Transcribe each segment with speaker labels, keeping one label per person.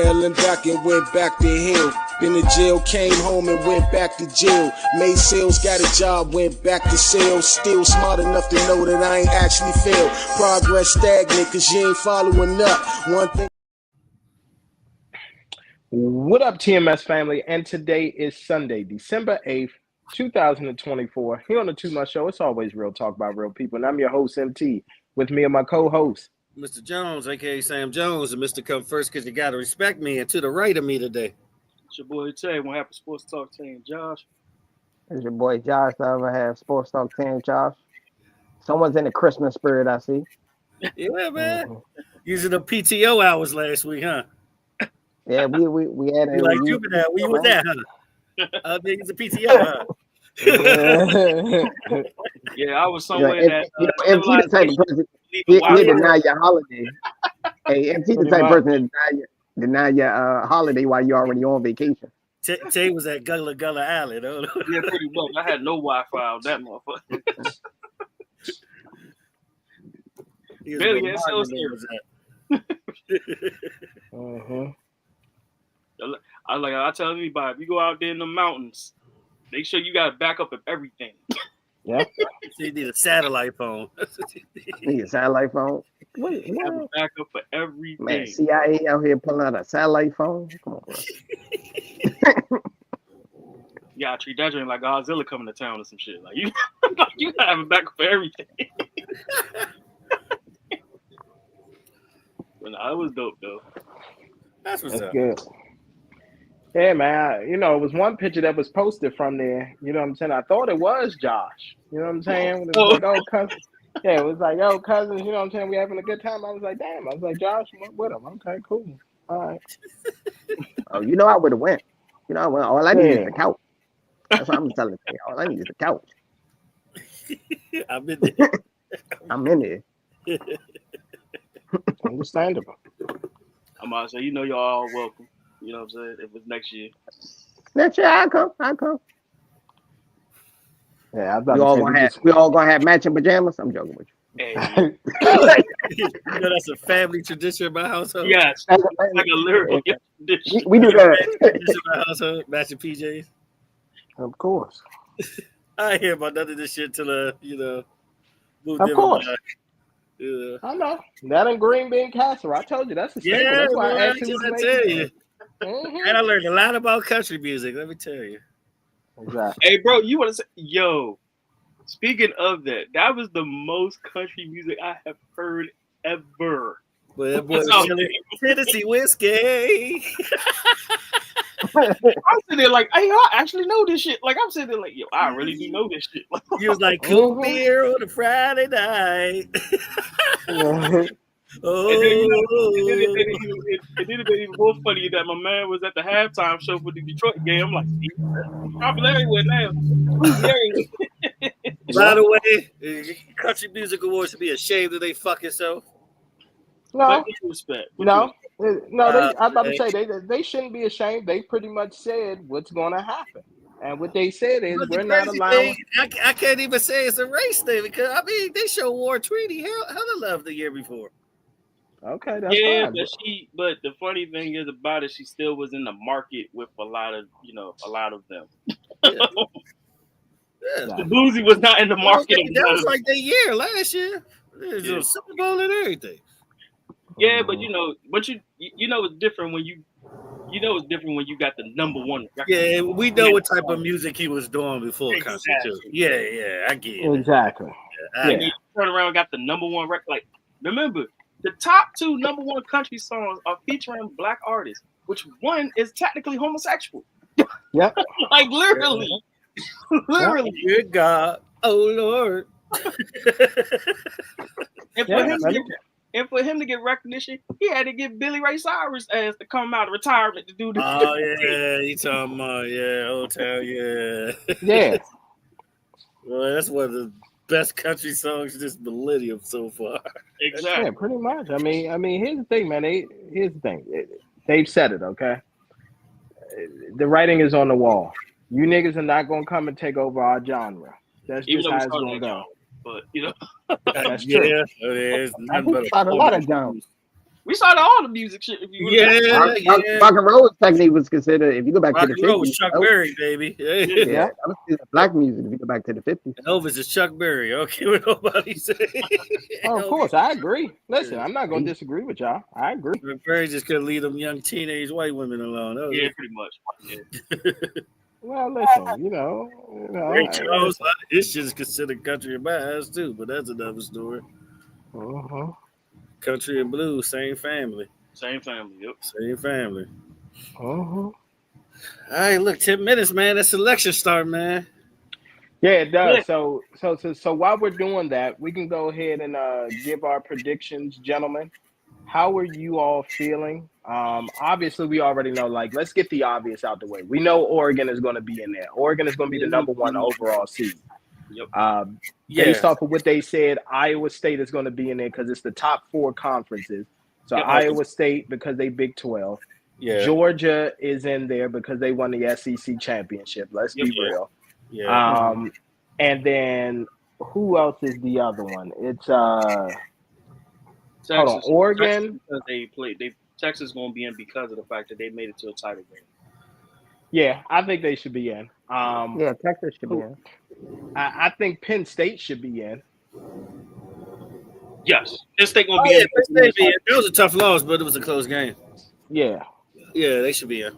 Speaker 1: Hell and back and went back to hell. Been to jail, came home and went back to jail. Made sales, got a job, went back to sales. Still smart enough to know that I ain't actually failed. Progress stagnant, cause you ain't following up. One thing.
Speaker 2: What up, TMS family? And today is Sunday, December 8th, 2024. Here on the Too Much Show, it's always real talk by real people. And I'm your host, MT. With me and my co-host,
Speaker 3: Mr. Jones, aka Sam Jones, and Mr. Come First because you got to respect me. And to the right of me today,
Speaker 4: it's your boy Tay. One half of Sports Talk Team, Josh.
Speaker 5: It's your boy Josh. I ever have Sports Talk 10, Josh. Someone's in the Christmas spirit, I see.
Speaker 3: Yeah, man. Using the PTO hours last week, huh?
Speaker 5: Yeah, we had a
Speaker 3: like Jupiter. Where you was at, huh? They use the PTO, huh?
Speaker 4: Yeah, I was somewhere that.
Speaker 5: MT the type of person he deny your holiday. Hey, MT the type of person that deny your holiday while you're already on vacation.
Speaker 3: Tay was at Gullah Alley, though.
Speaker 4: Yeah, pretty much. I had no Wi-Fi on that motherfucker. Billy, yeah, so serious. I tell anybody, if you go out there in the mountains, make sure you got a backup of everything.
Speaker 2: Yeah.
Speaker 3: So you need a satellite phone.
Speaker 5: Need a satellite phone? What?
Speaker 4: Have a backup for everything.
Speaker 5: Man, CIA out here pulling out a satellite phone? Come on, bro.
Speaker 4: You gotta treat that joint like Godzilla coming to town or some shit. Like you gotta have a backup for everything. But nah, it was dope though.
Speaker 3: That's what's up.
Speaker 2: Good. Yeah, man. It was one picture that was posted from there. You know what I'm saying? I thought it was Josh. You know what I'm saying? It was like, oh, cousin. Yeah, it was like, oh, cousins. You know what I'm saying? We having a good time. I was like, damn. I was like, Josh went with him. Okay, cool. All right.
Speaker 5: Oh, I would have went. All I need is the couch. That's what I'm telling you. All I need is the couch.
Speaker 3: I'm in there.
Speaker 5: I'm in there.
Speaker 2: Understandable.
Speaker 4: I'm about to say, you're all welcome. You know what I'm saying? If it's next year.
Speaker 5: Next year, I'll come.
Speaker 2: Yeah, I
Speaker 5: we all gonna have matching pajamas. I'm joking with you.
Speaker 4: Hey.
Speaker 3: That's a family tradition in my household.
Speaker 4: Yes, like a lyrical tradition.
Speaker 5: We do that.
Speaker 3: Tradition in my household, matching PJs.
Speaker 2: Of course.
Speaker 3: I ain't hear about none of this shit till moved
Speaker 2: of
Speaker 3: in.
Speaker 2: Course.
Speaker 3: Yeah.
Speaker 2: I know. That and green bean casserole. I told you that's the staple. That's why I asked you.
Speaker 3: I tell you. And I learned a lot about country music. Let me tell you.
Speaker 2: Exactly.
Speaker 4: Hey, bro, you want to say, speaking of that, that was the most country music I have heard ever.
Speaker 3: Well, that boy Tennessee whiskey.
Speaker 4: I'm sitting there like, hey, I actually know this shit. Like, I'm sitting there like, I really do know this shit.
Speaker 3: He was like, cool beer on a Friday night.
Speaker 4: Oh, it did even more funny that my man was at the halftime show for the Detroit game. I'm like, popular everywhere now.
Speaker 3: By the way, country music awards should be ashamed of they fucking self.
Speaker 2: No,
Speaker 4: respect.
Speaker 2: No. I'm about to say they shouldn't be ashamed. They pretty much said what's going to happen, and what they said is we're not allowing.
Speaker 3: I can't even say it's a race thing because they show War Treaty hella love the year before.
Speaker 2: Okay, that's fine.
Speaker 4: But the funny thing is about it, she still was in the market with a lot of them.
Speaker 3: Yeah.
Speaker 4: The Boozy was not in the market.
Speaker 3: That was like the year last year. There's a Super Bowl and everything.
Speaker 4: Yeah, but it's different when it's different when you got the number one record.
Speaker 3: Yeah, we know what type of music he was doing before country too. Yeah, I get it.
Speaker 2: Exactly.
Speaker 4: And you turn around and got the number one record. Like, remember, the top 2 number 1 country songs are featuring black artists, which one is technically homosexual.
Speaker 2: Yep.
Speaker 4: Like literally. Literally.
Speaker 3: Good God. Oh Lord.
Speaker 4: And for him to get recognition, he had to get Billy Ray Cyrus ass to come out of retirement to do this.
Speaker 3: Oh yeah, you talking about Old Town, yeah.
Speaker 2: Yeah.
Speaker 3: Well, that's one of the best country songs this millennium so far.
Speaker 4: Exactly.
Speaker 2: Yeah, pretty much. I mean, here's the thing, man. Here's the thing. They've said it, okay? The writing is on the wall. You niggas are not gonna come and take over our genre. That's just how it's gonna go.
Speaker 4: But
Speaker 2: that's true.
Speaker 3: Yeah, there's
Speaker 5: a lot of genres.
Speaker 4: We started all the music shit. If you
Speaker 5: Rock and roll technically was considered. If you go back
Speaker 3: Rock
Speaker 5: to the
Speaker 3: and roll was
Speaker 5: 50s,
Speaker 3: Chuck Berry, baby.
Speaker 5: yeah, that was considered black music. If you go back to the 50s,
Speaker 3: Elvis is Chuck Berry. Okay, what nobody say.
Speaker 2: Oh, of course, I agree. Listen, I'm not going to disagree with y'all. I agree.
Speaker 3: Berry just couldn't leave them young teenage white women alone. That was
Speaker 4: yeah,
Speaker 3: it.
Speaker 4: pretty much. Yeah.
Speaker 2: Well, listen,
Speaker 3: Ray Charles, his shit is considered country and bass too, but that's another story.
Speaker 2: Uh-huh.
Speaker 3: Country and blues, same family.
Speaker 4: Same family. Yep.
Speaker 3: Same family.
Speaker 2: Uh-huh.
Speaker 3: All right, look, 10 minutes, man. That's election start, man.
Speaker 2: Yeah, it does.
Speaker 4: Yeah.
Speaker 2: So while we're doing that, we can go ahead and give our predictions, gentlemen. How are you all feeling? Obviously, we already know. Like, let's get the obvious out the way. We know Oregon is going to be in there. Oregon is going to be the number 1 overall seed.
Speaker 4: Yep.
Speaker 2: Based off of what they said, Iowa State is going to be in there because it's the top 4 conferences. So
Speaker 4: Yep.
Speaker 2: Iowa State because they Big 12.
Speaker 3: Yeah.
Speaker 2: Georgia is in there because they won the SEC championship. Let's be real.
Speaker 3: Yeah.
Speaker 2: And then who else is the other one? It's
Speaker 4: Texas.
Speaker 2: hold on, Oregon.
Speaker 4: Because Texas going to be in because of the fact that they made it to a title game.
Speaker 2: Yeah, I think they should be in.
Speaker 5: yeah, Texas should be in.
Speaker 2: I think Penn State should be in.
Speaker 4: Yes, this thing going to be in.
Speaker 3: Penn State be in. It was a tough loss, but it was a close game.
Speaker 2: Yeah.
Speaker 3: Yeah, they should be in.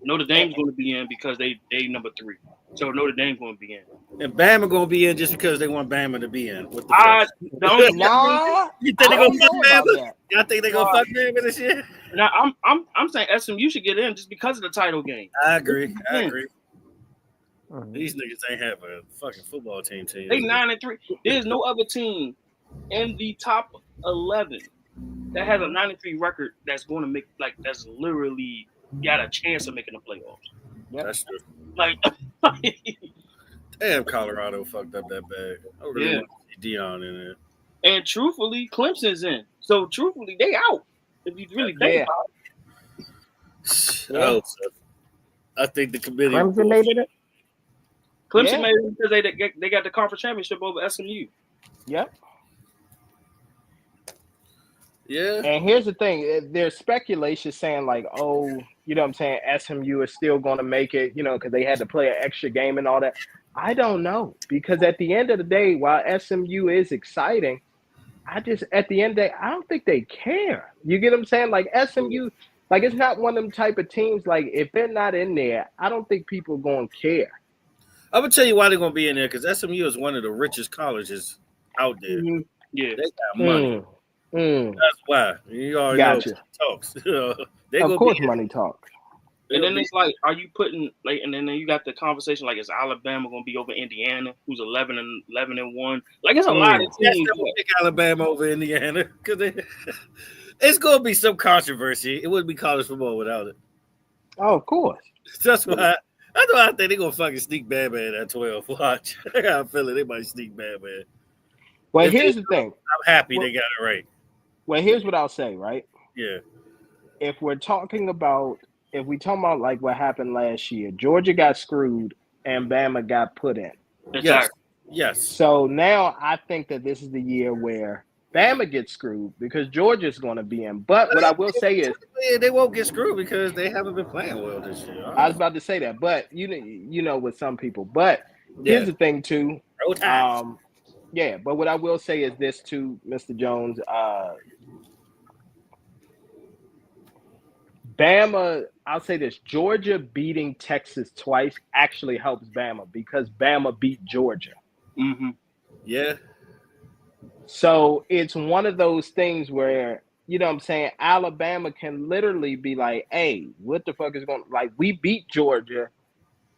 Speaker 4: Notre Dame's going to be in because they number 3. So Notre Dame's going to be in.
Speaker 3: And Bama going to be in just because they want Bama to be in. What the
Speaker 4: I
Speaker 3: fuck?
Speaker 4: don't
Speaker 3: You think they're going to fuck Bama? Y'all think they're going to fuck Bama this year?
Speaker 4: Now, I'm saying SMU should get in just because of the title game.
Speaker 3: I agree. These niggas ain't have a fucking football team.
Speaker 4: They 9-3. There's no other team in the top 11 that has a 9-3 record that's going to make that's literally got a chance of making the playoffs.
Speaker 2: Yep.
Speaker 3: That's true.
Speaker 4: Like,
Speaker 3: damn, Colorado fucked up that bad. I really want to see Deion in there.
Speaker 4: And truthfully, Clemson's in. So truthfully, they out. If you really think about it.
Speaker 3: Oh, so I think the committee.
Speaker 5: Clemson made it.
Speaker 4: Clemson made it because they got the conference championship over SMU.
Speaker 2: Yep.
Speaker 3: Yeah.
Speaker 2: And here's the thing. There's speculation saying like, oh, you know what I'm saying, SMU is still going to make it, because they had to play an extra game and all that. I don't know. Because at the end of the day, while SMU is exciting, at the end of the day, I don't think they care. You get what I'm saying? Like SMU, like it's not one of them type of teams, like if they're not in there, I don't think people are going to care.
Speaker 3: I'm going to tell you why they're going to be in there, because SMU is one of the richest colleges out there.
Speaker 2: Mm-hmm.
Speaker 3: Yeah. They got money. That's why. You already know talks.
Speaker 2: Of course money talks.
Speaker 4: And then it's like, are you putting and then you got the conversation like, is Alabama going to be over Indiana, who's 11-1? Like it's a lot of teams.
Speaker 3: Pick Alabama over Indiana because it's going to be some controversy. It wouldn't be college football without it.
Speaker 2: Oh, of course.
Speaker 3: That's why I think they're going to fucking sneak Bama at 12. Watch. I got a feeling they might sneak Bama.
Speaker 2: Well, here's the thing.
Speaker 3: I'm happy they got it right.
Speaker 2: Well, here's what I'll say, right?
Speaker 3: Yeah.
Speaker 2: If we talk about like what happened last year, Georgia got screwed and Bama got put in.
Speaker 3: Yes.
Speaker 2: So now I think that this is the year where Bama gets screwed because Georgia's going to be in. But what I will say is
Speaker 3: they won't get screwed because they haven't been playing well this year.
Speaker 2: I was about to say that, but you know, with some people. But here's the thing too. Yeah, but what I will say is this too, Mr. Jones. Bama, I'll say this: Georgia beating Texas twice actually helps Bama because Bama beat Georgia.
Speaker 4: Mm-hmm.
Speaker 3: Yeah.
Speaker 2: So it's one of those things where, you know what I'm saying, Alabama can literally be like, hey, what the fuck is going on? Like, we beat Georgia,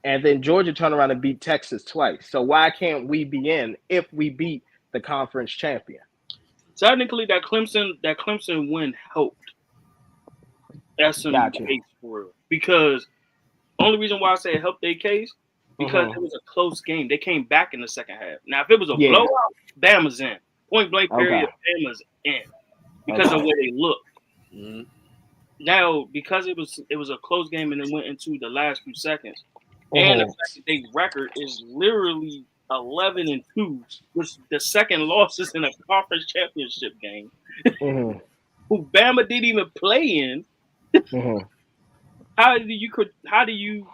Speaker 2: and then Georgia turned around and beat Texas twice. So why can't we be in if we beat the conference champion?
Speaker 4: Technically, that Clemson win helped. That's some case for real. Because only reason why I say it helped their case, because it was a close game. They came back in the second half. Now, if it was a blowout, Bama's in. Point blank period, Bama's in. Because of where they look. Mm-hmm. Now, because it was a close game and it went into the last few seconds, and the fact that their record is literally 11-2, which the second loss is in a conference championship game. who Bama didn't even play in.
Speaker 2: Mm-hmm.
Speaker 4: How do you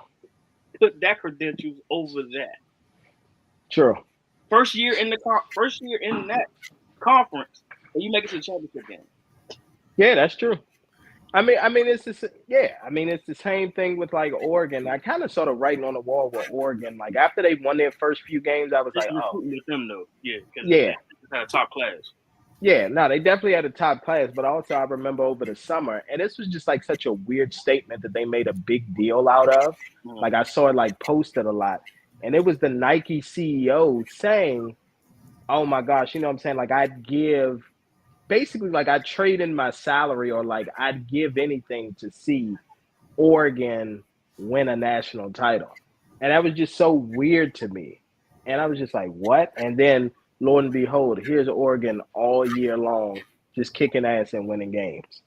Speaker 4: put that credentials over that?
Speaker 2: True.
Speaker 4: First year in that conference, and you make it to the championship game.
Speaker 2: Yeah, that's true. I mean, it's it's the same thing with like Oregon. I kind of sort of writing on the wall with Oregon. Like after they won their first few games, I was
Speaker 4: Just
Speaker 2: like, oh,
Speaker 4: recruiting with them though, yeah, because
Speaker 2: yeah,
Speaker 4: they had a top class.
Speaker 2: yeah. No, they definitely had a top class, but also I remember over the summer, and this was just like such a weird statement that they made a big deal out of. Like I saw it like posted a lot, and it was the Nike CEO saying, "Oh my gosh, you know what I'm saying? Like I'd give." Basically, like I'd trade in my salary or like I'd give anything to see Oregon win a national title. And that was just so weird to me. And I was just like, what? And then lo and behold, here's Oregon all year long, just kicking ass and winning games.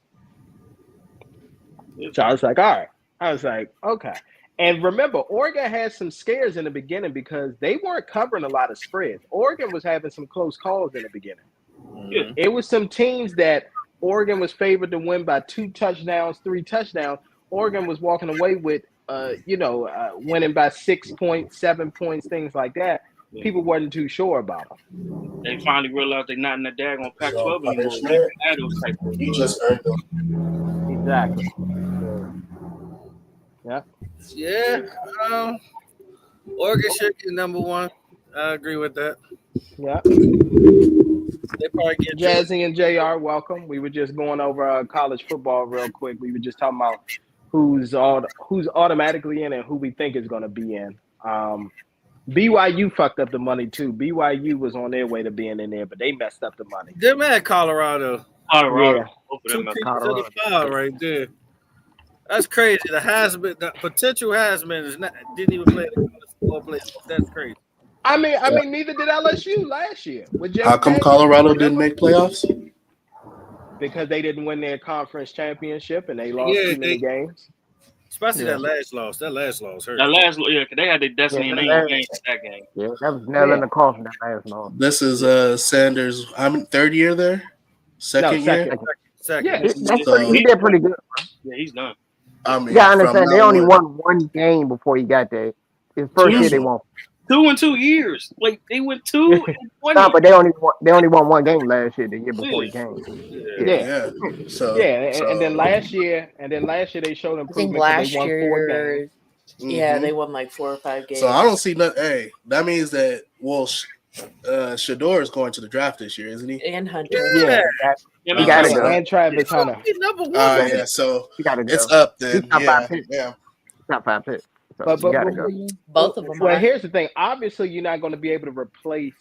Speaker 2: So I was like, all right. I was like, okay. And remember, Oregon had some scares in the beginning because they weren't covering a lot of spreads. Oregon was having some close calls in the beginning.
Speaker 4: Yeah.
Speaker 2: It was some teams that Oregon was favored to win by 2 touchdowns, 3 touchdowns. Oregon was walking away with, winning by 6 points, 7 points, things like that.
Speaker 4: Yeah.
Speaker 2: People wasn't too sure about them.
Speaker 4: They finally realized they're not in the daggone Pac-12 anymore.
Speaker 1: You just earned them.
Speaker 2: Exactly. Yeah.
Speaker 3: Yeah. Oregon should get number 1. I agree with that.
Speaker 2: Yeah.
Speaker 3: They probably get
Speaker 2: Jazzy and JR, welcome. We were just going over college football real quick. We were just talking about who's automatically in and who we think is going to be in. BYU fucked up the money too. BYU was on their way to being in there, but they messed up the money.
Speaker 3: Them at Colorado.
Speaker 2: Yeah.
Speaker 3: 2 people to the file right there. That's crazy. The potential Heisman didn't even play the college football play. That's crazy.
Speaker 2: I mean, neither did LSU last year.
Speaker 1: How come Colorado didn't make playoffs?
Speaker 2: Because they didn't win their conference championship and they lost too many games.
Speaker 3: Especially that last loss. That last loss hurt.
Speaker 4: Because they had their destiny in that game.
Speaker 5: Yeah, that was nail in the coffin, that last loss.
Speaker 1: This is Sanders. I'm third year there? Second year?
Speaker 3: Second.
Speaker 2: Yeah,
Speaker 5: he did pretty good.
Speaker 4: Yeah, he's done.
Speaker 1: I mean,
Speaker 5: You gotta understand, they only won 1 game before he got there. His first year, they won
Speaker 4: 2 in 2 years. Like they went 2 in 1
Speaker 5: No,
Speaker 4: year.
Speaker 5: but they only won 1 game last year, the year before he came.
Speaker 2: Yeah.
Speaker 1: So
Speaker 2: and then last year they showed improvement.
Speaker 6: I think last
Speaker 2: they won 4 games.
Speaker 6: Yeah, they won like 4 or 5 games.
Speaker 1: So I don't see nothing. Hey, that means that Shador is going to the draft this year, isn't he?
Speaker 6: And Hunter.
Speaker 2: Yeah,
Speaker 5: he got to go.
Speaker 2: And Travis Hunter.
Speaker 3: Number 1.
Speaker 1: Yeah, so
Speaker 5: He got to go.
Speaker 1: it's up then.
Speaker 5: He's top 5 picks.
Speaker 1: Yeah.
Speaker 5: Top 5 picks. So
Speaker 2: But
Speaker 5: you got to go.
Speaker 6: Both of them.
Speaker 2: Well, here's the thing. Obviously, you're not going to be able to replace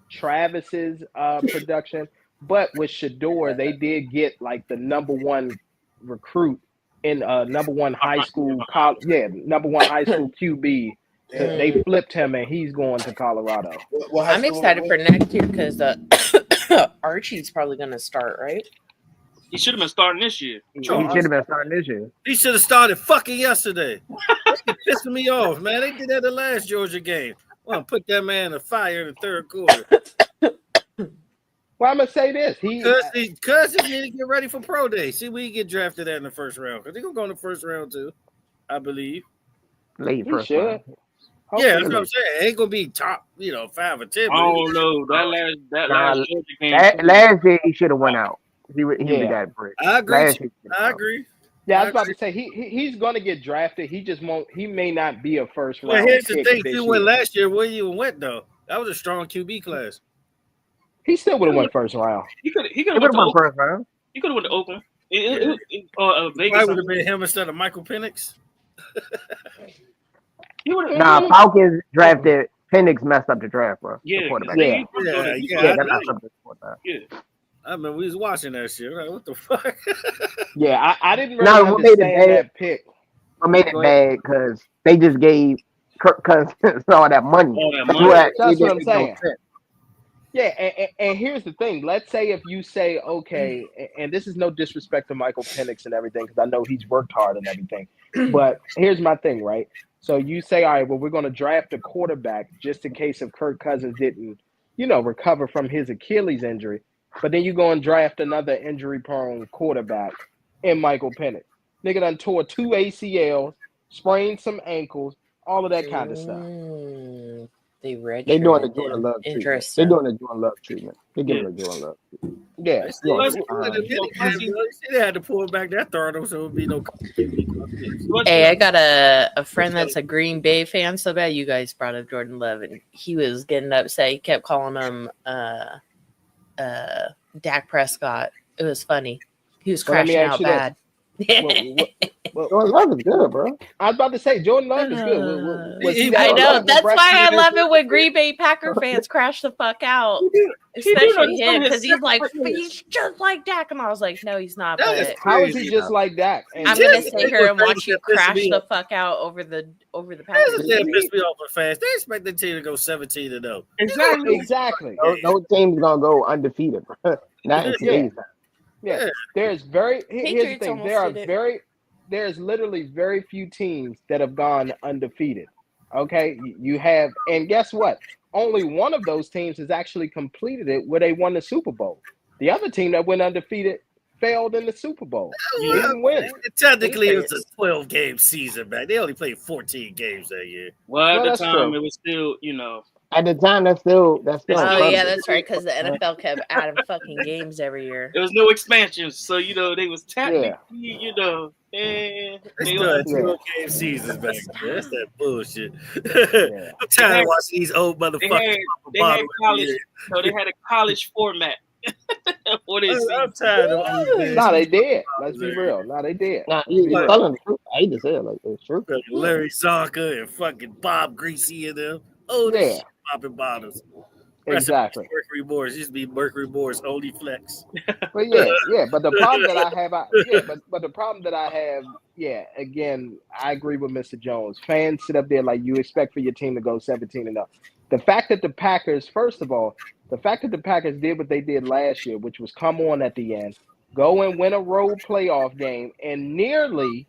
Speaker 2: Travis's production, but with Shador, they did get like the number 1 recruit in number 1 high school number 1 high school QB. They flipped him and he's going to Colorado.
Speaker 6: I'm excited for next year because Archie's probably going to start, right?
Speaker 4: He should have been starting this year.
Speaker 5: He should have been starting this year.
Speaker 3: He should have started fucking yesterday. It's pissing me off, man. They did that the last Georgia game. Well, put that man in the fire in the 3rd quarter.
Speaker 2: Well, I'm gonna say this.
Speaker 3: Because he need to get ready for pro day. See, we get drafted in the 1st round because they're gonna go in the 1st round too, I believe.
Speaker 5: Late
Speaker 2: he
Speaker 5: first
Speaker 2: should.
Speaker 5: round.
Speaker 3: Yeah, that's what I'm saying. It ain't gonna be top, 5 or 10.
Speaker 4: I don't know. That last Georgia game.
Speaker 5: Last year he should have went out. He would have got break.
Speaker 3: I agree.
Speaker 2: Yeah, I was about to say he's going to get drafted. He just won't. He may not be a first round.
Speaker 3: Well, here's the thing.
Speaker 2: He
Speaker 3: went last year. Where you went though? That was a strong QB class.
Speaker 2: He still would have won first round.
Speaker 4: He could
Speaker 5: He
Speaker 4: have
Speaker 5: would have won first round.
Speaker 4: He could have went to Oakland. Vegas.
Speaker 3: Why would have been him instead of Michael Penix?
Speaker 5: Falcons drafted. Penix messed up the draft, bro.
Speaker 4: Yeah,
Speaker 5: the quarterback.
Speaker 4: that
Speaker 5: messed up the quarterback.
Speaker 4: Yeah.
Speaker 3: I mean, we was watching that shit. Like, what the fuck?
Speaker 2: Yeah, I didn't really understand that pick.
Speaker 5: What made it bad because they just gave Kirk Cousins all that money.
Speaker 2: That's what I'm saying. Yeah, and here's the thing. Let's say if you say, okay, and this is no disrespect to Michael Penix and everything, because I know he's worked hard and everything. But here's my thing, right? So you say, all right, well, we're going to draft a quarterback just in case if Kirk Cousins didn't, recover from his Achilles injury. But then you go and draft another injury-prone quarterback in Michael Penix. Nigga done tore 2 ACLs, sprained some ankles, all of that kind of stuff.
Speaker 6: They
Speaker 5: doing the Jordan Love treatment.
Speaker 6: Interesting.
Speaker 5: They're doing the Jordan Love treatment. They're giving the Jordan Love treatment.
Speaker 2: Yeah.
Speaker 3: They had to pull back that throttle so it would be no.
Speaker 6: Hey, I got a friend that's a Green Bay fan so bad. You guys brought up Jordan Love, and he was getting upset. He kept calling him Dak Prescott. It was funny. He was crashing out bad.
Speaker 5: Jordan Love is good, bro.
Speaker 2: I was about to say Jordan Love is good.
Speaker 6: I know. That's why I love it when Green Bay Packer fans crash the fuck out, especially him, because he's like, he's just like Dak, and I was like, no, he's not. But
Speaker 2: how is he just like Dak?
Speaker 6: And I'm gonna sit here and watch you crash the fuck out over the Packers.
Speaker 3: That pissed me off fast. They expect the team to go 17-0.
Speaker 2: Exactly.
Speaker 5: No team's gonna go undefeated, bro. Not in today's time.
Speaker 2: Yeah, here's the thing. There's literally very few teams that have gone undefeated. Okay, you have, and guess what? Only one of those teams has actually completed it where they won the Super Bowl. The other team that went undefeated failed in the Super Bowl. Didn't win.
Speaker 3: Technically, it was a 12-game season, man. They only played 14 games that year.
Speaker 4: Well, at the time, it was still, you know.
Speaker 5: At the time, that's still.
Speaker 6: Oh yeah, that's right. Because the NFL kept adding fucking games every year.
Speaker 4: There was no expansions, so you know they was technically, you know,
Speaker 3: they still had 12-game seasons back then. That's that bullshit. I'm tired of watching these old motherfuckers.
Speaker 4: They had college. No, they had a college format.
Speaker 3: I'm tired of these.
Speaker 2: Nah, they did. Let's be real. Nah, they did.
Speaker 5: Nah, you're telling the truth. I hate to say it like it's true.
Speaker 3: Larry Zonka and fucking Bob Greasy and them. Oh, yeah. Popping bottles.
Speaker 2: Exactly.
Speaker 3: Mercury Morris used to be Mercury Morris only flex.
Speaker 2: But but the problem that I have, but the problem that I have, again, I agree with Mr. Jones. Fans sit up there like you expect for your team to go 17-0. The fact that the Packers, first of all, did what they did last year, which was come on at the end, go and win a road playoff game, and nearly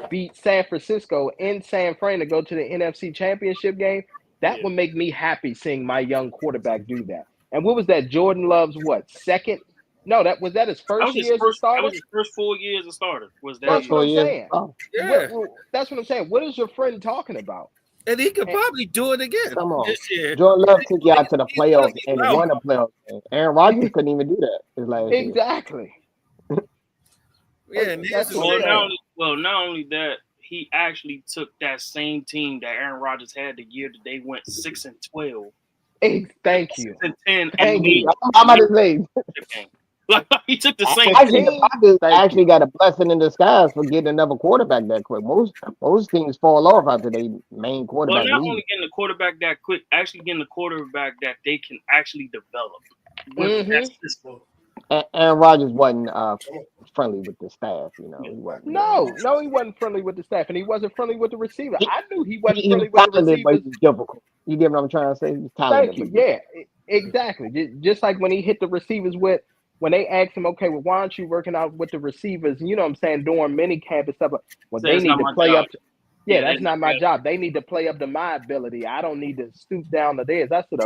Speaker 2: beat San Francisco in San Fran to go to the NFC Championship game. That would make me happy seeing my young quarterback do that. And what was that? Jordan Love's second? No, that was his first year as a starter?
Speaker 4: That was his first 4 years as a starter.
Speaker 2: That's what I'm saying.
Speaker 5: Oh.
Speaker 2: Yeah. That's what I'm saying. What is your friend talking about?
Speaker 3: And he could probably do it again.
Speaker 5: Come on.
Speaker 3: This year.
Speaker 5: Jordan Love took you out to the playoffs and won a playoff game. Aaron Rodgers couldn't even do that.
Speaker 2: Exactly.
Speaker 4: Not only that, he actually took that same team that Aaron Rodgers had the year that they went 6-12.
Speaker 2: Thank you.
Speaker 4: 6-10.
Speaker 5: Thank you. I'm about to say.
Speaker 4: He took the same
Speaker 5: team. The Packers actually got a blessing in disguise for getting another quarterback that quick. Most teams fall off after they main quarterback.
Speaker 4: Well, not only getting the quarterback that quick, actually getting the quarterback that they can actually develop. With that system.
Speaker 5: Aaron Rodgers wasn't friendly with the staff, you know. He wasn't.
Speaker 2: No, he wasn't friendly with the staff, and he wasn't friendly with the receiver. I knew he wasn't friendly with the receivers.
Speaker 5: But he's difficult. You get what I'm trying to say? He's talented.
Speaker 2: Thank you. Yeah, exactly. Just like when he hit the receivers when they asked him, okay, well, why aren't you working out with the receivers? You know what I'm saying? During mini camp and stuff. Well, they need to play up. That's not my job. They need to play up to my ability. I don't need to stoop down to theirs. I said,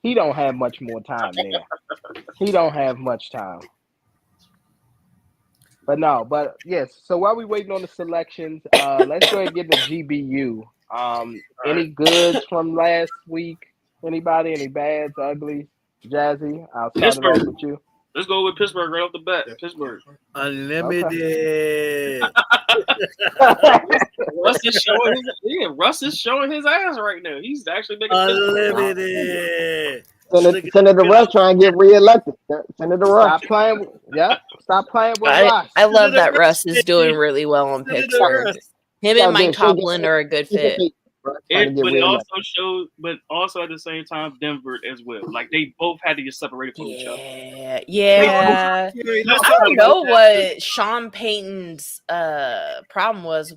Speaker 2: he don't have much more time there. He don't have much time. But yes. So while we waiting on the selections, let's go ahead and get the GBU. Any goods from last week? Anybody? Any bads, uglies? Jazzy, I'll start it off with you.
Speaker 4: Let's go with Pittsburgh right off the bat. Pittsburgh.
Speaker 3: Unlimited.
Speaker 4: Russ is showing his ass right now. He's actually making
Speaker 3: unlimited.
Speaker 5: Senator Russ trying to get reelected. Senator Russ.
Speaker 2: Stop playing with Russ.
Speaker 6: I love that Russ is doing really well in Pittsburgh. Him and Mike Tomlin are a good fit.
Speaker 4: But also at the same time, Denver as well. Like they both had to get separated from each other.
Speaker 6: Yeah. I don't know what Sean Payton's problem was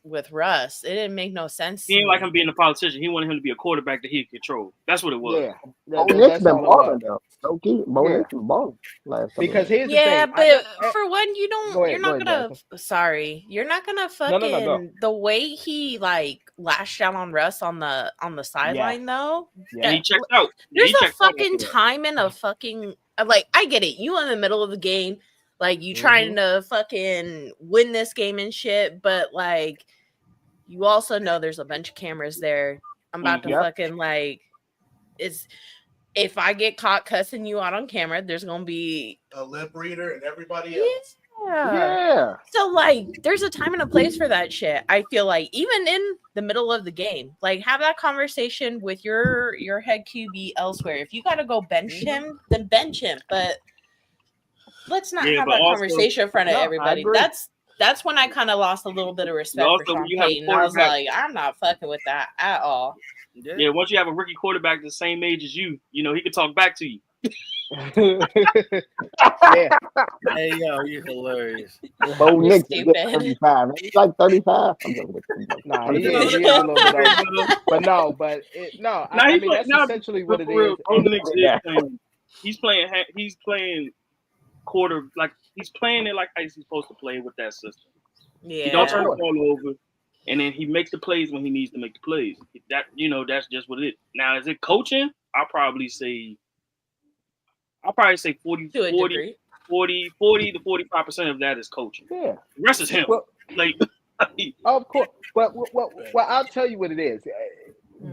Speaker 6: with Russ. It didn't make no sense.
Speaker 4: He didn't like him being a politician. He wanted him to be a quarterback that he could control. That's what it was.
Speaker 5: Nick's been balling though. Nick's been balling.
Speaker 2: Because here's the thing.
Speaker 6: But for one, you're not gonna fucking the way he like lashed out on Russ on the sideline though.
Speaker 4: Yeah, he checked out.
Speaker 6: There's a fucking time and a fucking like, I get it. You in the middle of the game, like, you trying to fucking win this game and shit, but, like, you also know there's a bunch of cameras there. I'm about to fucking, like, if I get caught cussing you out on camera, there's gonna be
Speaker 7: a lip reader and everybody else.
Speaker 2: Yeah.
Speaker 6: So, like, there's a time and a place for that shit. I feel like even in the middle of the game, like, have that conversation with your head QB elsewhere. If you got to go bench him, then bench him. But let's not have that conversation in front of everybody. That's when I kind of lost a little bit of respect for Sean Payton. I was like, I'm not fucking with that at all.
Speaker 4: Yeah, once you have a rookie quarterback the same age as you, you know, he can talk back to you.
Speaker 2: Yeah.
Speaker 3: Hey, yo, you're hilarious.
Speaker 5: Bo Nix is 35. He's like 35.
Speaker 2: Nah, he is a little bit older. But no, I mean, that's essentially what it is.
Speaker 4: He's playing quarter, like, he's playing it like he's supposed to play with that system.
Speaker 6: Yeah.
Speaker 4: He don't turn the ball over, and then he makes the plays when he needs to make the plays. That, you know, that's just what it is. Now, is it coaching? I'll probably say 40 to 45% of that is coaching.
Speaker 2: Yeah.
Speaker 4: The rest is him.
Speaker 2: Well,
Speaker 4: like,
Speaker 2: of course. But well, I'll tell you what it is.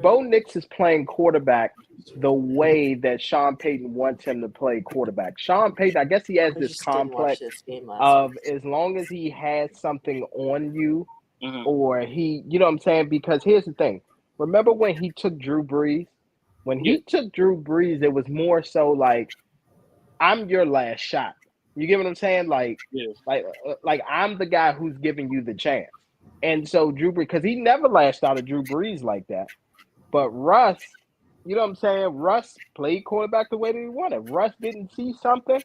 Speaker 2: Bo Nix is playing quarterback the way that Sean Payton wants him to play quarterback. Sean Payton, I guess he has this complex of as long as he has something on you, or he, you know what I'm saying? Because here's the thing. Remember when he took Drew Brees? When he took Drew Brees, it was more so like, I'm your last shot. You get what I'm saying? Like I'm the guy who's giving you the chance. And so Drew Brees, because he never lashed out of Drew Brees like that. But Russ, you know what I'm saying? Russ played quarterback the way that he wanted. Russ didn't see something.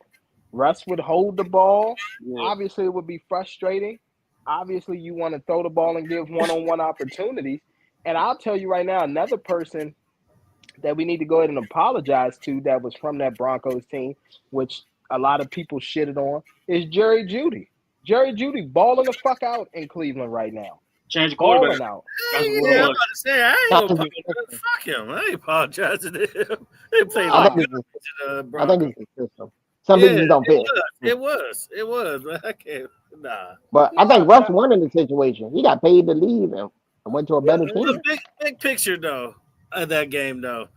Speaker 2: Russ would hold the ball. Yeah. Obviously, it would be frustrating. Obviously, you want to throw the ball and give one-on-one opportunities. And I'll tell you right now, another person that we need to go ahead and apologize to that was from that Broncos team, which a lot of people shitted on, is Jerry Jeudy. Jerry Jeudy balling the fuck out in Cleveland right now.
Speaker 4: Change quarterback.
Speaker 2: Out.
Speaker 3: I'm about to say, I ain't gonna fuck him. I ain't apologizing to him. They played
Speaker 5: I think it's the system. Some people don't fit.
Speaker 3: It was. But I can't. Nah.
Speaker 5: But I think Russ won in the situation. He got paid to leave and went to a better team.
Speaker 3: Big picture though of that game though.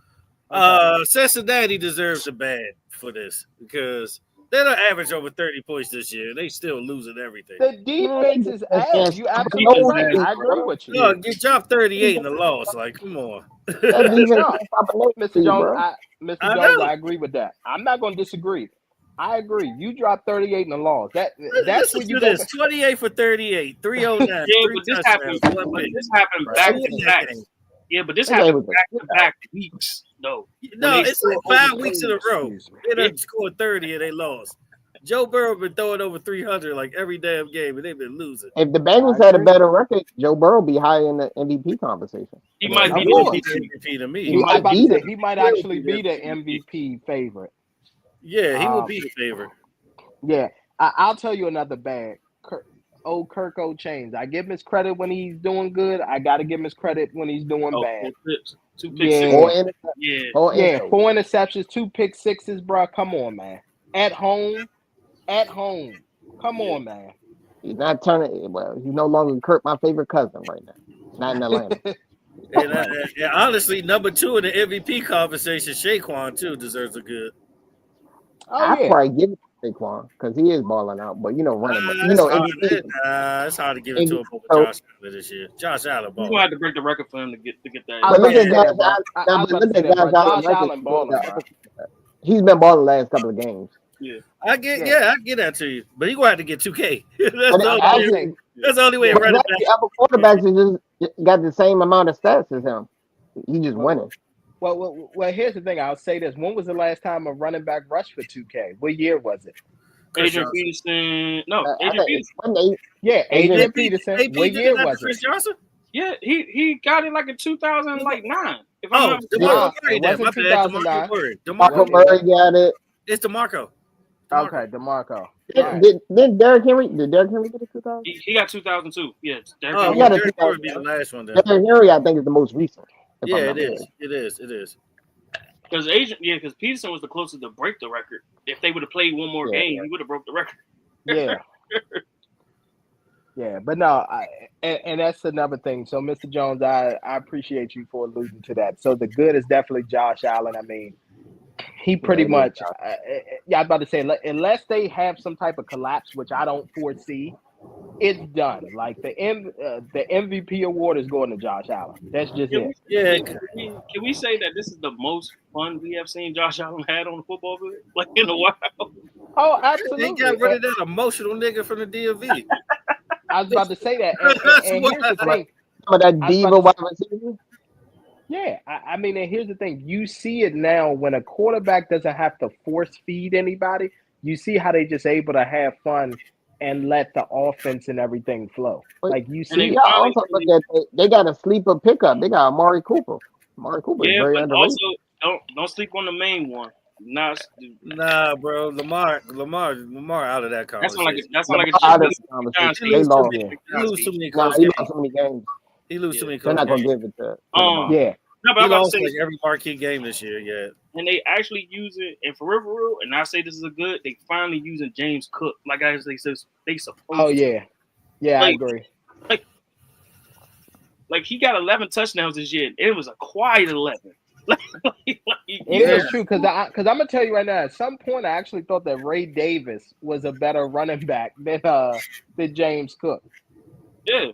Speaker 3: Cincinnati deserves a bad for this because they don't average over 30 points this year. They still losing everything.
Speaker 2: The defense is ass. You absolutely right. I agree with you.
Speaker 3: Look, you dropped 38 in the loss. Like, come on.
Speaker 2: Mr. Jones, I agree with that. I'm not going to disagree. I agree. You dropped 38 in the loss. That's what you
Speaker 3: did. 28 for 38, 309.
Speaker 4: Yeah, but this happened back to back. Yeah, but this happened back to weeks, though.
Speaker 3: No, it's like 5 weeks in a row. They done scored 30 and they lost. Joe Burrow been throwing over 300 like every damn game, and they've been losing.
Speaker 5: If the Bengals had a better record, Joe Burrow would be high in the MVP conversation.
Speaker 4: He might be
Speaker 3: the MVP to me.
Speaker 2: He might actually be the MVP favorite.
Speaker 3: Yeah, he would be the favorite.
Speaker 2: Yeah, I'll tell you another bag. Kirk O'Chains. I give him his credit when he's doing good. I got to give him his credit when he's doing bad.
Speaker 4: 2 picks.
Speaker 2: Four interceptions, 2 pick sixes, bro. Come on, man. At home. Come on, man.
Speaker 5: He's not turning. Well, he's no longer Kirk, my favorite cousin right now. Not in Atlanta.
Speaker 3: and honestly, number 2 in the MVP conversation, Saquon too deserves a good.
Speaker 5: I'd probably give it to Saquon because he is balling out, but running.
Speaker 3: It's hard to give it to him over Josh Allen this year. Josh Allen balling.
Speaker 4: You're gonna have to break the record for him to get that.
Speaker 5: But look at Josh Allen balling. He's been balling the last couple of games.
Speaker 3: Yeah, I get that to you, but he gonna have to get 2K. That's the only way. Running back.
Speaker 5: Other quarterbacks just got the same amount of stats as him. He just winning.
Speaker 2: Well, here's the thing. I'll say this. When was the last time a running back rushed for 2K? What year was it?
Speaker 4: Adrian Peterson. No, Adrian Peterson.
Speaker 2: Yeah, Adrian Peterson. What year was it?
Speaker 3: Chris Johnson?
Speaker 4: Yeah, he got it like in 2009. If
Speaker 3: I'm not
Speaker 2: it wasn't 2009.
Speaker 5: DeMarco Murray got it.
Speaker 3: It's DeMarco.
Speaker 2: Okay, DeMarco.
Speaker 5: Did Derrick Henry? Did Derrick Henry get a 2000?
Speaker 4: He got 2002. Yeah,
Speaker 3: Derrick Henry would be the last one.
Speaker 5: Derrick Henry, I think, is the most recent.
Speaker 3: Yeah, it is.
Speaker 4: Because Peterson was the closest to break the record. If they would have played one more game, he would have broke the record.
Speaker 2: Yeah. Yeah, but no, and that's another thing. So, Mr. Jones, I appreciate you for alluding to that. So the good is definitely Josh Allen. I mean, he pretty much, yeah, I'm about to say, unless they have some type of collapse, which I don't foresee, it's done. Like the MVP award is going to Josh Allen. That's just it.
Speaker 4: Can we say that this is the most fun we have seen Josh Allen had on the football field, like in a while?
Speaker 2: Oh, absolutely.
Speaker 3: He got rid of that emotional nigga from the DMV.
Speaker 2: I was about to say that. And here's the thing.
Speaker 5: Some of that diva wide receiver.
Speaker 2: Yeah, I mean, and here's the thing. You see it now when a quarterback doesn't have to force feed anybody. You see how they just able to have fun and let the offense and everything flow. Like you see.
Speaker 5: Yeah, also look at they got a sleeper pickup. They got Amari Cooper. Amari Cooper is very underrated.
Speaker 4: Also, don't sleep on the main one.
Speaker 3: Nah, bro. Lamar out of that conversation.
Speaker 4: That's not like a
Speaker 3: He lose too many
Speaker 5: games.
Speaker 3: He lose too many.
Speaker 5: They're not gonna give it to.
Speaker 2: Yeah.
Speaker 4: No, but
Speaker 3: he lost like every marquee game this year. Yeah.
Speaker 4: And they actually use it, and for real, and I say this is a good. They finally using James Cook like they supposed.
Speaker 2: Oh yeah, yeah, I agree.
Speaker 4: Like he got 11 touchdowns this year. It was a quiet 11.
Speaker 2: It is true because I'm gonna tell you right now. At some point, I actually thought that Ray Davis was a better running back than James Cook.
Speaker 4: Yeah,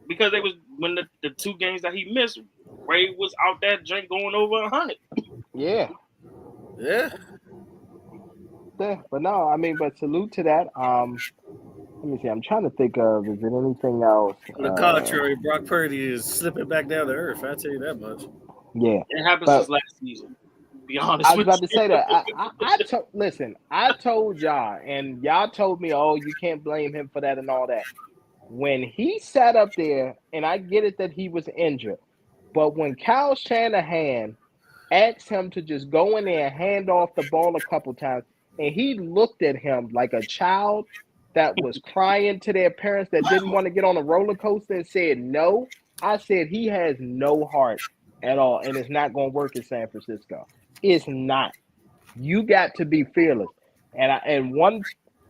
Speaker 4: because they was when the 2 games that he missed, Ray was out that drink going over 100.
Speaker 2: Yeah.
Speaker 3: Yeah.
Speaker 2: But no, I mean, but salute to that. Let me see. I'm trying to think of is there anything else?
Speaker 3: On the contrary, Brock Purdy is slipping back down to earth. I'll tell you that much.
Speaker 2: Yeah,
Speaker 4: it happened since last season. Be honest.
Speaker 2: I was about to say that. Listen, I told y'all, and y'all told me, "Oh, you can't blame him for that and all that." When he sat up there, and I get it that he was injured, but when Kyle Shanahan asked him to just go in there and hand off the ball a couple times, and he looked at him like a child that was crying to their parents that didn't want to get on a roller coaster and said no, I said he has no heart at all, and it's not going to work in San Francisco. It's not. You got to be fearless. And one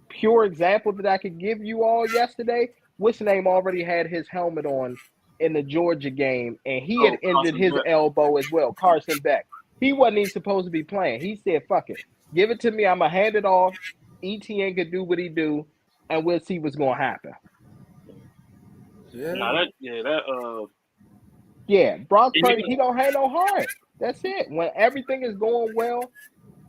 Speaker 2: pure example that I could give you all yesterday, what's name already had his helmet on in the Georgia game, and he had injured his elbow as well, Carson Beck. He wasn't even supposed to be playing. He said, fuck it. Give it to me. I'm going to hand it off. ETN could do what he do, and we'll see what's going to happen. Yeah, Brock Purdy, he don't have no heart. That's it. When everything is going well,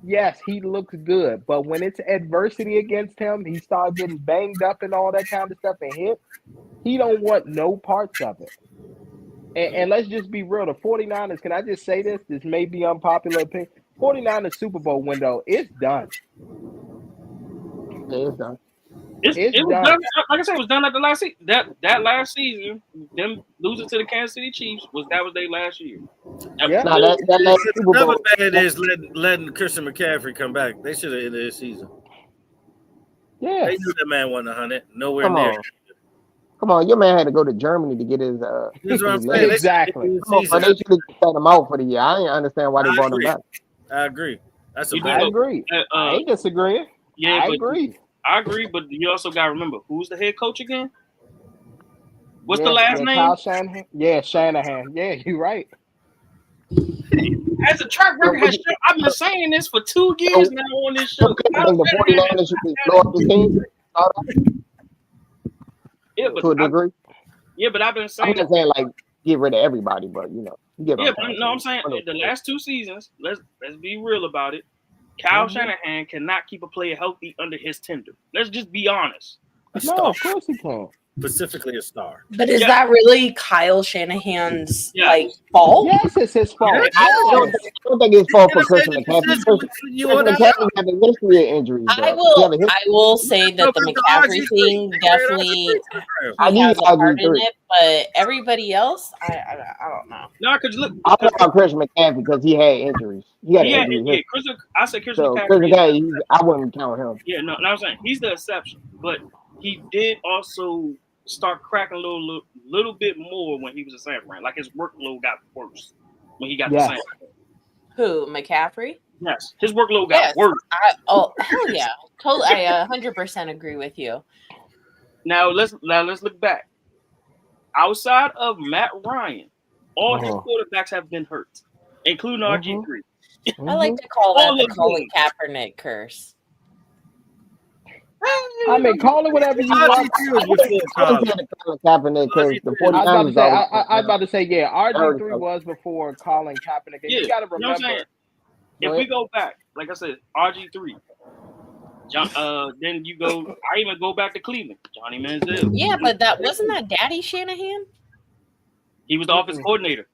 Speaker 2: yes, he looks good. But when it's adversity against him, he starts getting banged up and all that kind of stuff and hit, he don't want no parts of it. And let's just be real. The 49ers, can I just say this? This may be unpopular opinion. 49ers Super Bowl window, it's done.
Speaker 5: It's done.
Speaker 4: It was done. Like I said, it was done at the last season. That last season, them losing to the Kansas City Chiefs was their last year.
Speaker 2: Yeah.
Speaker 5: That last Super Bowl.
Speaker 3: Another bad is letting Christian McCaffrey come back. They should have ended his season.
Speaker 2: Yeah.
Speaker 3: They knew that man wasn't 100. Nowhere near.
Speaker 5: Come on, your man had to go to Germany to get his.
Speaker 3: That's what I'm saying.
Speaker 2: Exactly.
Speaker 5: They should have set him out for the year. I didn't understand why they brought him back.
Speaker 3: I agree. I
Speaker 2: agree. I ain't disagreeing.
Speaker 4: Yeah,
Speaker 2: I agree.
Speaker 4: I agree, but you also got to remember who's the head coach again? What's the last name?
Speaker 2: Kyle Shanahan. Yeah, Shanahan. Yeah, you're right.
Speaker 4: As a track record has shown, I've been saying this for 2 years now on this show.
Speaker 5: The 49ers should be blow up the team.
Speaker 4: Yeah, but
Speaker 5: to a degree.
Speaker 4: Yeah, but I've been saying.
Speaker 5: I'm not saying like get rid of everybody, but
Speaker 4: I'm saying the last 2 seasons. Let's be real about it. Kyle Shanahan cannot keep a player healthy under his tender. Let's just be honest.
Speaker 2: No, of course he can.
Speaker 3: Specifically a star.
Speaker 6: But is that really Kyle Shanahan's fault?
Speaker 2: Yes, it's his fault.
Speaker 5: I don't think it's fault for Christian McCaffrey. Christian McCaffrey had a history of injuries.
Speaker 6: I will say that the McCaffrey thing definitely has a part in it, but everybody else, I don't know.
Speaker 4: No, because look,
Speaker 5: I'm talking about Christian McCaffrey because he had injuries. He had injuries.
Speaker 4: I said Christian
Speaker 5: McCaffrey. I wouldn't count him.
Speaker 4: Yeah, no, I'm saying he's the exception, but he did also start cracking a little bit more when he was a San Fran. Like his workload got worse when he got to San Fran.
Speaker 6: Who, McCaffrey?
Speaker 4: Yes, his workload got worse.
Speaker 6: Hell yeah. Totally, I 100% agree with you.
Speaker 4: Now let's look back. Outside of Matt Ryan, all his quarterbacks have been hurt, including RG3.
Speaker 6: I like to call that the Colin Kaepernick curse.
Speaker 2: I mean, call it whatever you want.
Speaker 5: I was
Speaker 2: about to say, yeah, RG3 was before Colin Kaepernick. And you got to remember.
Speaker 4: If we go back, like I said, RG3. Then you go. I even go back to Cleveland. Johnny Manziel.
Speaker 6: Yeah, but wasn't that Daddy Shanahan?
Speaker 4: He was the offense coordinator.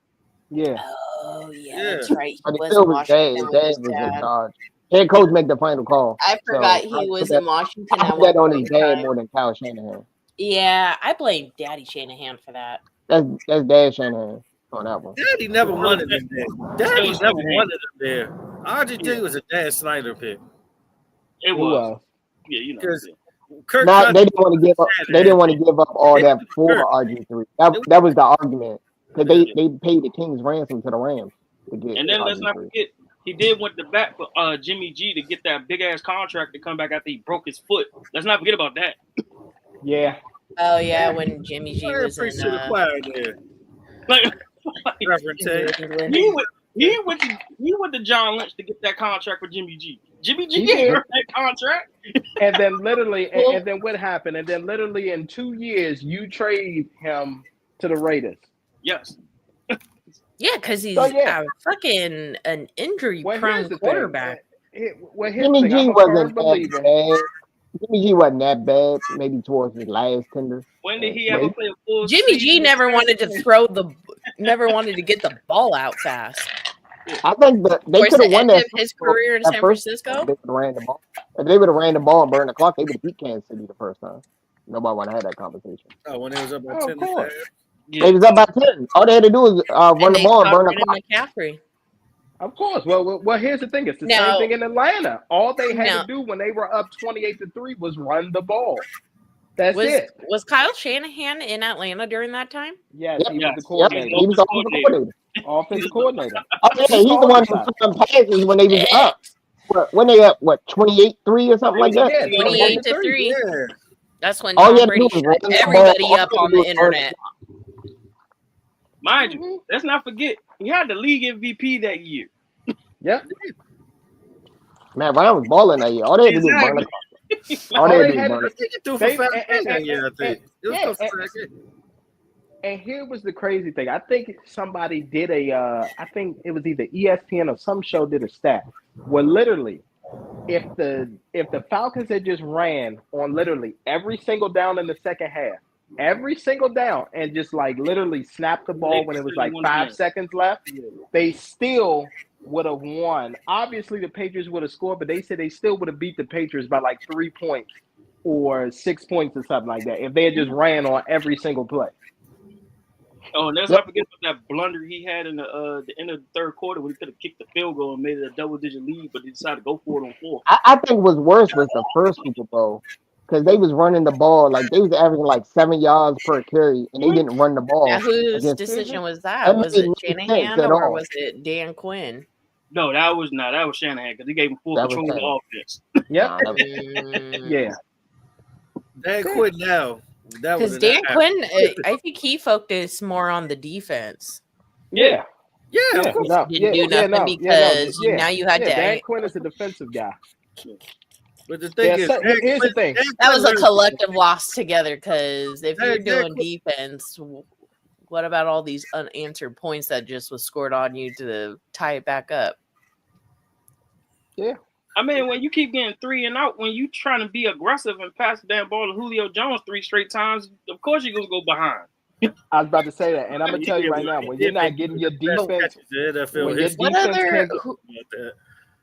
Speaker 2: Yeah.
Speaker 6: Oh yeah, that's right. He
Speaker 5: but
Speaker 6: was
Speaker 5: still
Speaker 6: in Washington.
Speaker 5: was in charge. Head coach make the final call.
Speaker 6: I forgot he was in Washington.
Speaker 5: I put that on his dad more than Kyle Shanahan.
Speaker 6: Yeah, I blame Daddy Shanahan for that.
Speaker 5: That's Dad Shanahan on that one.
Speaker 3: Daddy never wanted him there. Daddy never wanted him there. RG3 was a Dan Snyder pick.
Speaker 4: It was. Yeah, you know.
Speaker 5: They didn't want to give up. They didn't want to give up all that for RG3. That was the argument because they paid the King's ransom to the Rams to get.
Speaker 4: And then let's not forget, he did went to bat for Jimmy G to get that big ass contract to come back after he broke his foot. Let's not forget about that.
Speaker 2: Yeah.
Speaker 6: Oh yeah, when Jimmy G was in.
Speaker 4: He went to John Lynch to get that contract for Jimmy G. Jimmy G gave her that contract.
Speaker 2: And then literally, and then what happened? And then literally in 2 years, you trade him to the Raiders.
Speaker 4: Yes.
Speaker 6: Yeah, because he's fucking an injury-prone quarterback.
Speaker 5: Jimmy G wasn't that bad. Jimmy G wasn't that bad. Maybe towards his last tender.
Speaker 4: When did he ever play a full
Speaker 6: Jimmy G never wanted to get the ball out fast.
Speaker 5: I think they could have won that.
Speaker 6: His career in San Francisco.
Speaker 5: They would have ran the ball. If they would have ran the ball and burned the clock, they would have beat Kansas City the first time. Nobody would have had that conversation.
Speaker 3: Oh, when it was up by 10.
Speaker 5: They was up by 10. All they had to do was run the ball and burn the clock.
Speaker 6: McCaffrey.
Speaker 2: Of course. Well, here's the thing. It's the same thing in Atlanta. All they had to do when they were up 28-3 was run the ball. That's it. Was
Speaker 6: Kyle Shanahan in Atlanta during that time?
Speaker 2: Yes, he was the coordinator.
Speaker 5: He was the offensive coordinator.
Speaker 2: Offensive coordinator.
Speaker 5: Oh, yeah, he's the one who took them passes when they was up. When they up, 28-3 or something like that?
Speaker 6: 28-3. Yeah. That's when Tom Brady shut everybody up on the internet.
Speaker 4: Mind you, let's not forget, he had the league MVP that year.
Speaker 2: Yep.
Speaker 5: Man, Ryan was balling that year. All they had to do was burn the clock. All they had to do was burn
Speaker 2: it. And here was the crazy thing. I think somebody did I think it was either ESPN or some show did a stat where literally if the Falcons had just ran on literally every single down in the second half, every single down, and just like literally snapped the ball when it was like 5 seconds left, they still would have won. Obviously, the Patriots would have scored, but they said they still would have beat the Patriots by like 3 points or 6 points or something like that if they had just ran on every single play.
Speaker 4: Oh, and let's not forget about that blunder he had in the end of the third quarter when he could have kicked the field goal and made it a double-digit lead, but he decided to go for it on 4.
Speaker 5: I think what's worse was the first Super Bowl because they was running the ball like they was averaging like 7 yards per carry, and they didn't run the ball.
Speaker 6: Now, whose decision was that? Was it Shanahan or was it Dan Quinn?
Speaker 4: No, that was Shanahan because he gave him full control of the offense.
Speaker 2: Yep. Yeah.
Speaker 3: Dan Quinn now.
Speaker 6: Because Dan Quinn, I think he focused more on the defense.
Speaker 2: Yeah.
Speaker 3: Yeah.
Speaker 6: Didn't do nothing because now you had to.
Speaker 2: Dan Quinn is a defensive guy.
Speaker 3: But the thing is,
Speaker 2: here's the thing.
Speaker 6: That was a collective loss together because if you're doing defense, what about all these unanswered points that just was scored on you to tie it back up?
Speaker 2: Yeah.
Speaker 4: I mean, when you keep getting 3 and out, when you trying to be aggressive and pass the damn ball to Julio Jones 3 straight times, of course you're going to go behind.
Speaker 2: I was about to say that, and I'm going to tell you right now, when you're not getting your defense,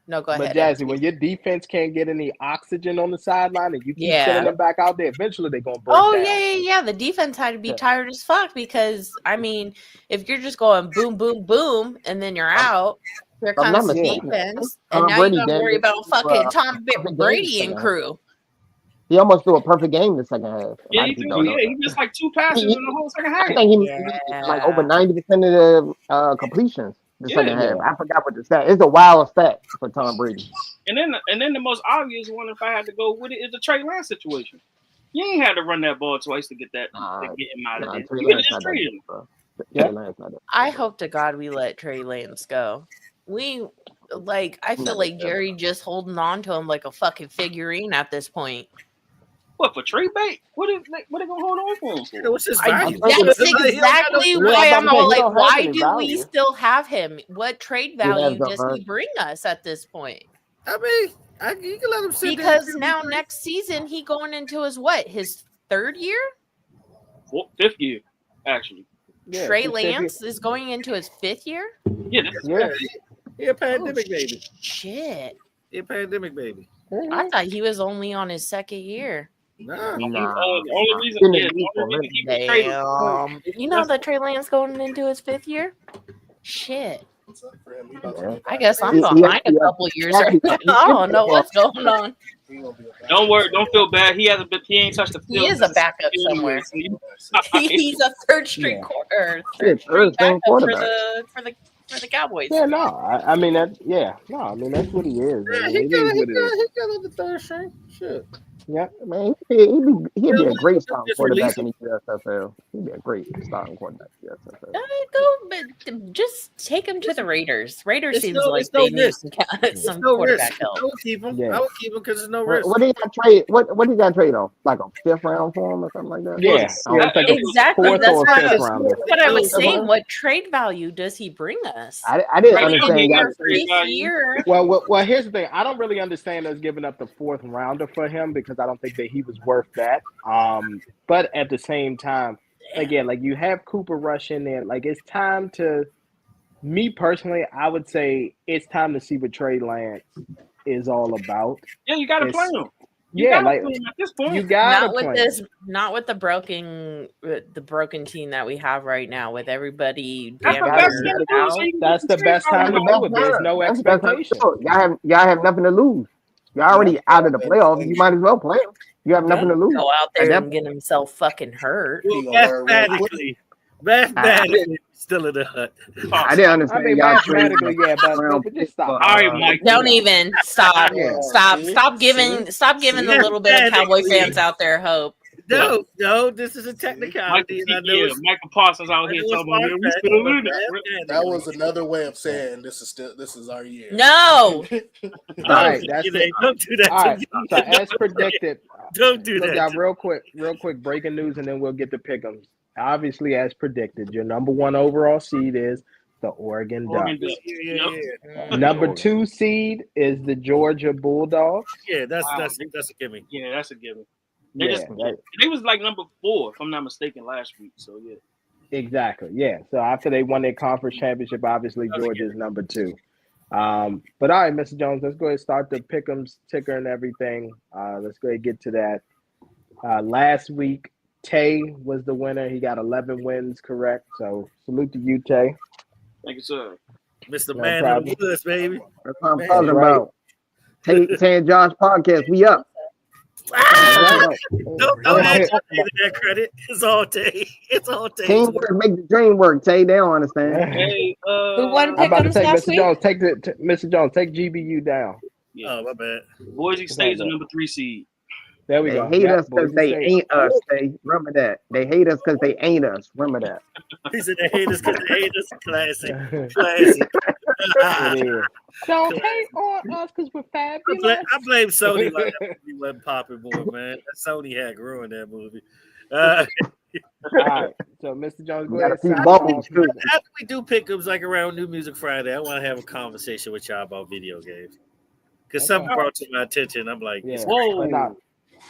Speaker 6: no, go ahead.
Speaker 2: But Jazzy, when your defense can't get any oxygen on the sideline and you keep sending them back out there, eventually they're going to break down.
Speaker 6: Yeah. The defense had to be tired as fuck because, I mean, if you're just going boom, boom, boom, and then you're out, here comes the defense, and now you got to worry about fucking Tom Brady and crew.
Speaker 5: He almost threw a perfect game the second half.
Speaker 4: Yeah, he missed like 2 passes in the whole second half.
Speaker 5: I think he missed like over 90% of the completions the second half. I forgot what the stat. It's a wild stat for Tom Brady.
Speaker 4: And then the most obvious one, if I had to go with it, is the Trey Lance situation. You ain't had to run that ball twice to get him out of there. You could have just traded him.
Speaker 6: I hope to God we let Trey Lance go. I feel like Jerry just holding on to him like a fucking figurine at this point.
Speaker 4: What, for trade bait? What are they gonna hold on for him for?
Speaker 3: What's his value?
Speaker 6: That's exactly why I'm all like, why do we still have him? What trade value does he bring us at this point?
Speaker 3: I mean, you can let him sit
Speaker 6: because now next season he going into his third year?
Speaker 4: Fifth year, actually.
Speaker 6: Yeah, Trey Lance is going into his fifth year?
Speaker 4: Yeah,
Speaker 3: He a pandemic baby.
Speaker 6: Shit.
Speaker 3: He a pandemic baby.
Speaker 6: I thought he was only on his second year.
Speaker 3: Nah.
Speaker 4: The only reason
Speaker 6: you know that Trey Lance going into his fifth year? Shit. I guess I'm behind a couple years. I don't know what's going on.
Speaker 4: Don't worry, don't feel bad. He ain't touched the field.
Speaker 6: He is a backup somewhere. He's a third string backup for the Cowboys.
Speaker 2: Yeah, no, I mean that's what he is.
Speaker 3: Yeah, he got on the third string. Shit.
Speaker 5: Yeah, man, he'd be a great starting quarterback in the USFL. He'd be a great starting quarterback in the USFL.
Speaker 6: But just take him to the Raiders. Raiders seems like they need some quarterback help.
Speaker 3: I would keep him. I would keep him because there's no risk.
Speaker 5: What do you got trade? What do you got trade on? Like a fifth round for him or something like that?
Speaker 2: Yeah,
Speaker 6: exactly. That's what I was saying. What trade value does he bring us?
Speaker 5: I didn't understand.
Speaker 2: Well, here's the thing. I don't really understand us giving up the fourth rounder for him because I don't think that he was worth that. But at the same time, again, like you have Cooper Rush in there. Like it's time to, me personally, I would say it's time to see what Trey Lance is all about.
Speaker 4: Yeah, you got to play him.
Speaker 2: At this point, you got
Speaker 6: not with the broken team that we have right now with everybody.
Speaker 2: That's the best time to do it. There's no expectation.
Speaker 5: Y'all have nothing to lose. You're already out of the playoffs. You might as well play him. You have nothing to lose.
Speaker 6: Go out there and get himself fucking hurt.
Speaker 3: Mathematically, still in the hut.
Speaker 5: I didn't understand.
Speaker 2: Mathematically, but just stop.
Speaker 4: All right, Mike.
Speaker 6: Don't even stop. Stop giving the little bit of Cowboy fans out there hope.
Speaker 3: No, this is a technicality.
Speaker 4: Michael Parsons out here talking about we still in it.
Speaker 7: That was another way of saying this is our year.
Speaker 6: No.
Speaker 2: All right, that's it.
Speaker 3: Don't do that.
Speaker 2: All right, so as predicted,
Speaker 3: don't do that.
Speaker 2: Real quick, breaking news, and then we'll get to Pickems. Obviously, as predicted, your number one overall seed is the Oregon Ducks. Number 2 seed is the Georgia Bulldogs.
Speaker 3: Yeah, that's a gimme.
Speaker 4: Yeah, that's a gimme. They was like number 4, if I'm not mistaken, last week. So yeah.
Speaker 2: Exactly. Yeah. So after they won their conference championship, obviously Georgia is number 2. But all right, Mr. Jones, let's go ahead and start the Pickems ticker and everything. Let's go ahead and get to that. Last week, Tay was the winner. He got 11 wins correct. So salute to you, Tay.
Speaker 4: Thank you, sir.
Speaker 3: Mr. Man of the Woods, baby.
Speaker 5: That's what I'm talking about. Tay and Josh podcast, we up.
Speaker 3: Don't add that credit. It's all Tay.
Speaker 5: Teamwork make the dream work. Tay, they don't understand.
Speaker 4: Hey,
Speaker 6: who won
Speaker 2: I'm about to
Speaker 6: Pickems
Speaker 2: take
Speaker 6: last
Speaker 2: Mr.
Speaker 6: week?
Speaker 2: Jones. Mr. Jones, take GBU down.
Speaker 4: Yeah.
Speaker 3: Oh, my bad.
Speaker 4: Boise State's a number 3 seed.
Speaker 2: There we go.
Speaker 5: They hate us because they ain't us. They remember that. They hate us because they ain't us. Remember that.
Speaker 3: He said they hate us because they hate us. Classic.
Speaker 2: Don't hate on us because we're fabulous.
Speaker 3: I blame Sony. Like that movie wasn't popping more, man. Sony had ruined that movie. All
Speaker 2: right. So, Mr. Jones, go ahead.
Speaker 3: After we do Pickems like around New Music Friday, I want to have a conversation with y'all about video games. Because something brought to my attention. I'm like,
Speaker 2: whoa.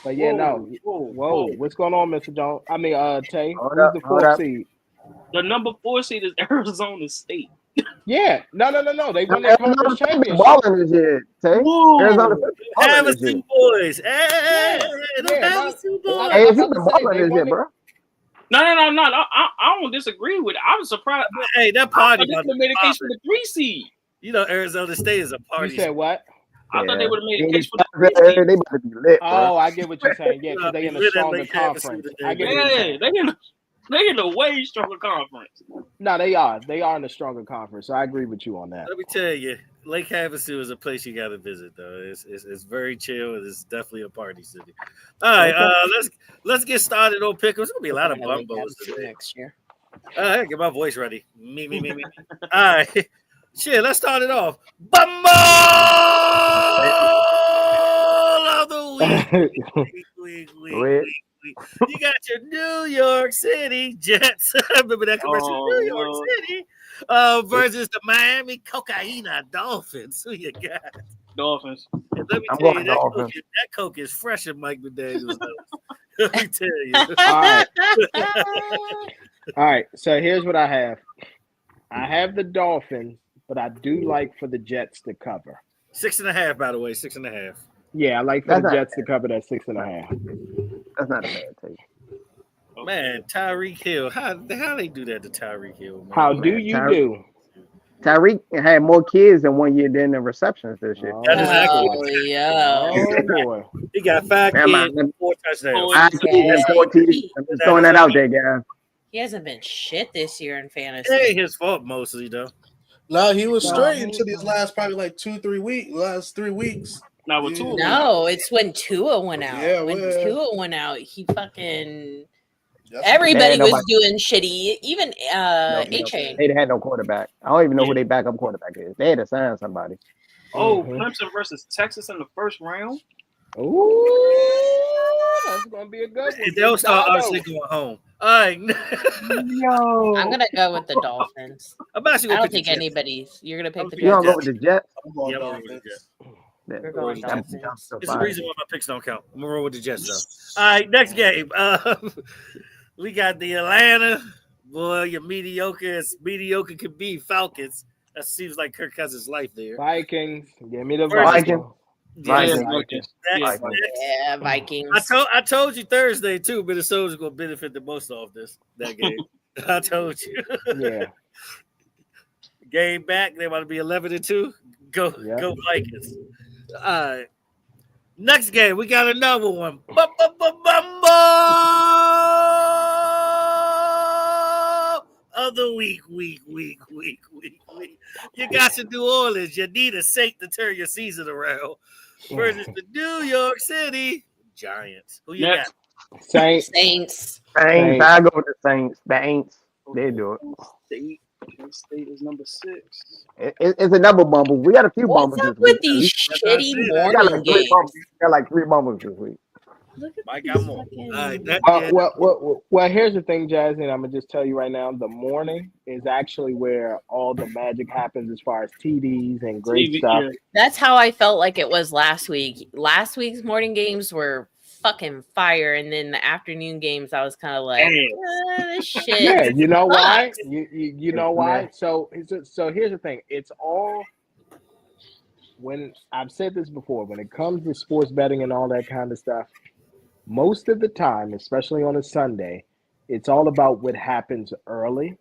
Speaker 2: But whoa. What's going on, Mr. Jones? I mean, Tay, who's the 4th seed?
Speaker 4: The number 4 seed is Arizona State.
Speaker 2: Yeah. No. They won their conference championship.
Speaker 5: Balling this year, Tay. Arizona
Speaker 3: have us 2 boys. Hey,
Speaker 5: it's the balling this year, bro.
Speaker 4: No. I don't disagree with it. I was surprised.
Speaker 3: Hey, that party
Speaker 4: made a case for the 3 seed.
Speaker 3: You know, Arizona State is a party.
Speaker 2: You said what?
Speaker 4: I thought they would have made a case for the 3 seed.
Speaker 5: They about to be lit, bro.
Speaker 2: Oh, I get what you're saying. Yeah, because they in a stronger conference. I get
Speaker 4: They're in a way stronger conference.
Speaker 2: No, they are. They are in a stronger conference. So I agree with you on that.
Speaker 3: Let me tell you, Lake Havasu is a place you got to visit, though. It's very chill. It's definitely a party city. All right, let's get started on Pickems. There's gonna be a lot of bumbos today.
Speaker 6: Next year.
Speaker 3: Hey, get my voice ready. Me. All right, shit. Let's start it off. Bumble of the week. You got your New York City Jets. Remember that commercial? New York City versus the Miami Cocaina Dolphins. Who you got?
Speaker 4: Dolphins.
Speaker 3: And let me tell you, that Coke is fresh in Mike McDaniel's nose. Let me tell you.
Speaker 2: All right. So here's what I have. I have the Dolphins, but I do like for the Jets to cover.
Speaker 3: 6.5, by the way. 6.5.
Speaker 2: Yeah, I like for the Jets to cover that 6.5.
Speaker 5: That's not a bad take.
Speaker 3: Man, Tyreek Hill. How they do that to Tyreek Hill? Man?
Speaker 2: How do you do?
Speaker 5: Tyreek had more kids in 1 year than the receptions this year.
Speaker 3: That is accurate.
Speaker 2: Oh, boy.
Speaker 3: He got 5 kids and 4 touchdowns.
Speaker 5: 5 kids and 4 TDs. I'm just throwing that out there, guys.
Speaker 6: He hasn't been shit this year in fantasy.
Speaker 3: It ain't his fault mostly, though.
Speaker 7: No, he was straight until these last probably like 3 weeks.
Speaker 4: Now with Tua.
Speaker 6: No, it's when Tua went out.
Speaker 7: Yeah,
Speaker 6: when
Speaker 7: well,
Speaker 6: Tua went out, he fucking everybody was doing shitty. Even A-Chain.
Speaker 5: They had no quarterback. I don't even know who their backup quarterback is. They had to sign somebody.
Speaker 4: Oh, Clemson versus Texas in the first round.
Speaker 2: Ooh, that's gonna be a good one.
Speaker 3: They'll start actually going home. All right.
Speaker 5: Yo.
Speaker 6: I'm gonna go with the Dolphins.
Speaker 3: I'm actually
Speaker 6: I
Speaker 3: gonna
Speaker 6: don't think anybody's. You're gonna pick the
Speaker 5: You don't
Speaker 6: Jets.
Speaker 5: go with the Jets?
Speaker 7: I'm going
Speaker 3: Yeah, I'm
Speaker 7: Dolphins.
Speaker 3: going with the Jets.
Speaker 6: We're going Dolphins.
Speaker 3: It's the reason why my picks don't count. I'm gonna roll with the Jets though. All right, next game. We got the Atlanta. Boy, you're mediocre as mediocre could be. Falcons. That seems like Kirk Cousins' life there.
Speaker 2: Vikings. Give me the
Speaker 5: Vikings.
Speaker 2: Vikings.
Speaker 6: Yeah, Vikings.
Speaker 3: I told you Thursday too. Minnesota's gonna benefit the most off that game. I told you.
Speaker 2: Yeah.
Speaker 3: Game back. They want to be 11-2. Go Vikings. All right. Next game, we got another one. Of the week. You got your New Orleans. You need a Saint to turn your season around. Versus the New York City Giants. Who you got?
Speaker 6: Saints.
Speaker 5: I go with the Saints. The Aints. They do it.
Speaker 4: State is number 6.
Speaker 5: It's a double bumble. We got a few bumbles
Speaker 6: What's up
Speaker 5: this week.
Speaker 6: with these shitty morning games?
Speaker 5: Got like 3 bumbles this week.
Speaker 6: Look at
Speaker 3: Mike
Speaker 6: these
Speaker 3: got more.
Speaker 6: fucking-
Speaker 3: All right,
Speaker 2: Well, here's the thing, Jazzy, and I'm gonna just tell you right now: the morning is actually where all the magic happens, as far as TDs and great stuff.
Speaker 6: That's how I felt like it was last week. Last week's morning games were fucking fire, and then the afternoon games, I was kind of like, this shit.
Speaker 2: Yeah, you know why? You know why? So here's the thing: it's all. When I've said this before, when it comes to sports betting and all that kind of stuff, most of the time, especially on a Sunday, it's all about what happens early.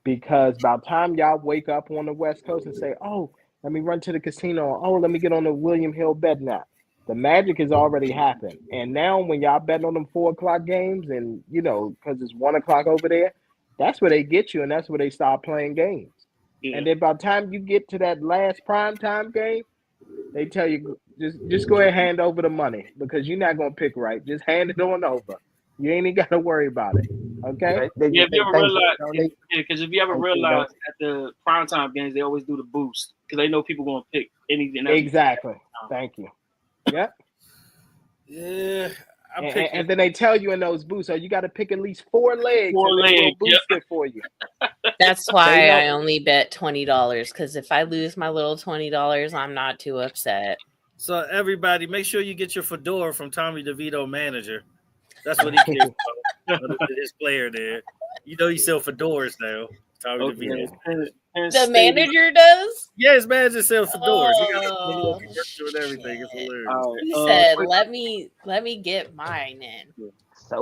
Speaker 2: Because by the time y'all wake up on the West Coast and say, oh, let me run to the casino. Oh, let me get on the William Hill bet now. The magic has already happened. And now when y'all bet on them 4 o'clock games and, because it's 1 o'clock over there, that's where they get you and that's where they start playing games. Yeah. And then by the time you get to that last primetime game, they tell you, just go ahead and hand over the money because you're not going to pick right. Just hand it on over. You ain't even got to worry about it. Okay?
Speaker 4: Yeah, because if you ever realize at the primetime games, they always do the boost because they know people going to pick anything.
Speaker 2: Exactly. Thank you. Yep.
Speaker 3: Yeah.
Speaker 2: And then they tell you in those boosts, so you got to pick at least 4 legs. Boost it for you.
Speaker 6: That's why I only bet $20 because if I lose my little $20, I'm not too upset.
Speaker 3: So everybody, make sure you get your fedora from Tommy DeVito manager. That's what he cares about. His player there. You know he sell fedoras now. Tommy DeVito.
Speaker 6: The manager does?
Speaker 3: Yeah, his manager sells fedoras. He got a and everything. It's hilarious.
Speaker 6: He said, let me get mine in.
Speaker 4: I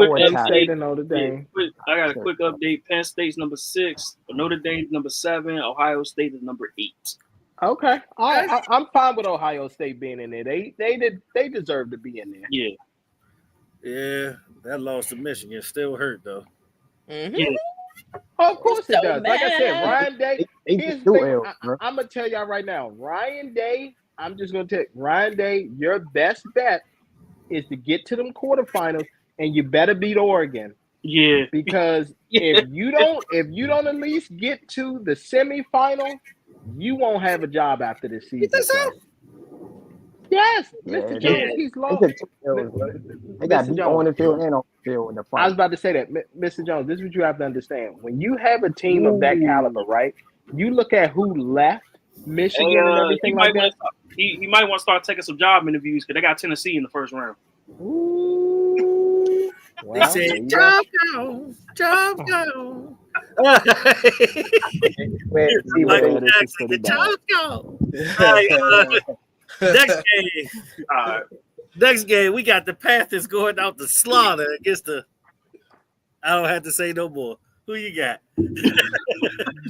Speaker 4: got a quick update. Penn State's number 6, Notre Dame's number 7, Ohio State is number 8.
Speaker 2: Okay, I'm fine with Ohio State being in there. They deserve to be in there.
Speaker 4: Yeah,
Speaker 3: that loss to Michigan still hurt though.
Speaker 6: Mm-hmm.
Speaker 4: Yeah.
Speaker 2: Oh, of course
Speaker 6: So
Speaker 2: it does. Like I said,
Speaker 6: mad.
Speaker 2: Ryan Day.
Speaker 5: They
Speaker 2: Here's
Speaker 5: just
Speaker 2: the
Speaker 5: do
Speaker 2: thing.
Speaker 5: L's, bro.
Speaker 2: I'm gonna tell y'all right now, Ryan Day. I'm just gonna tell Ryan Day, your best bet is to get to them quarterfinals, and you better beat Oregon.
Speaker 4: Yeah.
Speaker 2: Because
Speaker 4: Yeah.
Speaker 2: if you don't at least get to the semifinal, you won't have a job after this season. So. Yes,
Speaker 5: Yeah,
Speaker 2: Mr.
Speaker 5: they
Speaker 2: Jones,
Speaker 4: Yeah.
Speaker 2: he's
Speaker 5: they
Speaker 2: lost.
Speaker 5: took 2 L's, bro. They got
Speaker 2: Mr.
Speaker 5: beat on
Speaker 2: Jones,
Speaker 5: the field and off the field in the
Speaker 2: I was
Speaker 5: final.
Speaker 2: about to say that, Mr. Jones. This is what you have to understand. When you have a team of that
Speaker 5: Ooh.
Speaker 2: caliber, right? You look at who left Michigan and
Speaker 4: He
Speaker 2: everything
Speaker 4: might
Speaker 2: like that.
Speaker 4: he might want to start taking some job interviews because they got Tennessee in the first round.
Speaker 2: Ooh.
Speaker 3: They
Speaker 2: Well,
Speaker 3: said,
Speaker 2: there you go.
Speaker 3: job go.
Speaker 5: Where see where
Speaker 3: Michael
Speaker 2: Yeah, this is
Speaker 3: Jackson,
Speaker 2: pretty
Speaker 3: the
Speaker 2: bad.
Speaker 3: job go. All right, next game. Next game, we got the Panthers going out to slaughter against the. I don't have to say no more. Who you got?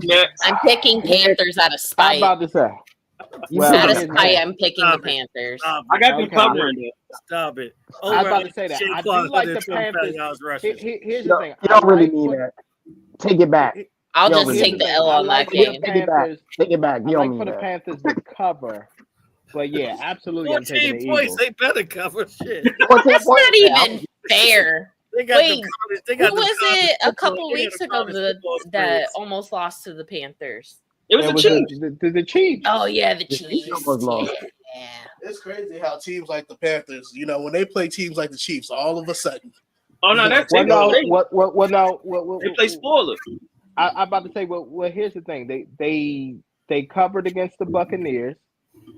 Speaker 4: Next.
Speaker 6: I'm picking Panthers out of
Speaker 2: I'm
Speaker 6: spite.
Speaker 2: about to say.
Speaker 6: Out of
Speaker 2: here's the
Speaker 6: spite,
Speaker 2: thing.
Speaker 6: I'm picking the Panthers.
Speaker 3: Stop
Speaker 4: I
Speaker 3: it.
Speaker 4: got them
Speaker 2: Okay.
Speaker 4: covering it.
Speaker 3: Stop it.
Speaker 2: I was about to say that. I do like the
Speaker 3: 125
Speaker 2: Panthers.
Speaker 3: yards rushing.
Speaker 2: Here's the
Speaker 5: you
Speaker 2: thing.
Speaker 5: don't really
Speaker 2: like
Speaker 5: mean
Speaker 2: for-
Speaker 5: that. Take it back.
Speaker 6: I'll
Speaker 5: Yo,
Speaker 6: just
Speaker 5: here's
Speaker 6: take
Speaker 2: the
Speaker 6: the
Speaker 2: thing.
Speaker 6: L
Speaker 2: I
Speaker 6: on
Speaker 2: like
Speaker 6: that
Speaker 2: for the
Speaker 6: game.
Speaker 5: Take it back.
Speaker 2: Panthers.
Speaker 5: Take it back.
Speaker 2: I
Speaker 5: You don't
Speaker 2: like
Speaker 5: mean
Speaker 2: for the
Speaker 5: that.
Speaker 2: Panthers to cover, but yeah, absolutely, I'm taking
Speaker 3: 14
Speaker 2: the
Speaker 3: points.
Speaker 2: Eagles.
Speaker 3: They better cover shit.
Speaker 5: 14
Speaker 6: That's
Speaker 5: points?
Speaker 6: not
Speaker 5: Yeah,
Speaker 6: even fair.
Speaker 3: They got
Speaker 6: Wait,
Speaker 3: they
Speaker 6: Who
Speaker 3: got
Speaker 6: was it a couple
Speaker 3: they got
Speaker 6: weeks
Speaker 3: the
Speaker 6: ago
Speaker 3: college football
Speaker 6: that
Speaker 3: experience.
Speaker 6: almost lost to the Panthers?
Speaker 4: It was
Speaker 2: It
Speaker 4: the
Speaker 2: was
Speaker 4: Chiefs.
Speaker 2: the Chiefs.
Speaker 6: Oh yeah, the
Speaker 5: The Chiefs
Speaker 6: Chiefs.
Speaker 5: almost lost.
Speaker 6: Yeah.
Speaker 7: It's crazy how teams like the Panthers, when they play teams like the Chiefs, all of a sudden.
Speaker 4: Oh no, that's
Speaker 2: Well, no,
Speaker 4: they
Speaker 2: no,
Speaker 4: play spoiler.
Speaker 2: I'm about to say. Well, here's the thing. They covered against the Buccaneers.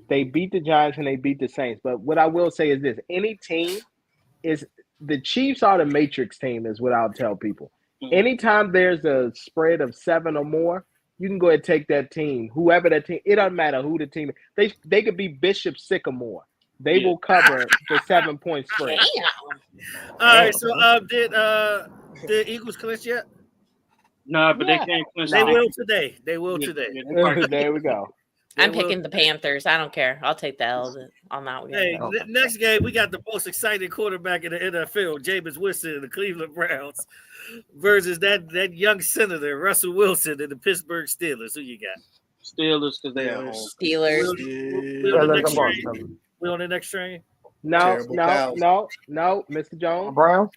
Speaker 2: They beat the Giants and they beat the Saints. But what I will say is this: any team is the Chiefs are the matrix team, is what I'll tell people. Anytime there's a spread of 7 or more, you can go ahead and take that team, whoever that team. It doesn't matter who the team is. They could be Bishop Sycamore. They will cover the 7-point spread.
Speaker 6: Damn.
Speaker 3: All right, so did the Eagles clinch yet?
Speaker 4: Nah, but they can't clinch.
Speaker 3: They will today. They will today.
Speaker 2: There we go.
Speaker 6: I'm picking the Panthers. I don't care. I'll take the L on that one.
Speaker 3: Hey, next game, we got the most exciting quarterback in the NFL, Jameis Winston, of the Cleveland Browns, versus that young senator, Russell Wilson, in the Pittsburgh Steelers. Who you got?
Speaker 4: Steelers because they are home.
Speaker 6: Steelers.
Speaker 3: We on the next train? We on the next train?
Speaker 2: No, Mr. Jones.
Speaker 5: Browns?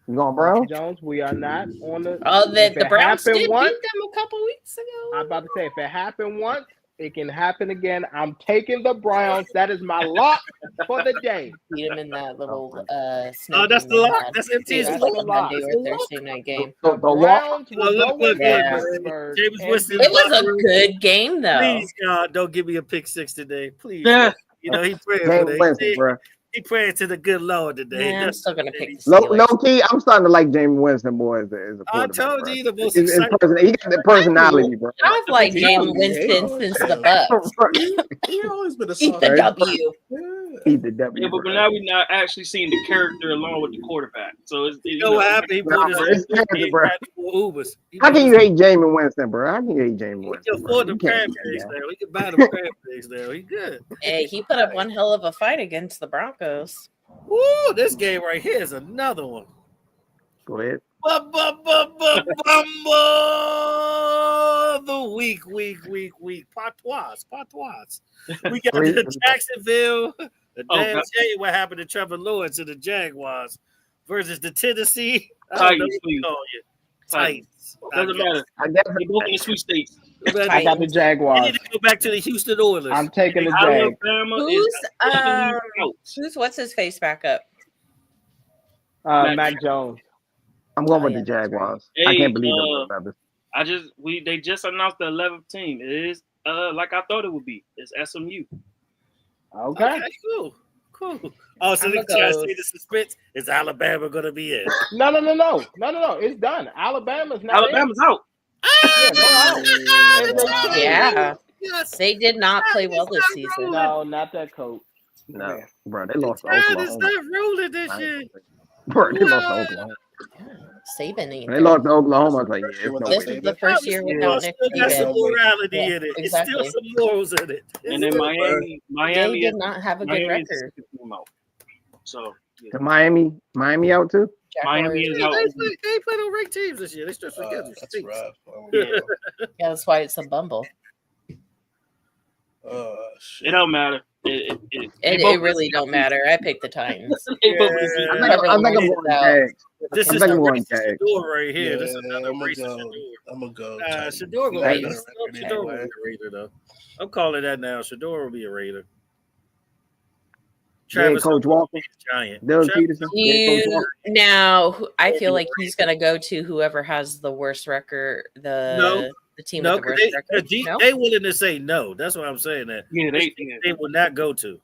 Speaker 5: You going Browns?
Speaker 2: Mr. Jones, we are not on the.
Speaker 6: Oh, the Browns did beat them
Speaker 2: once,
Speaker 6: a couple weeks ago.
Speaker 2: I'm about to say, if it happened once, it can happen again. I'm taking the Browns. That is my lock for the day.
Speaker 6: Beat them in that little
Speaker 3: Oh, that's the lock. That's MT's
Speaker 6: That's
Speaker 3: lock.
Speaker 6: the Monday or Thursday night game.
Speaker 2: The Browns will
Speaker 3: Look,
Speaker 2: go in
Speaker 6: yeah.
Speaker 2: Pittsburgh.
Speaker 3: Jameis Winston.
Speaker 6: It was a good game though.
Speaker 3: Please, God, don't give me a pick 6 today. Please.
Speaker 4: Yeah.
Speaker 3: You know, he praying for
Speaker 5: James
Speaker 3: that.
Speaker 5: Winston, bro.
Speaker 3: He praying to the good Lord today.
Speaker 6: Yeah, I'm still gonna pick the
Speaker 5: Low
Speaker 6: Steelers.
Speaker 5: key, I'm starting to like James Winston more as a
Speaker 3: I
Speaker 5: quarterback.
Speaker 3: told you the most
Speaker 5: He got the personality, bro.
Speaker 6: I've liked Jameis Winston since the Bucks.
Speaker 7: He always been a
Speaker 6: Eat
Speaker 7: soft.
Speaker 6: the W.
Speaker 5: He's the W.
Speaker 4: Yeah, but now we're not actually seeing the character along with the quarterback. So it's
Speaker 3: You know what happened? He bought his Ubers.
Speaker 5: How can you hate Jameis Winston, bro? How can you hate Jameis
Speaker 3: He
Speaker 5: Winston?
Speaker 3: can afford the crab cakes now. He can buy the crab cakes now. He good.
Speaker 6: Hey, he put up one hell of a fight against the Broncos.
Speaker 3: Woo, this game right here is another one.
Speaker 5: Go ahead.
Speaker 3: The week. Patois. We got the Jacksonville, the damn shame what happened to Trevor Lawrence and the Jaguars versus the Tennessee. I don't know what to call you. Titans.
Speaker 4: Doesn't matter. They both in the sweet states.
Speaker 2: I got the Jaguars.
Speaker 3: You need to go back to the Houston Oilers.
Speaker 2: I'm taking the Jag.
Speaker 6: Who's what's his face back up?
Speaker 2: Mac Jones.
Speaker 5: I'm going with the Jaguars.
Speaker 4: Hey,
Speaker 5: I can't believe it.
Speaker 4: They just announced the 11th team. It is like I thought it would be. It's SMU.
Speaker 2: Okay.
Speaker 3: Cool. Oh, so they try to say the suspense. Is Alabama gonna be in?
Speaker 2: No. It's done. Alabama's
Speaker 4: out.
Speaker 6: Yeah. They did not play well this season.
Speaker 2: No, not that coach.
Speaker 5: No, bro, they lost to Oklahoma.
Speaker 3: It's not rolling this shit.
Speaker 5: Bro, they lost to Oklahoma.
Speaker 6: Saban.
Speaker 5: They lost to Oklahoma. I was like, yeah,
Speaker 6: this is the first year without Nick
Speaker 3: Still got some
Speaker 6: Saban.
Speaker 3: morality in it.
Speaker 6: Exactly.
Speaker 3: It's still some morals in it.
Speaker 4: And then Miami
Speaker 6: They did not have a good record.
Speaker 4: So
Speaker 5: the Miami out too.
Speaker 4: Miami is out.
Speaker 3: They play no ranked teams this year. They stretched together.
Speaker 7: That's rough.
Speaker 6: Yeah, that's why it's a bumble.
Speaker 7: Shit.
Speaker 4: It don't matter.
Speaker 6: It really don't matter. I picked the Titans.
Speaker 5: I think I'm going Jags.
Speaker 3: This is the racist Shador right here.
Speaker 7: Yeah,
Speaker 3: This is another racist Shador.
Speaker 7: I'm gonna go.
Speaker 3: Shador will be a Raider though. I'm calling that now. Shador will be a Raider.
Speaker 5: Travis Coach Walker,
Speaker 3: Giant.
Speaker 5: Doug Peterson.
Speaker 6: Now, I feel like he's gonna go to whoever has the worst record. The team with the worst record.
Speaker 3: They willing to say no. That's what I'm saying. That they will not go to.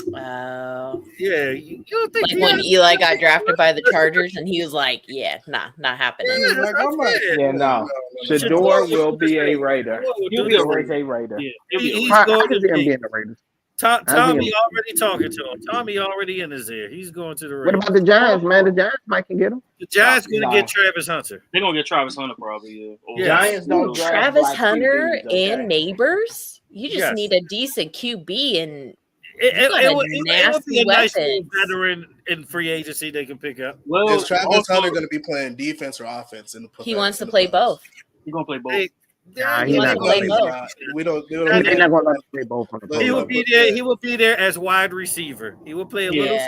Speaker 3: Yeah, you don't think
Speaker 6: like when Eli got drafted by the Chargers and he was like, "Yeah, not happening."
Speaker 2: Yeah, no. Shador will be a Raider. He'll be a Raider.
Speaker 3: He's going to be a Raider. Tommy already talking to him. Tommy already in his ear. He's going to the Raiders.
Speaker 5: What about the Giants, man? The Giants might can get him.
Speaker 3: The Giants going to get Travis Hunter.
Speaker 4: They're going to get Travis Hunter probably.
Speaker 2: Yeah. Giants don't
Speaker 6: Travis Hunter and Neighbors. You just need a decent QB and
Speaker 3: it would be a nice veteran in free agency they can pick up.
Speaker 7: Well, is Travis Hunter going to be playing defense or offense?
Speaker 6: He wants to play both.
Speaker 4: He's going to play both.
Speaker 6: He's not going to play both.
Speaker 5: They're not going to let him play both.
Speaker 3: He will be there. He will be there as wide receiver. He will play a little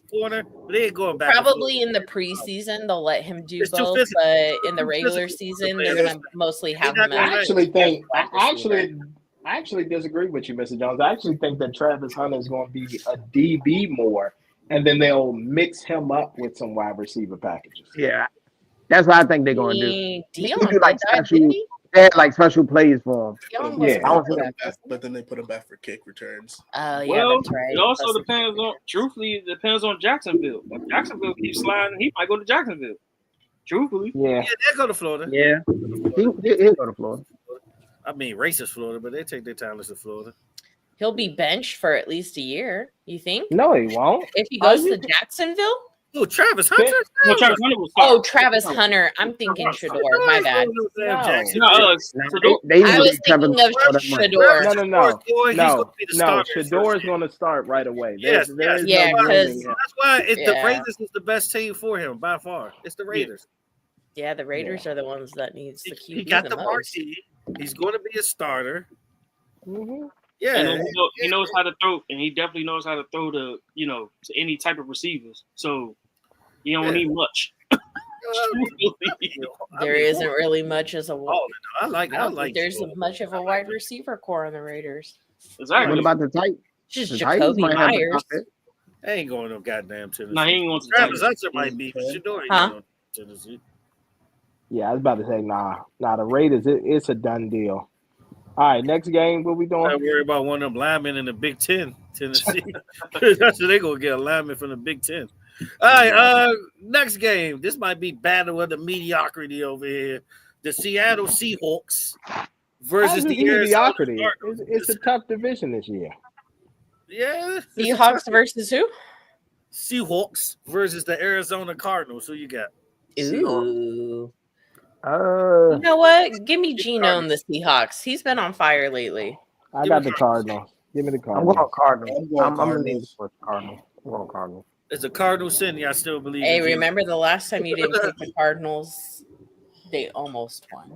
Speaker 3: corner, but they ain't going back.
Speaker 6: Probably in the preseason they'll let him do both, but in the regular season they're going to mostly have him.
Speaker 2: I actually disagree with you, Mr. Jones. I actually think that Travis Hunter is going to be a DB more, and then they'll mix him up with some wide receiver packages.
Speaker 5: Yeah, that's what I think they're going to do.
Speaker 6: Dion
Speaker 5: they had like special plays for him.
Speaker 7: But then they put him back for kick returns.
Speaker 6: Yeah,
Speaker 4: well,
Speaker 6: that's right.
Speaker 4: It also depends on. Truthfully, it depends on Jacksonville. If Jacksonville keeps sliding, he might go to Jacksonville. Truthfully,
Speaker 2: yeah,
Speaker 3: they go to Florida.
Speaker 5: Yeah, he'll go to Florida.
Speaker 3: I mean, racist Florida, but they take their talents to Florida.
Speaker 6: He'll be benched for at least a year. You think?
Speaker 2: No, he won't.
Speaker 6: If he goes to Jacksonville.
Speaker 3: Oh, Travis Hunter?
Speaker 4: No, Travis Hunter was
Speaker 6: Travis Hunter. I'm thinking Shador. My bad.
Speaker 4: I
Speaker 6: was thinking of Shador.
Speaker 2: No. Shador is going to start right away.
Speaker 6: Because
Speaker 3: that's why the Raiders is the best team for him by far. It's the Raiders.
Speaker 6: Yeah, the Raiders are the ones that needs the QB.
Speaker 3: He got the marquee. He's going to be a starter.
Speaker 2: Mm-hmm.
Speaker 3: Yeah,
Speaker 4: and he knows how to throw, and he definitely knows how to throw to any type of receivers. So you don't need much.
Speaker 6: There isn't really much as a.
Speaker 3: I like.
Speaker 6: There's much of a wide receiver core on the Raiders.
Speaker 4: Exactly.
Speaker 5: What about the Titans?
Speaker 6: Just Jacoby Myers.
Speaker 3: They ain't going no goddamn Tennessee.
Speaker 4: No, he ain't going to
Speaker 3: Travis Hunter might be, but Shador ain't going to Tennessee.
Speaker 2: Yeah, I was about to say, nah, the Raiders, it's a done deal. All right, next game, what we doing?
Speaker 3: I worry about one of them linemen in the Big Ten, Tennessee. That's what they're going to get, a lineman from the Big Ten. All right, next game. This might be battle of the mediocrity over here. The Seattle Seahawks versus the
Speaker 2: mediocrity. It's a tough division this year.
Speaker 3: Yeah.
Speaker 6: Seahawks versus who?
Speaker 3: Seahawks versus the Arizona Cardinals. Who you got?
Speaker 6: Ooh. You know what? Give me Geno and the Seahawks. He's been on fire lately.
Speaker 2: I got the Cardinals. Give me the Cardinals.
Speaker 5: I'm going Cardinals. I'm going to Cardinals. I'm going Cardinals.
Speaker 3: It's a Cardinal city. I still believe.
Speaker 6: Hey, remember the last time you didn't pick the Cardinals? They almost won.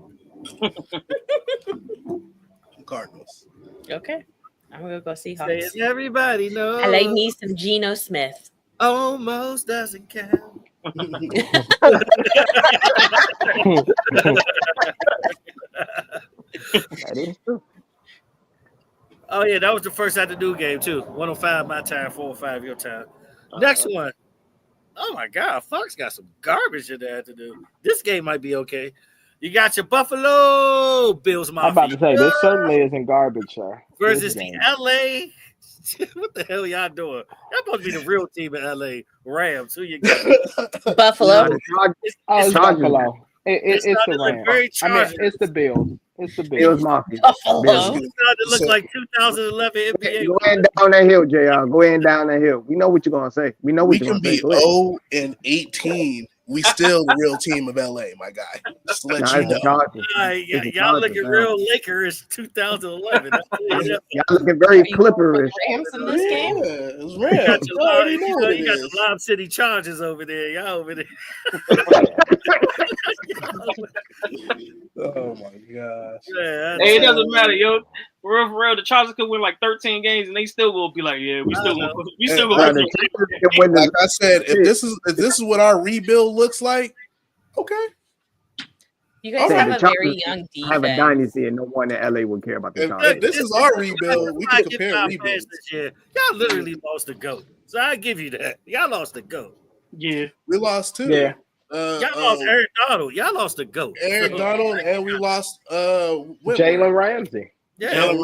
Speaker 7: Cardinals.
Speaker 6: Okay. I'm going to go Seahawks.
Speaker 3: Everybody knows.
Speaker 6: I like me some Geno Smith.
Speaker 3: Almost doesn't count.
Speaker 5: That is true.
Speaker 3: Oh yeah, that was the first had to do game too. 105 my time, 405 your time. Next one. Oh my God, Fox got some garbage in there to do. This game might be okay. You got your Buffalo Bills Mafia.
Speaker 2: I'm about to say this certainly isn't garbage, sir.
Speaker 3: Versus the LA. What the hell y'all doing? Y'all supposed to be the real team in LA. Rams. Who you got?
Speaker 6: Buffalo.
Speaker 2: It's Buffalo. It's the Rams. I mean, it's the Bills. It's the Bills.
Speaker 5: Mafia.
Speaker 6: Buffalo.
Speaker 3: It looks like 2011 NBA.
Speaker 5: Go ahead down that hill, JR. Go ahead down that hill. We know what you're gonna say. We know what
Speaker 7: we
Speaker 5: you're
Speaker 7: can
Speaker 5: gonna say.
Speaker 7: be 0-18 we still the real team of LA, my guy. Just to let you know.
Speaker 3: Y'all looking real Lakers 2011.
Speaker 5: Y'all looking very Clipperish.
Speaker 6: Rams in this game?
Speaker 7: It's Rams.
Speaker 3: You got the Lob City Chargers over there. Y'all over there.
Speaker 7: Oh my gosh.
Speaker 4: Yeah, hey, it doesn't matter, yo. For real, the Chargers could win like 13 games and they still will be like, yeah, we still gonna
Speaker 7: win. Like I said, if this is what our rebuild looks like, okay.
Speaker 6: You guys have a very young defense.
Speaker 5: Have a dynasty and no one in LA would care about the Chargers.
Speaker 7: This is our rebuild. We can compare rebuilds.
Speaker 3: This year. Y'all literally lost the GOAT. So I give you that. Y'all lost the GOAT.
Speaker 4: Yeah.
Speaker 7: We lost too.
Speaker 2: Yeah.
Speaker 3: Y'all lost Aaron Donald. Y'all lost the GOAT.
Speaker 7: Aaron Donald, and we lost
Speaker 2: Jalen Ramsey.
Speaker 3: Yeah,
Speaker 7: Jalen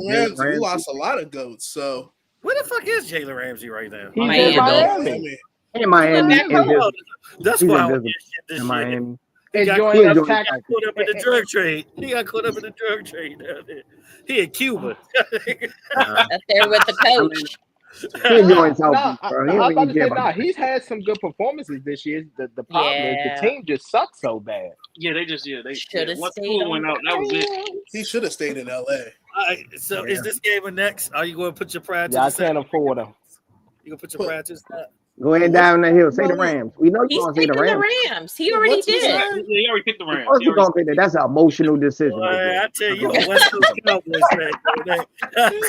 Speaker 7: Ramsey. We lost a lot of GOATs. So
Speaker 3: where the fuck is Jalen Ramsey right now?
Speaker 2: He's in Miami.
Speaker 5: In Miami.
Speaker 3: That's why I want this
Speaker 5: in Miami.
Speaker 3: He got caught up in the drug trade. He got caught up in the drug trade down there. He in Cuba.
Speaker 6: Up there with the coach.
Speaker 2: He's had some good performances this year. The problem is the team just sucks so bad.
Speaker 4: Yeah, they
Speaker 6: should have stayed.
Speaker 4: Went out, that was it.
Speaker 7: He should have stayed in LA.
Speaker 3: All right, so is this game or next? Are you going to put your pride to
Speaker 2: I can't afford them.
Speaker 3: You going to put your pride to the side?
Speaker 5: Go ahead down the hill. Say the Rams. We know you're going to say the
Speaker 6: Rams. He already did.
Speaker 4: He already picked the Rams.
Speaker 5: That's an emotional decision.
Speaker 3: I tell you, West Coast Cowboys fan.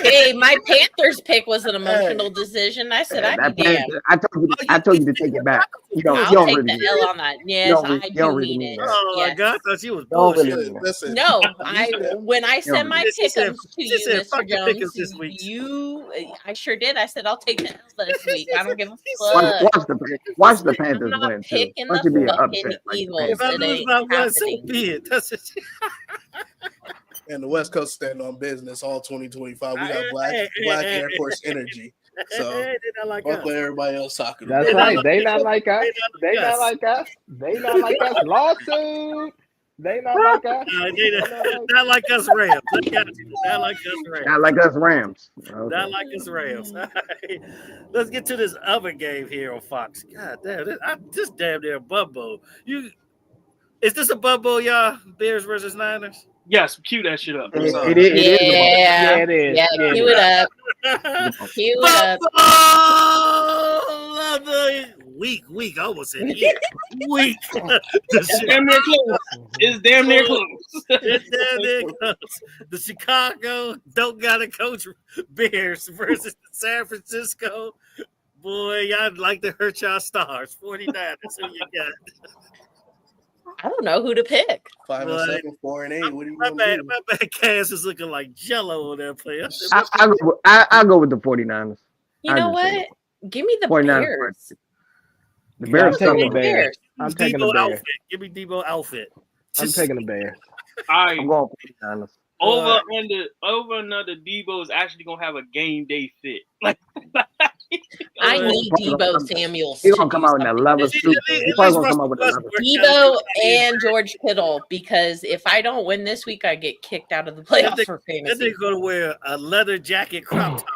Speaker 6: Hey, my Panthers pick was an emotional decision. I said, I
Speaker 5: told you to take it back.
Speaker 6: I'll take the L on that. Yes, I do mean it.
Speaker 3: Oh my God, I thought you was bullshit.
Speaker 6: No, when I sent my Pickems to you, Mr. Jones,
Speaker 3: this week.
Speaker 6: I sure did. I said, I'll take the L this week. I don't give a fuck.
Speaker 5: Watch the Panthers win too. Watch it be an upset.
Speaker 6: If
Speaker 3: I lose my one, so be it. That's it.
Speaker 7: And the West Coast stand on business all 2025. We got black Air Force energy. So fuck everybody else talking.
Speaker 2: That's right. They not like us. They not like us. Lawsuit. They not like us.
Speaker 3: Not like us Rams. Not like us Rams.
Speaker 5: Not like us Rams.
Speaker 3: Okay. Not like us Rams. Let's get to this other game here on Fox. God damn, this damn near Bumbo. Is this a Bumbo, y'all? Bears versus Niners?
Speaker 4: Yes, cue that shit up.
Speaker 5: It is.
Speaker 2: Yeah, it is.
Speaker 6: Yeah, cue it up. Cue it up.
Speaker 3: Week. I almost said year. Week.
Speaker 4: It's damn near close. It's damn near
Speaker 3: close. The Chicago don't got a coach Bears versus the San Francisco. Boy, y'all like to hurt y'all stars. 49. That's who you got.
Speaker 6: I don't know who to pick.
Speaker 7: 5-7, 4-8. What do you want?
Speaker 3: My bad Cass is looking like jello on that play.
Speaker 5: I'll go with the 49ers.
Speaker 6: You know what? Give me the Bears.
Speaker 5: The Bears.
Speaker 2: I'm taking the Bears. I'm taking the Bears.
Speaker 3: Outfit. Give me Debo outfit.
Speaker 2: I'm taking the Bears.
Speaker 5: I'm going 49ers.
Speaker 4: Over another Debo is actually gonna have a game day fit. Like
Speaker 6: I need Debo Samuel.
Speaker 5: He's gonna come out in a leather suit. He's probably gonna come out with a leather suit.
Speaker 6: Debo and George Kittle, because if I don't win this week, I get kicked out of the playoffs for fantasy.
Speaker 3: They're gonna wear a leather jacket, crop top.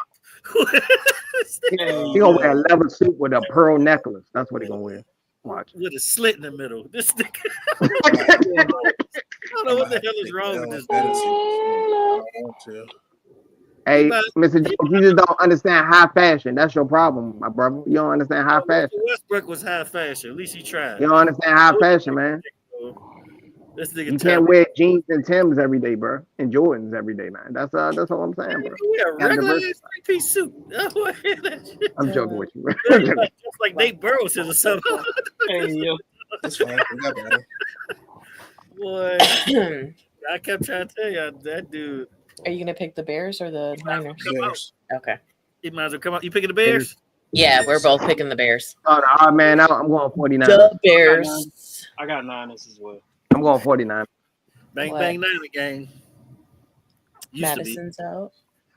Speaker 5: He's gonna wear a leather suit with a pearl necklace. That's what he's gonna wear. Watch.
Speaker 3: With a slit in the middle. This nigga. I don't know what the hell is wrong with this dude.
Speaker 5: Hey, Mr. Jones, you just don't understand high fashion. That's your problem, my brother. You don't understand high fashion.
Speaker 3: Westbrook was high fashion. At least he tried.
Speaker 5: You don't understand high fashion, man.
Speaker 3: This nigga
Speaker 5: you can't wear jeans and Timbs every day, bro, and Jordans every day, man. That's all I'm saying, bro.
Speaker 3: We a regular three-piece suit.
Speaker 5: I'm joking with you, bro.
Speaker 3: Just like Nate Burrows or something.
Speaker 4: Hey, yo.
Speaker 7: That's fine.
Speaker 3: Boy, I kept trying to tell you that dude.
Speaker 6: Are you gonna pick the Bears or the Niners?
Speaker 7: Bears.
Speaker 6: Okay.
Speaker 3: You might as well come out. You picking the Bears?
Speaker 6: Yeah, we're both picking the Bears.
Speaker 5: Oh man, I'm going 49.
Speaker 6: The Bears.
Speaker 4: I got Niners as well.
Speaker 5: I'm going 49.
Speaker 3: Bang, bang, Niner game.
Speaker 6: Madison's out.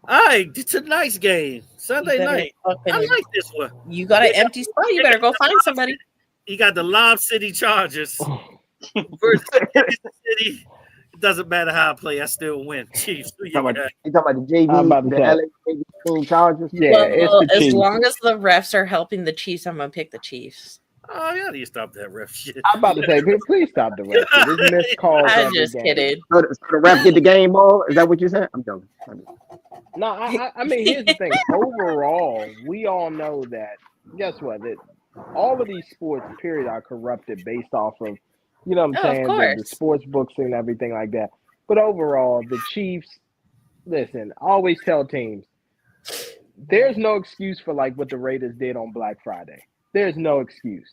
Speaker 3: All right, tonight's game, Sunday night. I like this one.
Speaker 6: You got an empty spot. You better go find somebody.
Speaker 3: You got the Lob City Chargers versus Kansas City. It doesn't matter how I play, I still win. Chiefs.
Speaker 5: You talking about the JV, the LA Chargers?
Speaker 2: Yeah,
Speaker 6: well, as long as the refs are helping the Chiefs, I'm gonna pick the Chiefs.
Speaker 3: Oh, y'all need to stop that ref shit.
Speaker 2: I'm about to say, please stop the ref shit. It's missed calls
Speaker 6: I'm
Speaker 2: every
Speaker 6: just
Speaker 2: game.
Speaker 6: kidding.
Speaker 5: So the ref get the game ball? Is that what you said? I'm joking.
Speaker 2: No, I mean, here's the thing. Overall, we all know that, guess what? That all of these sports, period, are corrupted based off of, you know what I'm saying, the sports books and everything like that. But overall, the Chiefs, listen, I always tell teams, there's no excuse for like what the Raiders did on Black Friday. There's no excuse.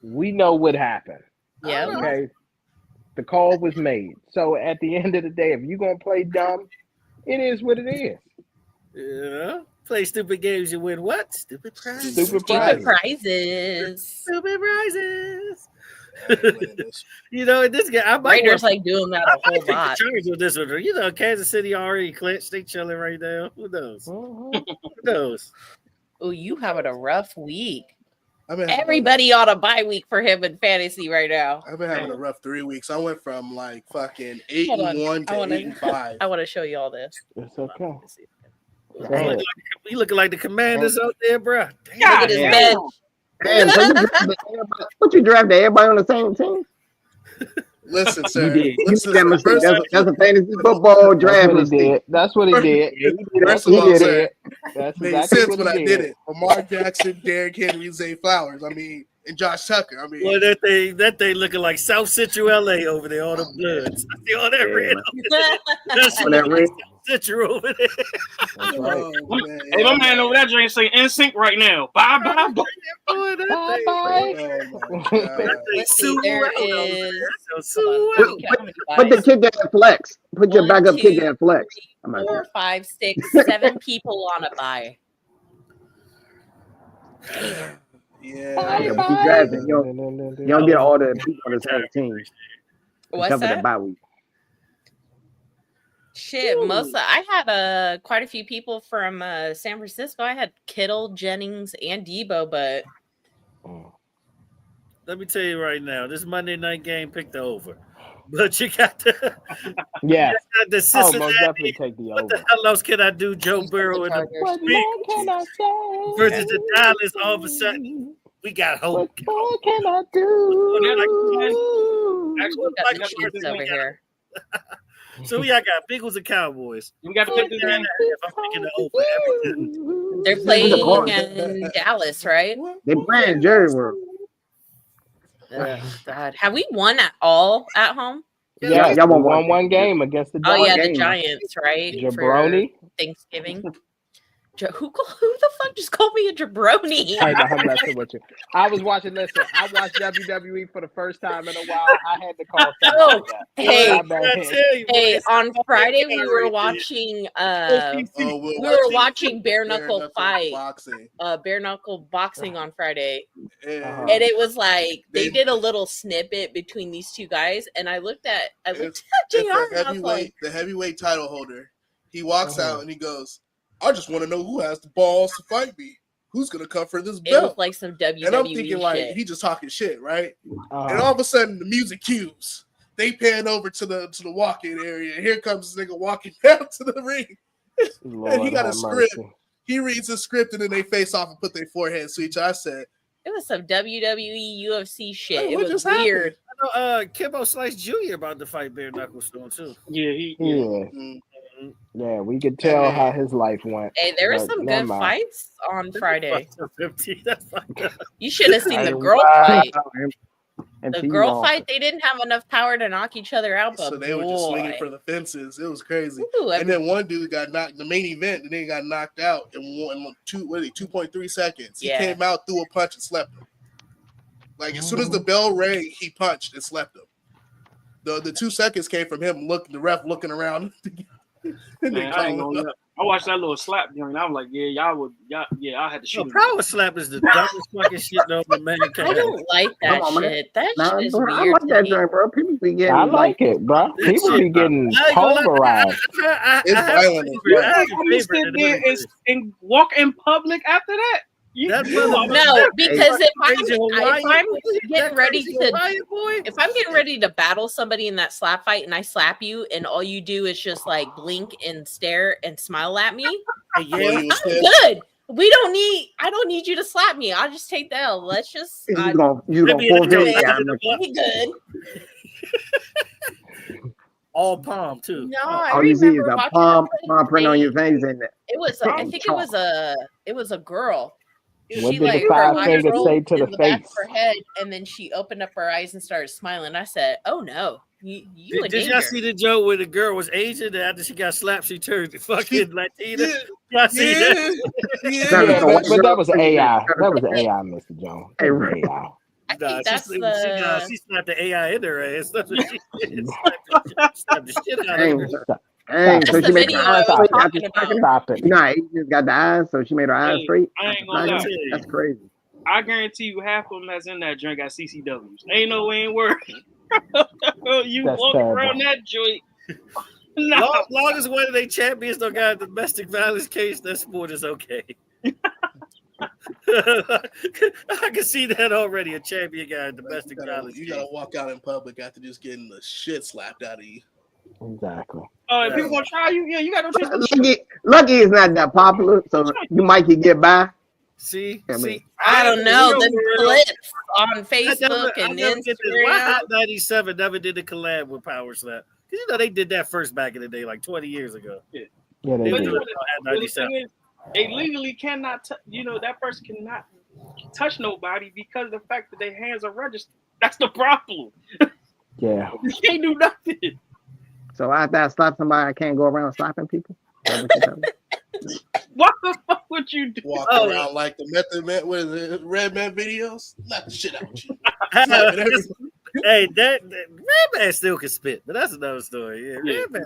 Speaker 2: We know what happened.
Speaker 6: Yeah.
Speaker 2: Okay. The call was made. So at the end of the day, if you're gonna play dumb, it is what it is.
Speaker 3: Yeah. Play stupid games, you win what? Stupid prizes.
Speaker 2: Stupid prizes.
Speaker 3: Stupid prizes. You know, this guy, I might
Speaker 6: Raiders like doing that a whole lot.
Speaker 3: With this one, you know, Kansas City already clinched. They chilling right now. Who knows? Who knows?
Speaker 6: Oh, you having a rough week. Everybody on a bye week for him in fantasy right now.
Speaker 7: I've been having a rough 3 weeks. I went from like fucking 8-1 to 8-5.
Speaker 6: I want to show you all this.
Speaker 2: It's okay.
Speaker 3: You looking like the Commanders out there, bro.
Speaker 6: Look at his bed.
Speaker 5: Damn, so you drafted everybody on the same team?
Speaker 7: Listen, sir.
Speaker 5: You did. That's a fantasy football draft.
Speaker 2: That's what he did.
Speaker 7: First of all, sir, that made sense when I did it. Lamar Jackson, Derrick Henry, Zay Flowers. I mean, and Josh Tucker. I mean,
Speaker 3: well, that thing looking like South Central LA over there, all the Bloods. I see all that red over there. That's all that red. Central over there.
Speaker 2: That's right.
Speaker 4: Hey, my man over that joint saying NSYNC right now. Bye, bye, bye.
Speaker 2: Bye, bye.
Speaker 6: There is.
Speaker 5: Put the kick at flex. Put your backup kick at flex.
Speaker 6: 4, 5, 6, 7 people on a bye.
Speaker 7: Yeah.
Speaker 5: You don't get all the people on the same team.
Speaker 6: What's that?
Speaker 5: Bye week.
Speaker 6: Shit, I had quite a few people from San Francisco. I had Kittle, Jennings, and Debo, but
Speaker 3: let me tell you right now, this Monday night game picked the over. But you got the
Speaker 2: the
Speaker 3: Cincinnati.
Speaker 2: most definitely take the over.
Speaker 3: What the hell else can I do, Joe Burrow and the
Speaker 2: What more can I say?
Speaker 3: versus the Dallas? All of a sudden, we got hope.
Speaker 2: What more can I do?
Speaker 6: Actually, got the Chiefs over here.
Speaker 3: So we got Bengals and Cowboys.
Speaker 4: We got to pick this game.
Speaker 3: If I'm picking the over, everything.
Speaker 6: They're playing in Dallas, right?
Speaker 5: They playing Jerry World.
Speaker 6: God, have we won at all at home?
Speaker 2: Yeah, y'all won one game against the Giants.
Speaker 6: Oh yeah, the Giants, right?
Speaker 2: Jabroni.
Speaker 6: For Thanksgiving. Who the fuck just called me a jabroni?
Speaker 2: I'm messing with you. I was watching. Listen, I watched WWE for the first time in a while. I had to call.
Speaker 6: Hey, on Friday we were watching. We were watching bare knuckle fight. Bare knuckle boxing on Friday, and it was like they did a little snippet between these two guys, and I looked at JR and I was like,
Speaker 7: the heavyweight title holder. He walks out and he goes, I just want to know who has the balls to fight me. Who's gonna come for this belt?
Speaker 6: It was like some WWE.
Speaker 7: And I'm thinking like he just talking shit, right? And all of a sudden the music cues. They pan over to the walk-in area. And here comes this nigga walking down to the ring. And he got a script. Mercy. He reads the script and then they face off and put their foreheads to each other. I said,
Speaker 6: it was some WWE UFC shit. It was weird.
Speaker 3: I know Kimbo Slice Jr. about to fight Bare Knuckle Stone too.
Speaker 2: Yeah, we could tell how his life went.
Speaker 6: Hey, there were some good fights on Friday. You should have seen the girl fight. The girl fight, they didn't have enough power to knock each other out. But
Speaker 7: so they were just swinging for the fences. It was crazy. And then one dude got knocked. The main event, and then got knocked out in 2.3 seconds. He came out, threw a punch, and slept him. Like as soon as the bell rang, he punched and slept him. The 2 seconds came from him the ref looking around.
Speaker 4: Man, I watched that little slap during. I was like, I had to shoot.
Speaker 3: Power slap is the dumbest fucking shit though. Man,
Speaker 6: I don't like that shit. That shit is weird.
Speaker 5: I like that joint, bro. People be getting.
Speaker 2: I like it, bro. People be getting pulverized.
Speaker 7: It's violent.
Speaker 4: You think sit there and walk in public after that?
Speaker 6: No, because if I'm getting ready to battle somebody in that slap fight and I slap you and all you do is just like blink and stare and smile at me, I'm good. I don't need you to slap me. I'll just take the L. Let's just.
Speaker 5: You gonna forfeit? Yeah,
Speaker 6: be good.
Speaker 3: All palm too.
Speaker 6: No,
Speaker 5: all you see is a palm print on your face, and
Speaker 6: it was. I think it was a girl.
Speaker 2: What did the 5 fingers say to the face?
Speaker 6: Back of her head, and then she opened up her eyes and started smiling. I said, "Oh no, you
Speaker 3: did y'all see the joke where the girl was Asian and after she got slapped, she turned fucking Latina? Y'all see that?
Speaker 2: Yeah, but that was AI. That was AI, Mr. Jones. AI.
Speaker 6: I think that's
Speaker 3: she slapped the AI in her ass. That's what she did. Slapped the shit out of her.
Speaker 5: Hey, so she made her eyes straight after
Speaker 2: Stop it.
Speaker 5: You know, she just got the eyes, so she made her eyes straight.
Speaker 4: I ain't gonna lie.
Speaker 5: That's crazy.
Speaker 4: I guarantee you half of them that's in that drink got CCWs. Ain't no way in work. You walk around that joint.
Speaker 3: Long as one of their champions don't got a domestic violence case, that sport is okay. I can see that already. A champion got a domestic violence.
Speaker 7: You gotta walk out in public after just getting the shit slapped out of you.
Speaker 2: Exactly.
Speaker 4: Oh, if people gonna try you, yeah, you got no chance.
Speaker 5: Lucky is not that popular, so you might can get by.
Speaker 3: See,
Speaker 6: I don't know the clips on Facebook and Instagram.
Speaker 3: Why Hot 97 never did a collab with Power Slap? Because you know they did that first back in the day, like 20 years ago.
Speaker 2: Yeah, they did.
Speaker 4: They legally cannot, that person cannot touch nobody because of the fact that their hands are registered. That's the problem.
Speaker 2: Yeah,
Speaker 4: you can't do nothing.
Speaker 5: So after I slap somebody, I can't go around slapping people?
Speaker 4: What the fuck would you do?
Speaker 7: Walk around like the Method Man, what is it, Red Man videos? Slap the shit out you.
Speaker 3: Hey, that Red Man still can spit, but that's another story. Yeah, Red Man,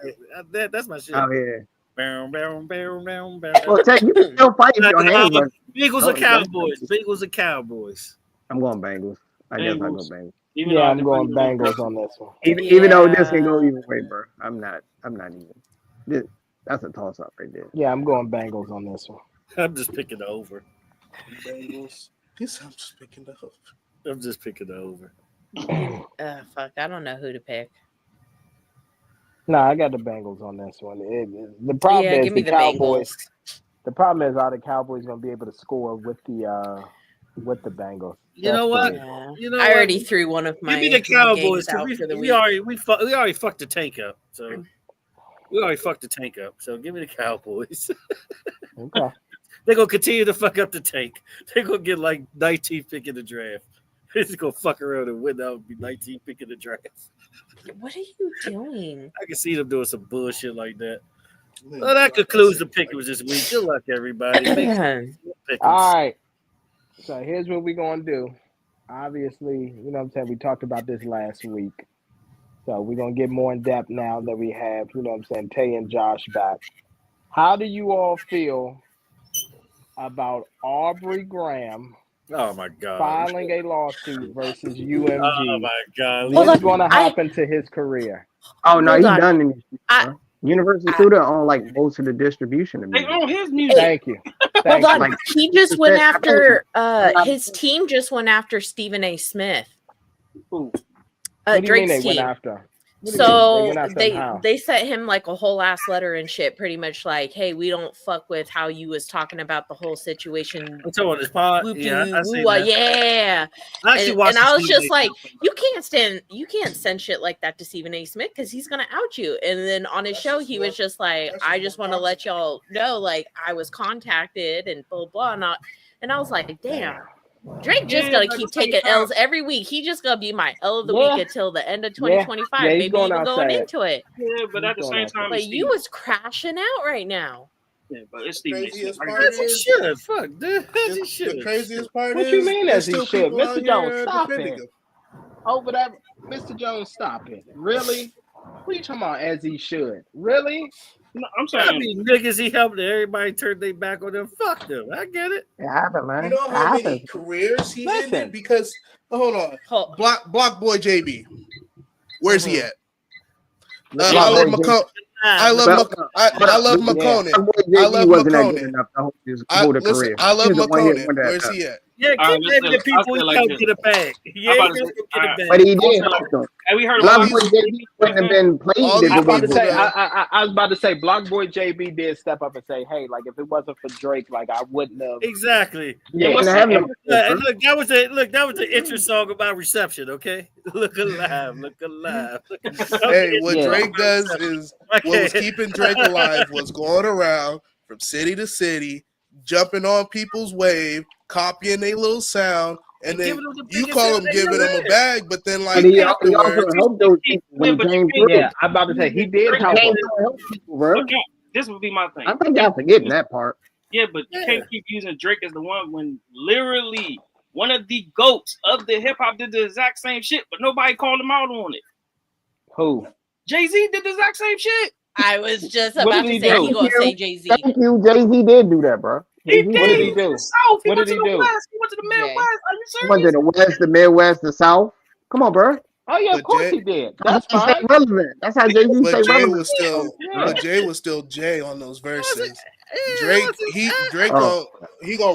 Speaker 3: that's my shit.
Speaker 5: Oh, yeah.
Speaker 3: Well,
Speaker 5: Ted, you can still fight with your hands.
Speaker 3: Bengals or Cowboys? Bengals or Cowboys?
Speaker 5: I'm going Bengals. I guess I'll go Bengals.
Speaker 2: Yeah, I'm going Bengals on this one.
Speaker 5: Even though this can go either way, bro. I'm not even. That's a toss up right there.
Speaker 2: Yeah, I'm going Bengals on this one.
Speaker 3: I'm just picking the over.
Speaker 7: Bengals. I'm just picking the over.
Speaker 3: I'm just picking the over.
Speaker 6: Fuck, I don't know who to pick.
Speaker 2: No, I got the Bengals on this one. The problem is the Cowboys. The problem is are the Cowboys going to be able to score with the Bengals.
Speaker 3: You know what?
Speaker 6: I already threw one of my.
Speaker 3: Give me the Cowboys.
Speaker 6: We
Speaker 3: already fucked the tank up. So we already fucked the tank up. So give me the Cowboys.
Speaker 2: Okay.
Speaker 3: They're gonna continue to fuck up the tank. They're gonna get like 19th pick in the draft. They're just gonna fuck around and win out and be 19th pick in the draft.
Speaker 6: What are you doing?
Speaker 3: I can see them doing some bullshit like that. Well, that concludes the Pickems this week. Good luck, everybody.
Speaker 2: All right. So here's what we're going to do. Obviously, you know what I'm saying, we talked about this last week. So we're going to get more in depth now that we have, you know what I'm saying, Tay and Josh back. How do you all feel about Aubrey Graham filing a lawsuit versus UMG?
Speaker 3: Oh, my God.
Speaker 2: What's going to happen to his career?
Speaker 5: Oh, no, he's done in this. Universal Studio own like most of the distribution of music.
Speaker 4: They own his music.
Speaker 2: Thank you.
Speaker 6: Hold on. Like, he just went after his team just went after Stephen A. Smith.
Speaker 2: Who? Drake's team.
Speaker 6: So they sent him like a whole ass letter and shit, pretty much like, hey, we don't fuck with how you was talking about the whole situation.
Speaker 3: What's on this pod?
Speaker 6: Yeah. And I was just like, you can't send shit like that to Stephen A. Smith because he's gonna out you. And then on his show, he was just like, I just want to let y'all know, like, I was contacted and blah blah. And I was like, damn. Drake just gonna keep taking L's every week. He just gonna be my L of the week until the end of 2025. Maybe even going into it.
Speaker 4: Yeah, but at the same time,
Speaker 6: but you was crashing out right now.
Speaker 4: Yeah, but it's the
Speaker 7: craziest part is
Speaker 4: the
Speaker 7: craziest part
Speaker 2: what
Speaker 7: is.
Speaker 2: What you mean as he should, Mr. Jones? Stop
Speaker 7: it.
Speaker 2: Over that, Mr. Jones, stop it. Really? What are you talking about? As he should? Really?
Speaker 4: No, I'm saying,
Speaker 3: I mean, niggas he helped everybody turn their back on them. Fuck them. I get it.
Speaker 5: It happened, man.
Speaker 7: You know how many careers he ended because hold on, Block Boy JB, where's he at? I love McConan. I love McConan. I love McConan. I love McConan. Where's he at?
Speaker 3: Yeah, keep naming the people he helped get a bag. Yeah,
Speaker 5: but he did.
Speaker 4: we heard
Speaker 5: Block Boy JB wouldn't have been played.
Speaker 7: I
Speaker 2: was about to say, Block Boy JB did step up and say, "Hey, like if it wasn't for Drake, like I wouldn't have."
Speaker 3: Exactly.
Speaker 2: Yeah.
Speaker 3: Look, that was an intro song about reception. Okay. Look alive.
Speaker 7: Hey, what Drake does is what was keeping Drake alive was going around from city to city, jumping on people's wave, copying their little sound. And then you call him giving him a bag, but then like
Speaker 5: he also helped those people when he came through.
Speaker 2: Yeah, I'm about to say he did help
Speaker 5: people, bro.
Speaker 4: This would be my thing.
Speaker 5: I think y'all forgetting that part.
Speaker 4: Yeah, but you can't keep using Drake as the one when literally one of the GOATs of the hip hop did the exact same shit, but nobody called him out on it.
Speaker 2: Who?
Speaker 4: Jay-Z did the exact same shit.
Speaker 6: I was just about to say he gonna say Jay-Z.
Speaker 5: Thank you, Jay-Z did do that, bro.
Speaker 4: He did.
Speaker 2: What did he do?
Speaker 4: South. He
Speaker 2: what
Speaker 4: went
Speaker 2: did
Speaker 4: to
Speaker 2: he
Speaker 4: the
Speaker 2: do?
Speaker 4: West. He went to the Midwest. Are you serious?
Speaker 5: He went to the West, the Midwest, the South. Come on, bro.
Speaker 2: Oh yeah, of course he did. That's
Speaker 5: fine. Relevant. That's how Jay-Z stay relevant.
Speaker 7: But Jay was still Jay on those verses. Drake gonna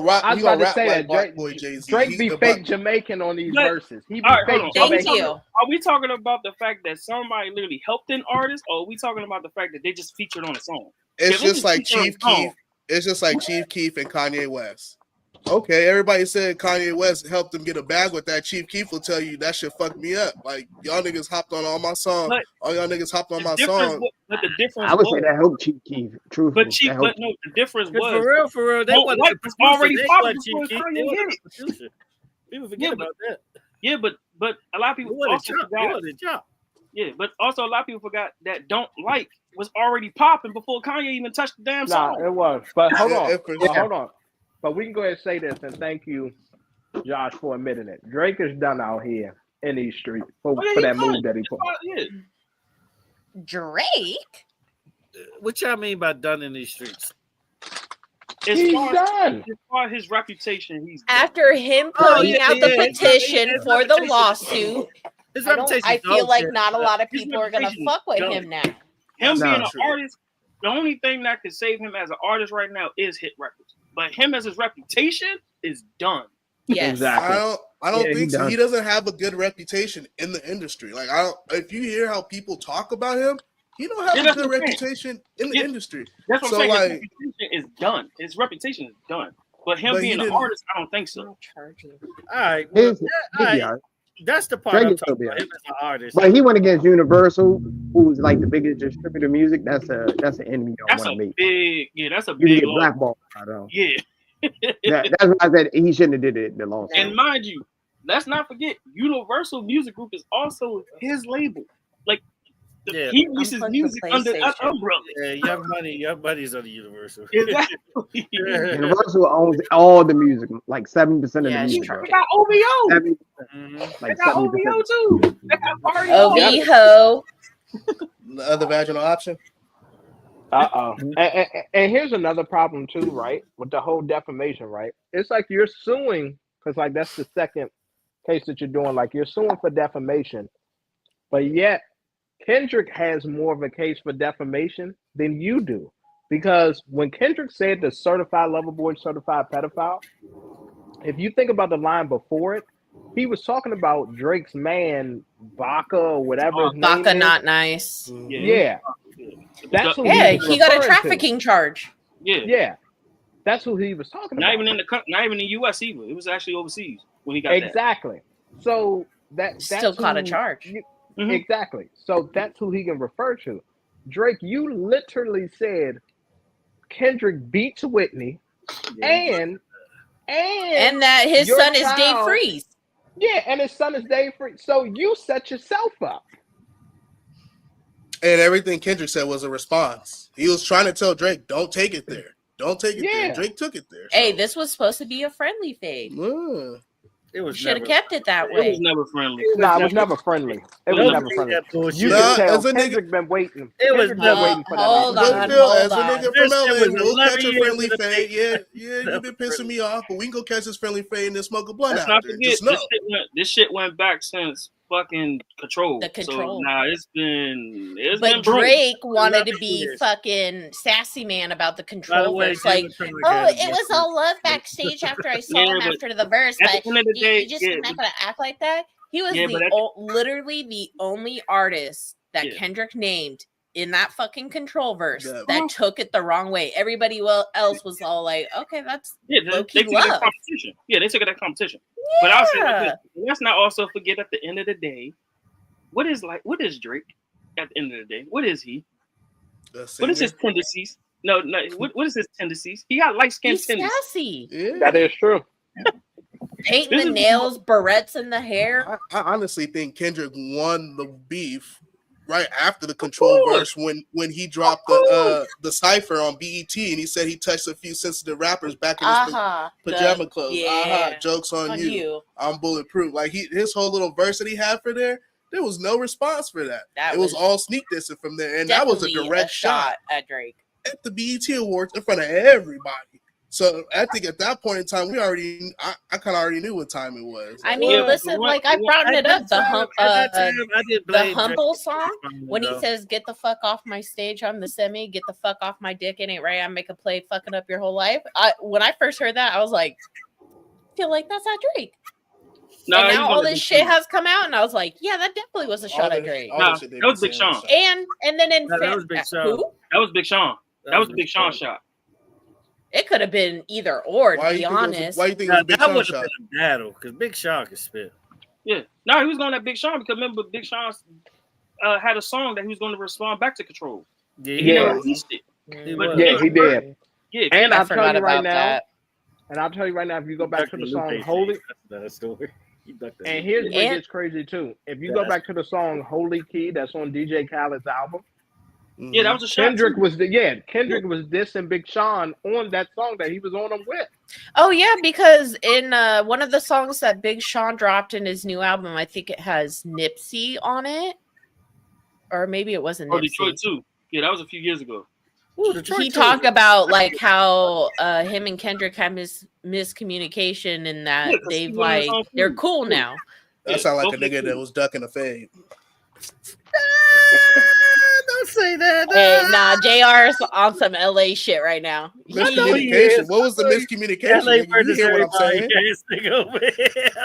Speaker 7: rock. He gonna rap like Black Boy Jay-Z.
Speaker 2: Drake be fake Jamaican on these verses. He be fake
Speaker 6: Thank you.
Speaker 4: Are we talking about the fact that somebody literally helped an artist, or are we talking about the fact that they just featured on a song?
Speaker 7: It's just like Chief Keef. It's just like Chief Keef and Kanye West. Okay, everybody said Kanye West helped him get a bag with that. Chief Keef will tell you that shit fucked me up. Like y'all niggas hopped on all my songs. All y'all niggas hopped on my song.
Speaker 4: But the difference
Speaker 5: I would say that helped Chief Keef. Truthfully.
Speaker 4: But no, the difference was
Speaker 3: for real. They wasn't
Speaker 4: already popular
Speaker 3: Chief Keef. People forget about that.
Speaker 4: Yeah, but a lot of people also forgot. Yeah, but also a lot of people forgot that Don't Like was already popping before Kanye even touched the damn song.
Speaker 2: Nah, it was. But hold on. But we can go ahead and say this, and thank you, Josh, for admitting it. Drake is done out here in these streets for that move that he put.
Speaker 6: Drake?
Speaker 3: What y'all mean by done in these streets?
Speaker 2: He's done.
Speaker 4: As far as his reputation, he's done.
Speaker 6: After him putting out the petition for the lawsuit, I feel like not a lot of people are going to fuck with him now.
Speaker 4: Him being an artist, the only thing that could save him as an artist right now is hit records. But him as his reputation is done.
Speaker 6: Yes,
Speaker 2: exactly.
Speaker 7: I don't think so. He doesn't have a good reputation in the industry. Like if you hear how people talk about him, he don't have a good reputation in the industry.
Speaker 4: That's what I'm saying. His reputation is done. His reputation is done. But him being an artist, I don't think so.
Speaker 3: All right. Well, that's the part I'm talking about. Him as an artist.
Speaker 5: But he went against Universal, who's like the biggest distributor of music. That's an enemy you don't want to meet.
Speaker 4: That's a
Speaker 5: you
Speaker 4: big
Speaker 5: get blackballed. Yeah. That's why I said he shouldn't have did it the lawsuit.
Speaker 4: And mind you, let's not forget, Universal Music Group is also his label. Like he releases music under that umbrella.
Speaker 3: Yeah, your money's on the Universal.
Speaker 4: Exactly.
Speaker 5: Universal owns all the music, like 7% of the music.
Speaker 4: They got OVO.
Speaker 5: Like
Speaker 4: they got OVO too. They got Party
Speaker 6: OVO.
Speaker 7: The other vaginal option.
Speaker 2: And here's another problem too, right? With the whole defamation, right? It's like you're suing because like that's the second case that you're doing. Like you're suing for defamation, but yet Kendrick has more of a case for defamation than you do. Because when Kendrick said the certified lover boy, certified pedophile, if you think about the line before it, he was talking about Drake's man, Baca or whatever.
Speaker 6: Baca not nice.
Speaker 2: Yeah. That's who
Speaker 6: he got a trafficking charge.
Speaker 2: Yeah. That's who he was talking about.
Speaker 4: Not even in the US either. It was actually overseas when he got
Speaker 2: exactly. So that's
Speaker 6: still caught a charge.
Speaker 2: Exactly. So that's who he can refer to. Drake, you literally said Kendrick beats Whitney and
Speaker 6: that his son is Dave Freeze.
Speaker 2: Yeah, and his son is Dave Freeze. So you set yourself up.
Speaker 7: And everything Kendrick said was a response. He was trying to tell Drake, don't take it there. Don't take it there. Drake took it there.
Speaker 6: So. Hey, this was supposed to be a friendly fade.
Speaker 3: It was
Speaker 6: should have kept it that way.
Speaker 4: It was never friendly.
Speaker 2: It was never friendly. It was never friendly. You can tell Kendrick been waiting.
Speaker 3: It was never
Speaker 2: waiting for that.
Speaker 6: Hold on.
Speaker 7: As a nigga from LA, we'll catch a friendly fade. Yeah, you've been pissing me off, but we can go catch this friendly fade and then smoke a blunt out there. Just know.
Speaker 4: This shit went back since fucking Control.
Speaker 6: The Control.
Speaker 4: So now it's been
Speaker 6: Drake wanted to be fucking sassy man about the Control verse. Like, it was all love backstage after I saw him after the verse. But you just not gonna act like that. He was literally the only artist that Kendrick named in that fucking control verse that took it the wrong way. Everybody else was all like, okay, that's
Speaker 4: they took it as competition. Yeah, they took it as competition. Yeah. But I'll say like this. Let's not also forget at the end of the day, what is Drake at the end of the day? What is he? What is his tendencies? No, what is his tendencies? He got light-skinned tendencies.
Speaker 6: Sassy.
Speaker 2: Yeah. That is true.
Speaker 6: Painting the nails, barrettes in the hair.
Speaker 7: I honestly think Kendrick won the beef right after the control verse when he dropped the cipher on BET and he said he touched a few sensitive rappers back in his pajama clothes. Jokes on you. I'm bulletproof. Like his whole little verse that he had for there was no response for that. It was all sneak dissing from there, and that was a direct shot
Speaker 6: at Drake
Speaker 7: at the BET Awards in front of everybody. So I think at that point in time, I kind of already knew what time it was.
Speaker 6: I mean, listen, like I brought it up, the Humble song when he says, "Get the fuck off my stage, I'm the semi. Get the fuck off my dick, it ain't right. I make a play, fucking up your whole life." When I first heard that, I was like, I feel like that's not Drake. No, and now all this shit has come out, and I was like, yeah, that definitely was a shot at Drake.
Speaker 4: That was Big Sean.
Speaker 6: And then
Speaker 3: that was Big Sean.
Speaker 6: Who?
Speaker 4: That was Big Sean. That was a Big Sean shot.
Speaker 6: It could have been either or, to be honest.
Speaker 7: Why do you think it was a Big Sean shot?
Speaker 3: That would have been a battle, because Big Sean could spit.
Speaker 4: Yeah. No, he was going at Big Sean, because remember, Big Sean had a song that he was going to respond back to Control.
Speaker 2: Yeah.
Speaker 4: He released it.
Speaker 2: Yeah, he did.
Speaker 4: Yeah.
Speaker 2: And I'll tell you right now, if you go back to the song Holy... And here's where it gets crazy too. If you go back to the song Holy Key that's on DJ Khaled's album,
Speaker 4: yeah, that was a shot.
Speaker 2: Kendrick was dissing Big Sean on that song that he was on him with.
Speaker 6: Oh yeah, because in one of the songs that Big Sean dropped in his new album, I think it has Nipsey on it, or maybe it wasn't Nipsey.
Speaker 4: Detroit too. Yeah, that was a few years ago.
Speaker 6: He talked about like how him and Kendrick had miscommunication and that they've like they're cool now.
Speaker 7: That sounds like a nigga that was ducking a fade.
Speaker 3: Don't say that.
Speaker 6: Hey, nah, JR's on some LA shit right now.
Speaker 7: Miscommunication. What was the miscommunication?
Speaker 3: LA
Speaker 7: you hear what I'm saying?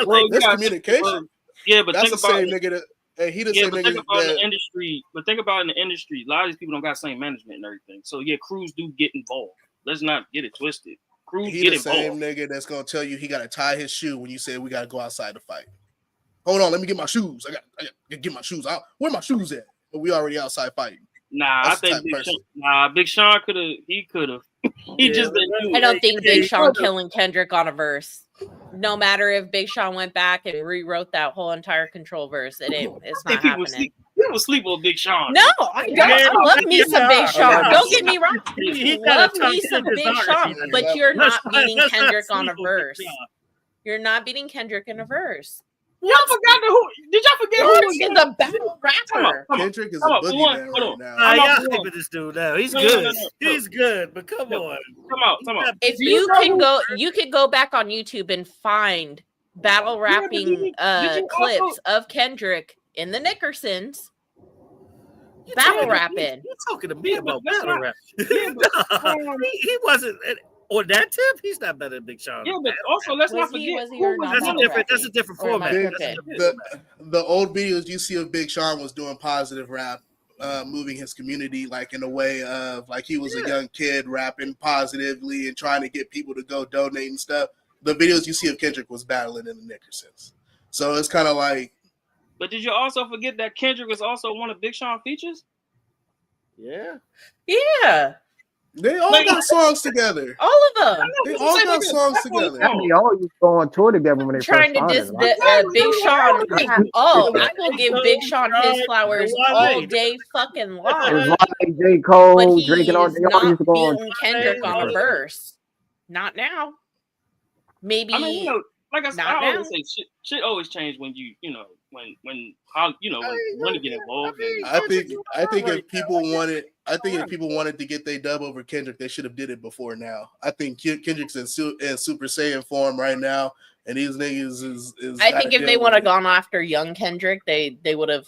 Speaker 7: Miscommunication.
Speaker 4: Yeah, but
Speaker 7: that's the same nigga that. Hey, he doesn't
Speaker 4: think about in the industry. But think about in the industry, a lot of these people don't got the same management and everything. So yeah, crews do get involved. Let's not get it twisted. Crews get involved. He the same nigga that's gonna tell you he gotta tie his shoe when you say we gotta go outside to fight. Hold on, let me get my shoes. I got to get my shoes out. Where my shoes at? But we already outside fighting. Nah, I think Big Sean could have. He could have. He just didn't do it.
Speaker 6: I don't think Big Sean killing Kendrick on a verse. No matter if Big Sean went back and rewrote that whole entire control verse, it's not happening.
Speaker 4: People sleep on Big Sean.
Speaker 6: No, I don't. I love me some Big Sean. Don't get me wrong. Love me some Big Sean, but you're not beating Kendrick on a verse. You're not beating Kendrick in a verse.
Speaker 4: Y'all forgot did y'all forget who
Speaker 6: is a battle rapper?
Speaker 7: Kendrick is a boogeyman right now.
Speaker 3: Y'all sleeping this dude now. He's good. He's good, but come on.
Speaker 4: Come on.
Speaker 6: If you can go back on YouTube and find battle rapping clips of Kendrick in the Nickersons. Battle rapping.
Speaker 3: You're talking to me about battle rap. He wasn't on that tip. He's not better than Big Sean.
Speaker 4: Yeah, but also let's not forget.
Speaker 3: That's a different format.
Speaker 7: The old videos you see of Big Sean was doing positive rap, moving his community like in a way of like he was a young kid rapping positively and trying to get people to go donate and stuff. The videos you see of Kendrick was battling in the Nickersons. So it's kind of like.
Speaker 4: But did you also forget that Kendrick was also one of Big Sean features?
Speaker 3: Yeah.
Speaker 7: They all got songs together.
Speaker 6: All of them.
Speaker 7: They all got songs together.
Speaker 5: They all used to go on tour together when they
Speaker 6: trying to diss Big Sean. Oh, I will give Big Sean his flowers all day fucking long.
Speaker 5: It was like J. Cole, Drake, and all. They all used to go on
Speaker 6: Kendrick on a verse. Not now. Maybe.
Speaker 4: I mean, like I always say, shit always change when you when money get involved.
Speaker 7: I think if people wanted to get their dub over Kendrick, they should have did it before now. I think Kendrick's in Super Saiyan form right now, and these niggas is.
Speaker 6: I think if they would have gone after young Kendrick, they would have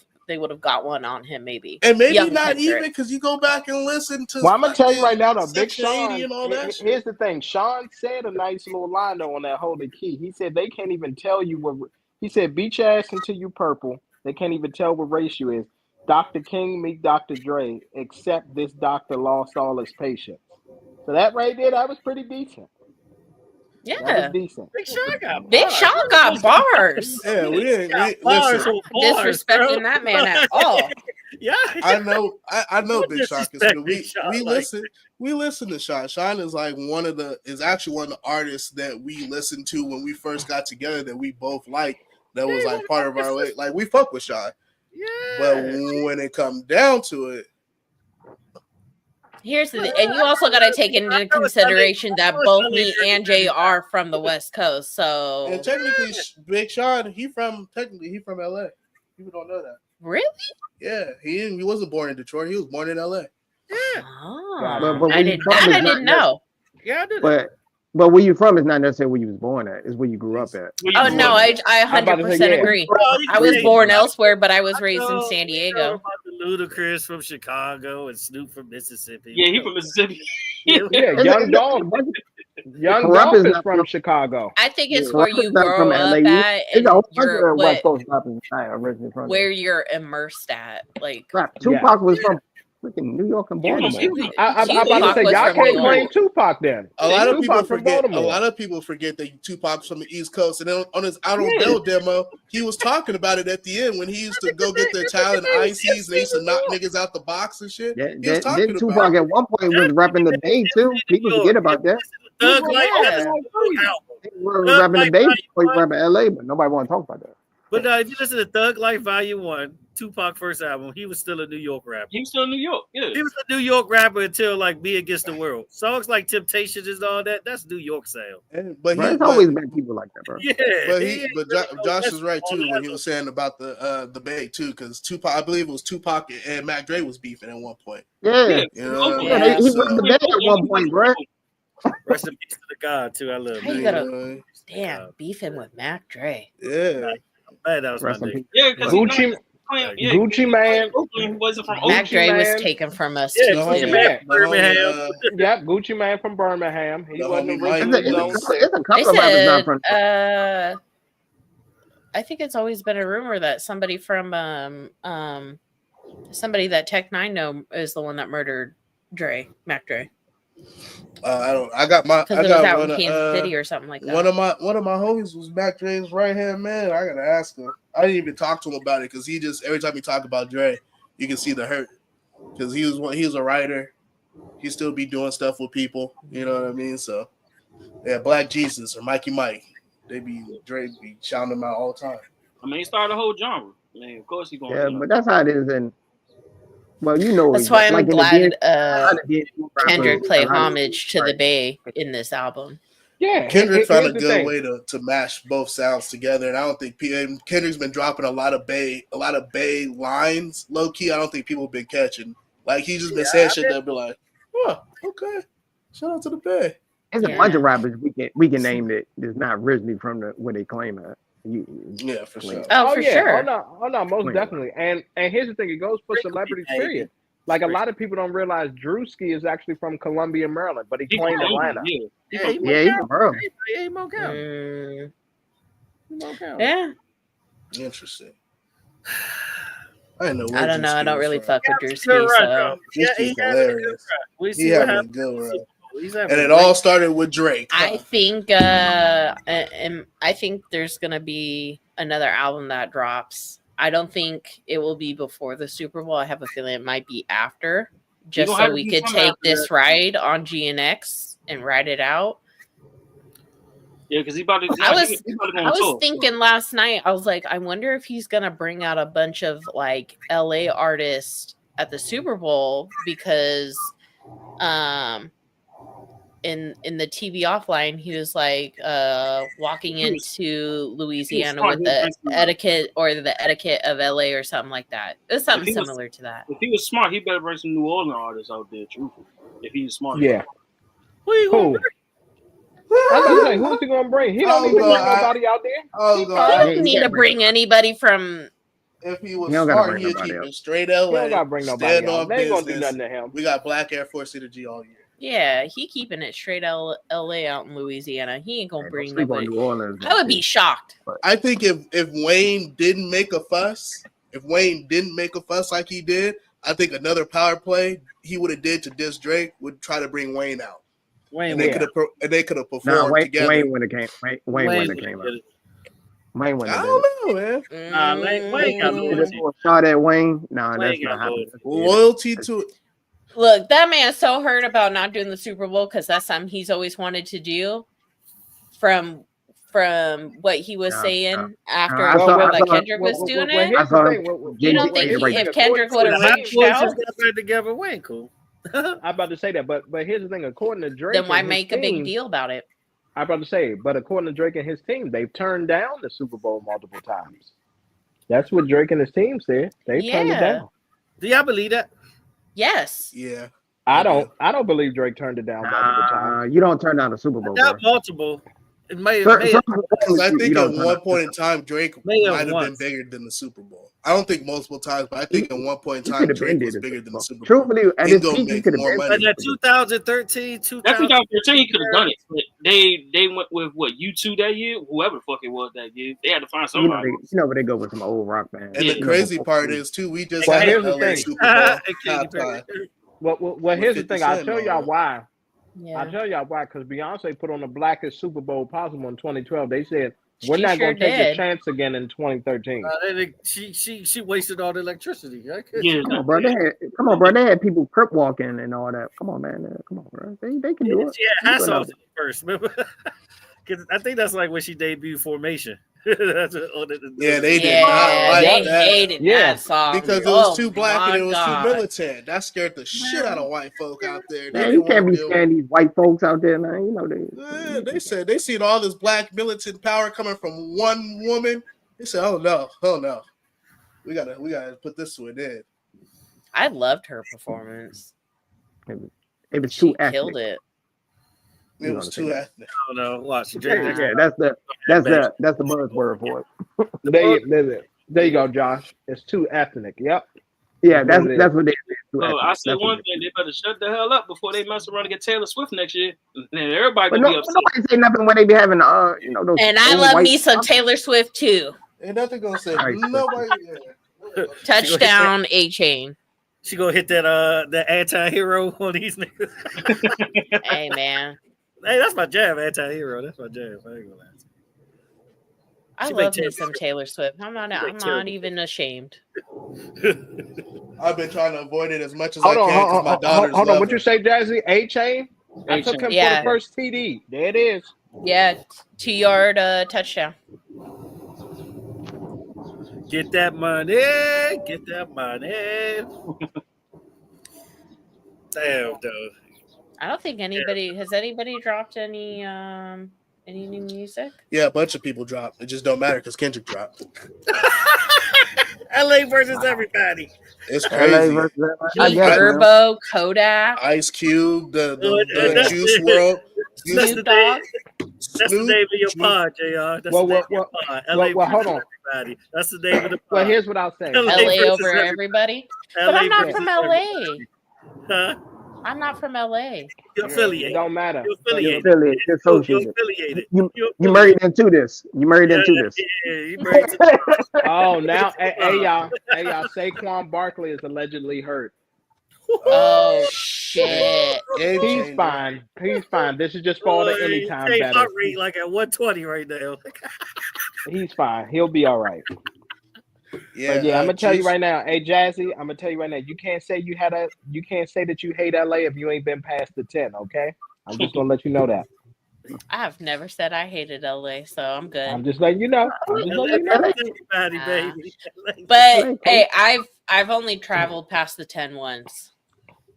Speaker 6: got one on him maybe.
Speaker 7: And maybe young not Kendrick. Even because you go back and listen to.
Speaker 2: Well, I'm gonna tell you right now, though, Big Sean.
Speaker 7: And all that
Speaker 2: here's the thing: Sean said a nice little line though on that Holy Key. He said they can't even tell you what. He said, "Beat your ass until you purple. They can't even tell what race you is. Dr. King meet Dr. Dre, except this doctor lost all his patients." So that right there, that was pretty decent.
Speaker 6: Yeah,
Speaker 2: that was decent.
Speaker 3: Big Sean got
Speaker 6: Big
Speaker 3: bars.
Speaker 6: Sean got bars.
Speaker 7: Yeah, we
Speaker 3: Bars
Speaker 7: listen.
Speaker 3: on bars,
Speaker 6: Disrespecting
Speaker 3: bro.
Speaker 6: that man at all.
Speaker 3: Yeah,
Speaker 7: I know Big Sean
Speaker 3: disrespect
Speaker 7: because
Speaker 3: Big Sean
Speaker 7: we
Speaker 3: like
Speaker 7: listen. We listen to Sean. Sean is like actually one of the artists that we listened to when we first got together that we both liked. That was like part of our way. Like we fuck with Sean.
Speaker 3: Yeah.
Speaker 7: But when it comes down to it,
Speaker 6: Here's the and you also got to take into consideration that both me and Jay are from the West Coast. So
Speaker 7: and technically, Big Sean, he from LA. People don't know that.
Speaker 6: Really?
Speaker 7: Yeah, he wasn't born in Detroit. He was born in LA.
Speaker 3: Yeah.
Speaker 6: Oh,
Speaker 5: But
Speaker 6: I didn't know.
Speaker 3: Yeah, I did.
Speaker 5: But where you from is not necessarily where you was born at. It's where you grew up at.
Speaker 6: Oh no, I 100% agree. I was born elsewhere, but I was raised in San Diego.
Speaker 3: About the Ludacris from Chicago and Snoop from Mississippi.
Speaker 4: Yeah, he from Mississippi.
Speaker 2: Yeah, Young Dolph. Young Dolph is from Chicago.
Speaker 6: I think it's where you grow up at, and where you're immersed at. Like
Speaker 5: Tupac was from freaking New York and Baltimore.
Speaker 2: I'm about to say y'all can't blame Tupac then.
Speaker 7: A lot of people forget that Tupac's from the East Coast, and then on his I Don't Know demo, he was talking about it at the end when he used to go get the child in ICs and they used to knock niggas out the box and shit.
Speaker 5: Yeah, then Tupac at one point was rapping the Bay too. People forget about that. He was rapping the Bay before he rapping LA, but nobody want to talk about that.
Speaker 3: But if you listen to Thug Life Volume 1, Tupac first album, he was still a New York rapper.
Speaker 4: He was still in New York, yeah.
Speaker 3: He was a New York rapper until like Me Against the World. Songs like Temptations and all that, that's New York sound.
Speaker 7: But
Speaker 5: it's always been people like that, bro.
Speaker 3: Yeah.
Speaker 7: But Josh is right too when he was saying about the Bay too, because Tupac, I believe it was Tupac and Mac Dre was beefing at one point.
Speaker 5: Yeah.
Speaker 7: You know
Speaker 5: he was the Bay at one point, bro.
Speaker 3: Rest in peace to the God too. I love
Speaker 6: him. Damn, beefing with Mac Dre.
Speaker 7: Yeah.
Speaker 3: Man, that was my name.
Speaker 4: Yeah, because
Speaker 2: Gucci Man
Speaker 4: wasn't from
Speaker 6: Mac Dre was taken from us.
Speaker 3: Yeah, Gucci Man from Birmingham.
Speaker 2: Yep, Gucci Man from Birmingham. He wasn't originally.
Speaker 5: It's a couple of rappers not from.
Speaker 6: I think it's always been a rumor that somebody from somebody that Tech Nine know is the one that murdered Mac Dre.
Speaker 7: I got
Speaker 6: because it was out in Kansas City or something like that.
Speaker 7: One of my homies was Mac Dre's right hand man. I gotta ask him. I didn't even talk to him about it because he just every time he talk about Dre, you can see the hurt because he was a writer. He still be doing stuff with people. You know what I mean? So yeah, Black Jesus or Mikey Mike, Dre be shouting them out all the time.
Speaker 4: I mean, he started a whole genre. I mean, of course he's going.
Speaker 5: Yeah, but that's how it is. And well, you know,
Speaker 6: that's why I'm glad Kendrick played homage to the Bay in this album.
Speaker 2: Yeah,
Speaker 7: Kendrick found a good way to mash both sounds together, and I don't think Kendrick's been dropping a lot of Bay lines low key. I don't think people have been catching. Like he's just been saying shit that be like, oh, okay, shout out to the Bay.
Speaker 5: There's a bunch of rappers we can name that is not originally from where they claim it.
Speaker 7: Yeah, for sure.
Speaker 6: Oh, for sure.
Speaker 2: Oh no, most definitely. And here's the thing: it goes for celebrities. Period. Like a lot of people don't realize Drewski is actually from Columbia, Maryland, but he claimed Atlanta.
Speaker 5: Yeah, he's from Maryland.
Speaker 6: Yeah.
Speaker 7: Interesting. I don't know.
Speaker 6: I don't really fuck with Drewski.
Speaker 7: So. Drewski's hilarious. He having a good run. And it all started with Drake.
Speaker 6: I think there's gonna be another album that drops. I don't think it will be before the Super Bowl. I have a feeling it might be after, just so we could take this ride on GNX and ride it out.
Speaker 4: Yeah, because he about to.
Speaker 6: I was thinking last night. I was like, I wonder if he's gonna bring out a bunch of like LA artists at the Super Bowl because, in the TV offline, he was like walking into Louisiana with the etiquette of LA or something like that. It was something similar to that.
Speaker 4: If he was smart, he better bring some New Orleans artists out there, truthfully. If he's smart.
Speaker 2: Yeah.
Speaker 3: Who?
Speaker 2: Who's he gonna bring? He don't need to bring nobody out there.
Speaker 6: He doesn't need to bring anybody from.
Speaker 7: If he was smart, he'd keep it straight LA.
Speaker 2: He don't gotta bring nobody out. They ain't gonna do nothing to him.
Speaker 7: We got Black Air Force Energy all year.
Speaker 6: Yeah, he keeping it straight LA out in Louisiana. He ain't gonna bring nobody.
Speaker 5: New Orleans,
Speaker 6: I would be shocked.
Speaker 7: I think if Wayne didn't make a fuss, like he did, I think another power play he would have did to diss Drake would try to bring Wayne out. Wayne, and they could have performed together.
Speaker 5: Wayne would have came. Wayne would have came out. Wayne would have.
Speaker 7: I don't know, man.
Speaker 3: Wayne got loyalty.
Speaker 5: Shot at Wayne. Nah, that's not happening.
Speaker 7: Loyalty to it.
Speaker 6: Look, that man's so hurt about not doing the Super Bowl because that's something he's always wanted to do. From what he was saying after Kendrick was doing it. You don't think if Kendrick would have reached out,
Speaker 3: together, Wayne cool.
Speaker 2: I'm about to say that, but here's the thing. According to Drake,
Speaker 6: then why make a big deal about it?
Speaker 2: I'm about to say, but according to Drake and his team, they've turned down the Super Bowl multiple times. That's what Drake and his team said. They turned it down.
Speaker 3: Do y'all believe that?
Speaker 6: Yes.
Speaker 7: Yeah.
Speaker 2: I don't believe Drake turned it down multiple times.
Speaker 5: You don't turn down the Super Bowl.
Speaker 3: Not multiple. It may
Speaker 7: I think at one point in time, Drake might have been bigger than the Super Bowl. I don't think multiple times, but I think at one point in time, Drake was bigger than the Super Bowl.
Speaker 5: Truthfully, at his peak, he could have been.
Speaker 3: But that 2013,
Speaker 4: he could have done it. But they went with what U2 that year, whoever the fuck it was that year. They had to find somebody.
Speaker 5: But they go with some old rock band.
Speaker 7: And the crazy part is too, we just had an LA Super Bowl.
Speaker 2: Well, here's the thing. I'll tell y'all why. Yeah. I'll tell y'all why, because Beyonce put on the blackest Super Bowl possible in 2012. They said, we're not going to take a chance again in 2013.
Speaker 3: She wasted all the electricity.
Speaker 5: Yeah. Come on, bro. They had people crip walking and all that. Come on, man. Come on, bro. They can do it.
Speaker 3: Yeah, I saw it first. Because I think that's like when she debuted Formation.
Speaker 7: They did not like that.
Speaker 6: Hated that song.
Speaker 7: Because it was too black and it was too militant. That scared the shit out of white folk out there.
Speaker 5: Man, you can't be scaring these white folks out there, man. You know
Speaker 7: they said they seen all this black militant power coming from one woman. They said, "Oh no, we gotta put this to an end."
Speaker 6: I loved her performance.
Speaker 5: It was too ethnic.
Speaker 6: Killed it.
Speaker 7: It was too ethnic.
Speaker 3: Oh no, watch.
Speaker 5: Yeah, that's the buzzword for
Speaker 2: it. There you go, Josh. It's too ethnic. Yep.
Speaker 5: Yeah, that's what they
Speaker 4: do. I said one thing, they better shut the hell up before they mess around and get Taylor Swift next year. Then everybody gonna be upset.
Speaker 5: Nobody say nothing when they be having those.
Speaker 6: And I love me some Taylor Swift too.
Speaker 7: Ain't nothing gonna say nobody.
Speaker 6: Touchdown, A-Chain.
Speaker 3: She gonna hit that the anti-hero on these niggas.
Speaker 6: Hey man.
Speaker 3: Hey, that's my jam, anti-hero. That's my jam. I ain't gonna lie.
Speaker 6: I love me some Taylor Swift. I'm not even ashamed.
Speaker 7: I've been trying to avoid it as much as I can because my daughters
Speaker 2: Hold on, what you say, Jazzy? A-Chain? I took him for the first TD. There it is.
Speaker 6: Yeah, 2-yard touchdown.
Speaker 3: Get that money. Get that money. Damn, though.
Speaker 6: I don't think has anybody dropped any new music?
Speaker 7: Yeah, a bunch of people dropped. It just don't matter because Kendrick dropped.
Speaker 3: LA versus everybody.
Speaker 7: It's crazy.
Speaker 6: Turbo, Kodak,
Speaker 7: Ice Cube, the Juice WRLD.
Speaker 6: Snoop Dogg.
Speaker 3: That's the name of your pod, JR. That's the name of your pod. LA
Speaker 2: hold on.
Speaker 3: Everybody. That's the name of the pod.
Speaker 2: Well, here's what I'll say.
Speaker 6: LA over everybody. But I'm not from LA.
Speaker 3: Huh?
Speaker 6: I'm not from LA.
Speaker 3: You're affiliated.
Speaker 2: It don't matter.
Speaker 5: You're affiliated. You're associated. You married into this. You married into this.
Speaker 3: Yeah, you married into this.
Speaker 2: Oh, now, hey, y'all. Saquon Barkley is allegedly hurt.
Speaker 6: Oh, shit.
Speaker 2: He's fine. This is just for the anytime better.
Speaker 3: Heart rate like at 120 right now.
Speaker 2: He's fine. He'll be all right. Yeah, I'm gonna tell you right now, hey Jazzy, I'm gonna tell you right now, you can't say that you hate LA if you ain't been past the 10, okay? I'm just gonna let you know that.
Speaker 6: I have never said I hated LA, so I'm good.
Speaker 2: I'm just letting you know.
Speaker 6: But hey, I've only traveled past the 10 once.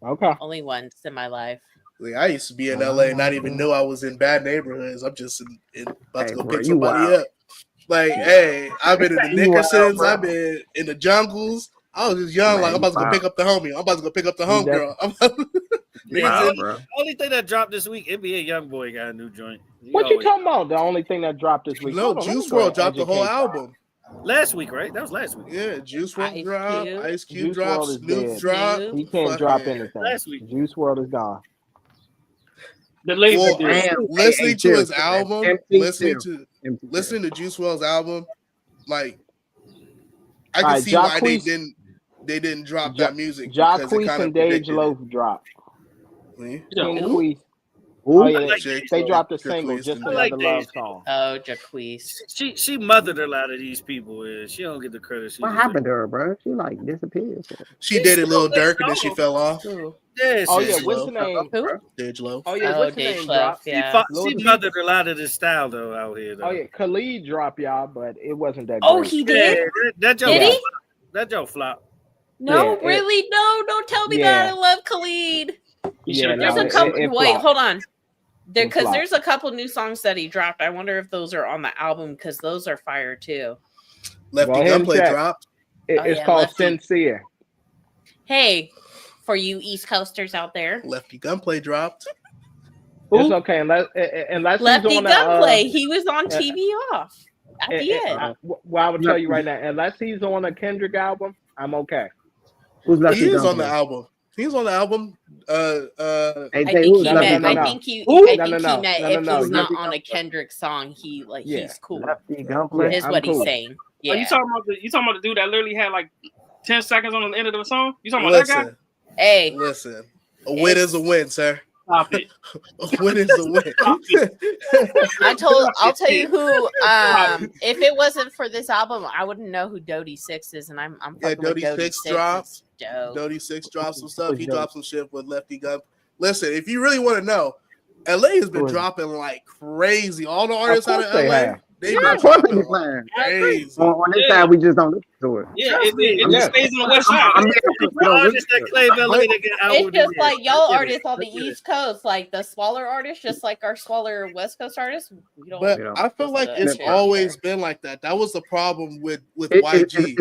Speaker 2: Okay.
Speaker 6: Only once in my life.
Speaker 7: Like, I used to be in LA and not even know I was in bad neighborhoods. I'm just about to go pick somebody up. Like, hey, I've been in the Nickersons, I've been in the jungles. I was just young, I'm about to go pick up the homie. I'm about to go pick up the homegirl.
Speaker 3: The only thing that dropped this week, NBA YoungBoy got a new joint.
Speaker 2: What you talking about? The only thing that dropped this week?
Speaker 7: No, Juice WRLD dropped the whole album.
Speaker 3: Last week, right? That was last week.
Speaker 7: Yeah, Juice WRLD dropped, Ice Cube dropped, Snoop dropped.
Speaker 2: He can't drop anything.
Speaker 3: Last week.
Speaker 2: Juice WRLD is gone.
Speaker 4: The label
Speaker 7: Well,
Speaker 4: did.
Speaker 7: listening to his album, listening to Juice WRLD's album, like I can see why they didn't drop that music because it kind of
Speaker 2: and Dage Loaf dropped.
Speaker 7: King
Speaker 2: Queez.
Speaker 5: Ooh.
Speaker 2: Oh yeah, they dropped a single, just another love song.
Speaker 6: Oh, Jacquees.
Speaker 3: She mothered a lot of these people. She don't get the credit.
Speaker 5: What happened to her, bro? She like disappeared.
Speaker 7: She did it, Lil Durk, and then she fell off.
Speaker 3: Yes.
Speaker 2: Oh yeah, what's the name?
Speaker 6: Who?
Speaker 7: Dage Loaf.
Speaker 2: Oh yeah, what's the
Speaker 6: Dage
Speaker 2: name?
Speaker 6: Loaf. Yeah.
Speaker 3: She mothered a lot of this style though out here. Though.
Speaker 2: Oh yeah, Khalid dropped y'all, but it wasn't that.
Speaker 6: Oh,
Speaker 2: great.
Speaker 6: he did.
Speaker 3: That
Speaker 6: Did he?
Speaker 3: That joke flop.
Speaker 6: No, really? No, don't tell me that. I love Khalid. There's a couple. Wait, hold on. Because there's a couple new songs that he dropped. I wonder if those are on the album because those are fire too.
Speaker 7: Lefty Gunplay dropped.
Speaker 2: It's called Sincere.
Speaker 6: Hey, for you East Coasters out there,
Speaker 7: Lefty Gunplay dropped.
Speaker 2: It's okay unless
Speaker 6: Lefty Gunplay. He was on TV off at the end.
Speaker 2: Well, I would tell you right now, unless he's on a Kendrick album, I'm okay.
Speaker 5: Who's Lefty
Speaker 7: He is
Speaker 5: Gunplay?
Speaker 7: on the album. He's on the album.
Speaker 6: I think he meant if he's not on a Kendrick song, he's cool.
Speaker 5: Lefty Gunplay
Speaker 6: is what he's saying. Yeah.
Speaker 4: Are you talking about the dude that literally had like 10 seconds on the end of the song? You talking about that guy?
Speaker 6: Hey,
Speaker 7: listen. A win is a win, sir.
Speaker 4: Stop it.
Speaker 7: A win is a win.
Speaker 6: I'll tell you who. If it wasn't for this album, I wouldn't know who Dodie Six is, and I'm fucking with
Speaker 7: Dodie Six dropped. Dodie Six dropped some stuff. He dropped some shit with Lefty Gun. Listen, if you really want to know, LA has been dropping like crazy. All the artists out of LA, they've been dropping like crazy.
Speaker 5: On this side, we just don't listen to it.
Speaker 4: Yeah, it just stays on the west side.
Speaker 6: It's just like y'all artists on the East Coast, like the smaller artists, just like our smaller West Coast artists.
Speaker 7: But I feel like it's always been like that. That was the problem with YG.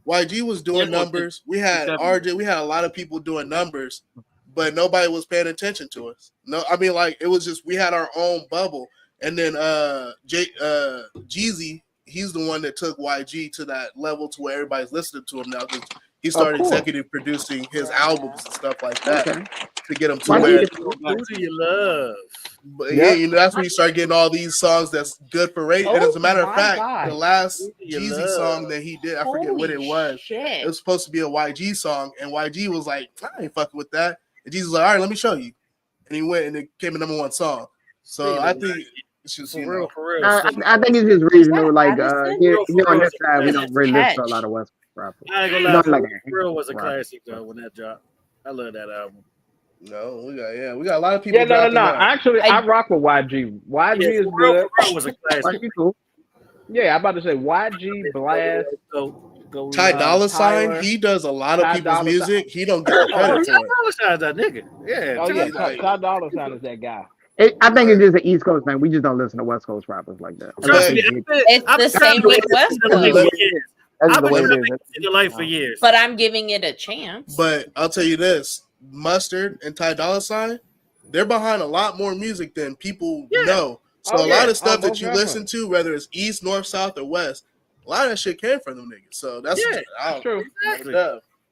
Speaker 7: YG was doing numbers. We had RJ. We had a lot of people doing numbers, but nobody was paying attention to us. No, I mean, like it was just we had our own bubble. And then Jeezy, he's the one that took YG to that level to where everybody's listening to him now because he started executive producing his albums and stuff like that to get him to where.
Speaker 3: Who do you love?
Speaker 7: But yeah, that's when you start getting all these songs that's good for radio. And as a matter of fact, the last Jeezy song that he did, I forget what it was. It was supposed to be a YG song, and YG was like, I ain't fucking with that. And Jeezy was like, all right, let me show you. And he went and it came a #1 song. So I think it's just
Speaker 3: for real.
Speaker 5: I think it's just reasonable. Like here on this side, we don't really listen to a lot of West rappers.
Speaker 3: I ain't gonna lie, Real was a classic though when that dropped. I love that album.
Speaker 7: No, we got a lot of people.
Speaker 2: No. Actually, I rock with YG. YG is good.
Speaker 3: Real was a classic.
Speaker 2: Yeah, I'm about to say YG, Blast.
Speaker 7: Ty Dolla $ign, he does a lot of people's music. He don't get credit for it.
Speaker 3: Ty Dolla $ign's that nigga. Yeah.
Speaker 2: Ty Dolla $ign is that guy.
Speaker 5: I think it's just an East Coast thing. We just don't listen to West Coast rappers like that.
Speaker 6: It's the same with West Coast.
Speaker 5: That's the way it is.
Speaker 3: The life for years.
Speaker 6: But I'm giving it a chance.
Speaker 7: But I'll tell you this: Mustard and Ty Dolla $ign, they're behind a lot more music than people know. So a lot of stuff that you listen to, whether it's East, North, South, or West, a lot of that shit came from them niggas. So that's
Speaker 2: true.
Speaker 7: Exactly.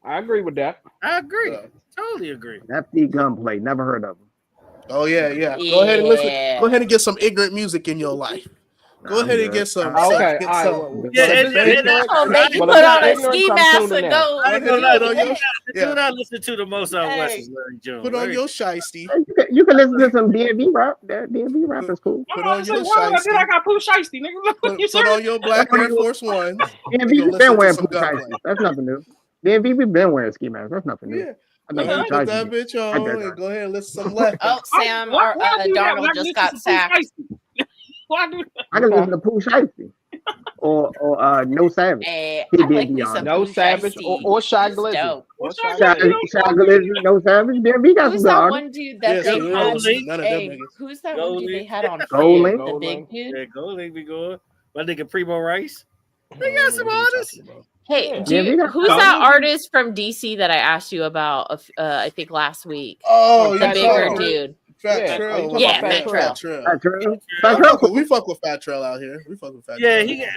Speaker 2: I agree with that.
Speaker 3: I agree. Totally agree.
Speaker 5: Lefty Gunplay, never heard of him.
Speaker 7: Oh yeah. Go ahead and listen. Go ahead and get some ignorant music in your life. Go ahead and get some.
Speaker 2: Okay.
Speaker 6: Put on a ski mask and go.
Speaker 3: Do not listen to the most out West is Larry Jones.
Speaker 7: Put on your shiesty.
Speaker 5: You can listen to some DMV rap. That DMV rap is cool.
Speaker 7: Put on your shiesty.
Speaker 4: I got Pooh Shiesty, nigga.
Speaker 7: Put on your Black Air Force One.
Speaker 5: DMV, we've been wearing Pooh Shiesty. That's nothing new. DMV, we've been wearing ski masks. That's nothing new.
Speaker 7: Yeah. Put that bitch on and go ahead and listen to some Left.
Speaker 6: Oh, Sam, Darnold just got sacked.
Speaker 5: I can listen to Pooh Shiesty or No Savage.
Speaker 2: No Savage or Shy Glizzy.
Speaker 5: Shy Glizzy, No Savage. We got
Speaker 6: who's
Speaker 5: some
Speaker 6: that
Speaker 5: good
Speaker 6: one dude that they had? Who's that one dude they had on the big dude?
Speaker 3: Yeah, Golding be good. My nigga Primo Rice. They got some artists.
Speaker 6: Hey, who's that artist from DC that I asked you about? I think last week.
Speaker 7: Oh,
Speaker 6: the bigger dude.
Speaker 7: Fat Trail.
Speaker 6: Yeah, Fat Trail.
Speaker 7: Fat Trail. We fuck with Fat Trail out here. We fuck with Fat Trail.
Speaker 3: Yeah,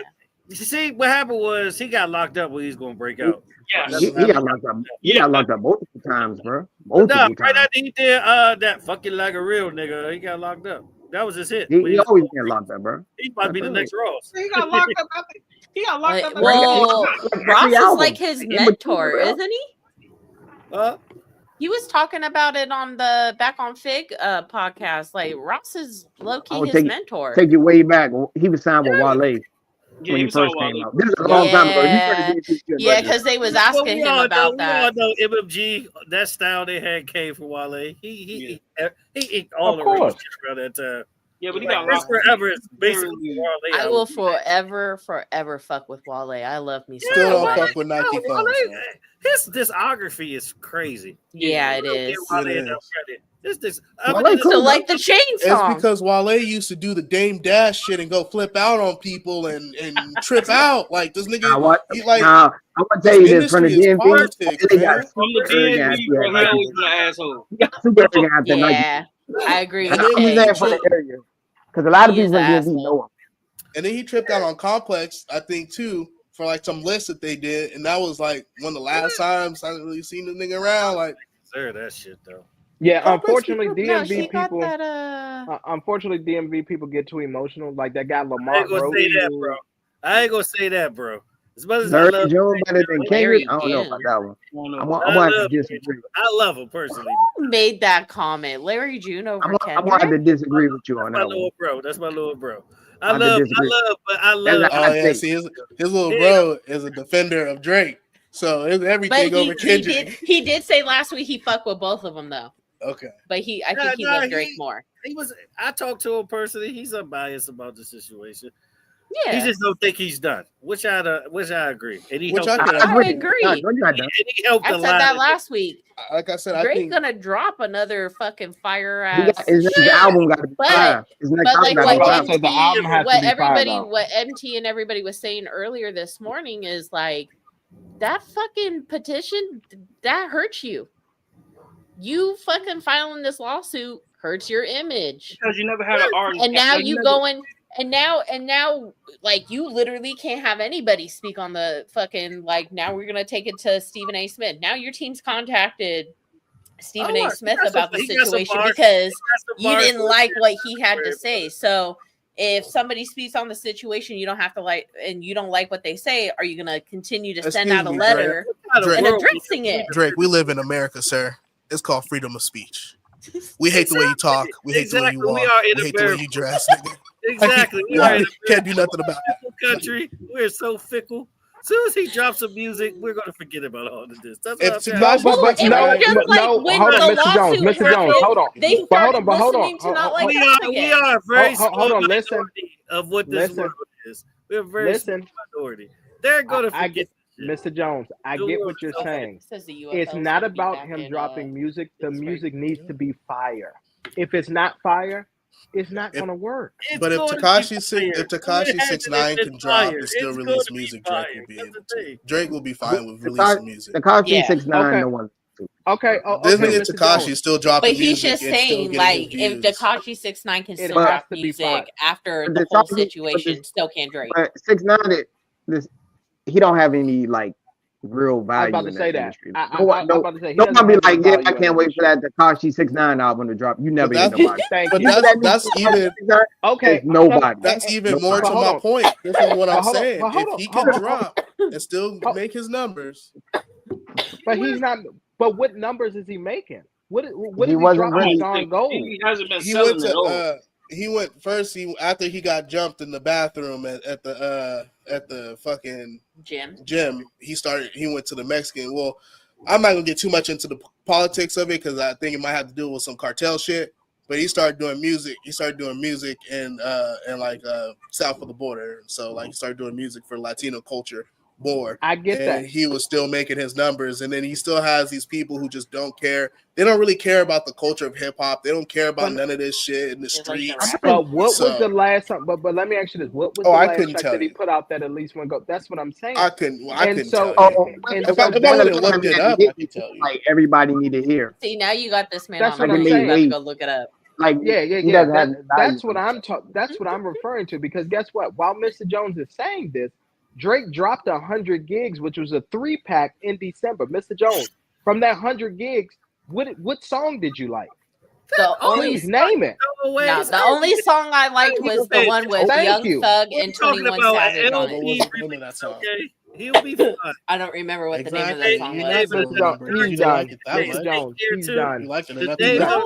Speaker 3: You see, what happened was he got locked up when he was going to break out.
Speaker 4: Yeah,
Speaker 5: he got locked up. He got locked up multiple times, bro. Multiple times.
Speaker 3: Right after he did that fucking like a real nigga, he got locked up. That was his hit.
Speaker 5: He always get locked up, bro.
Speaker 3: He might be the next Ross.
Speaker 8: He got locked up. I think he got locked up.
Speaker 6: Well, Ross is like his mentor, isn't he? He was talking about it on the Back on Fig podcast. Like Ross is low key his mentor.
Speaker 5: Take you way back. He was signed with Wale. When he first came out. This is a long time ago.
Speaker 6: Yeah, because they was asking him about that.
Speaker 3: We all know MMG, that style they had came from Wale. He inked all the rings around that time.
Speaker 4: Yeah, but he got
Speaker 3: locked forever. Is basically Wale.
Speaker 6: I will forever fuck with Wale. I love me.
Speaker 7: Still don't fuck with Nike phones.
Speaker 3: His discography is crazy.
Speaker 6: Yeah, it is.
Speaker 3: So
Speaker 6: like the chain song.
Speaker 7: It's because Wale used to do the Dame Dash shit and go flip out on people and trip out. Like this nigga.
Speaker 5: I'm gonna tell you this from the DMV.
Speaker 6: Yeah, I agree.
Speaker 5: Because a lot of people in DMV know him.
Speaker 7: And then he tripped out on Complex, I think, too, for like some list that they did, and that was like one of the last times I really seen the nigga around. Like,
Speaker 3: that shit though.
Speaker 2: Yeah, unfortunately, DMV people. Unfortunately, DMV people get too emotional. Like that guy Lamar.
Speaker 3: I ain't gonna say that, bro. As much as
Speaker 5: Larry June better than Kendrick, I don't know about that one. I want to disagree.
Speaker 3: I love him personally.
Speaker 6: Who made that comment? Larry June over Kendrick?
Speaker 5: I want to disagree with you on that
Speaker 3: one. That's my little bro.
Speaker 5: I love.
Speaker 7: Oh yeah, see, his little bro is a defender of Drake, so it's everything over Kendrick.
Speaker 6: He did say last week he fucked with both of them though.
Speaker 7: Okay,
Speaker 6: but I think he loved Drake more.
Speaker 3: I talked to him personally. He's unbiased about the situation.
Speaker 6: Yeah,
Speaker 3: he just don't think he's done, which I agree. And he
Speaker 6: I agree.
Speaker 3: And he helped
Speaker 6: I said that last week.
Speaker 7: Like I said,
Speaker 6: Drake's gonna drop another fucking fire ass.
Speaker 5: His next album got to be fire.
Speaker 6: What MT and everybody was saying earlier this morning is like that fucking petition that hurts you. You fucking filing this lawsuit hurts your image
Speaker 4: because you never had an argument,
Speaker 6: and now you going. And now, like, you literally can't have anybody speak on the fucking, like, now we're going to take it to Stephen A. Smith. Now your team's contacted Stephen A. Smith about the situation because you didn't like what he had to say. So if somebody speaks on the situation, you don't have to like, and you don't like what they say, are you going to continue to send out a letter and addressing it?
Speaker 7: Drake, we live in America, sir. It's called freedom of speech. We hate the way you talk. We hate the way you walk. We hate the way you dress.
Speaker 3: Exactly. We
Speaker 7: can't do nothing about that.
Speaker 3: Country. We're so fickle. As soon as he drops some music, we're gonna forget about all of this. That's what
Speaker 2: Mr. Jones, hold on.
Speaker 3: We are very small minority of what this world is. We're very small minority. They're gonna forget.
Speaker 2: Mr. Jones, I get what you're saying. It's not about him dropping music. The music needs to be fire. If it's not fire, it's not going to work.
Speaker 7: But if Tekashi 6ix9ine can drop and still release music, Drake will be able to. Drake will be fine with releasing music.
Speaker 5: Tekashi 6ix9ine, no one.
Speaker 2: Okay.
Speaker 7: This nigga Tekashi still dropping
Speaker 6: music. But he's just saying, like, if Tekashi 6ix9ine can still drop music after the whole situation, still can't Drake.
Speaker 5: But 6ix9ine, he don't have any like real value.
Speaker 2: I was about to say that.
Speaker 5: Nobody be like, yeah, I can't wait for that Tekashi 6ix9ine album to drop. You never get nobody.
Speaker 7: But that's even
Speaker 2: okay.
Speaker 5: Nobody.
Speaker 7: That's even more to my point. This is what I'm saying. If he can drop and still make his numbers,
Speaker 2: but he's not. But what numbers is he making? What is he dropping on gold?
Speaker 4: He hasn't been selling it over.
Speaker 7: He went first. After he got jumped in the bathroom at the fucking gym. He went to the Mexican. Well, I'm not gonna get too much into the politics of it because I think it might have to do with some cartel shit. But he started doing music. He started doing music in like south of the border. So like he started doing music for Latino culture more.
Speaker 2: I get that.
Speaker 7: And he was still making his numbers. And then he still has these people who just don't care. They don't really care about the culture of hip hop. They don't care about none of this shit in the streets.
Speaker 2: But what was the last time? But let me ask you this: what was the last track that he put out that at least one go? That's what I'm saying.
Speaker 7: I couldn't tell you. If I would have looked it up, I could tell you.
Speaker 5: Like everybody need to hear.
Speaker 6: See, now you got this man.
Speaker 2: That's
Speaker 6: on
Speaker 2: what I'm saying.
Speaker 6: You have to go look it up.
Speaker 5: Like
Speaker 2: That's what I'm referring to. Because guess what? While Mr. Jones is saying this, Drake dropped 100 gigs, which was a 3-pack in December. Mr. Jones, from that 100 gigs, what song did you like? Please name it.
Speaker 6: No, the only song I liked was the one with Young Thug and 21 Savage on it.
Speaker 3: Okay, he'll be fine.
Speaker 6: I don't remember what the name of that song was.
Speaker 2: He's done. Mr. Jones, he's done.
Speaker 6: No,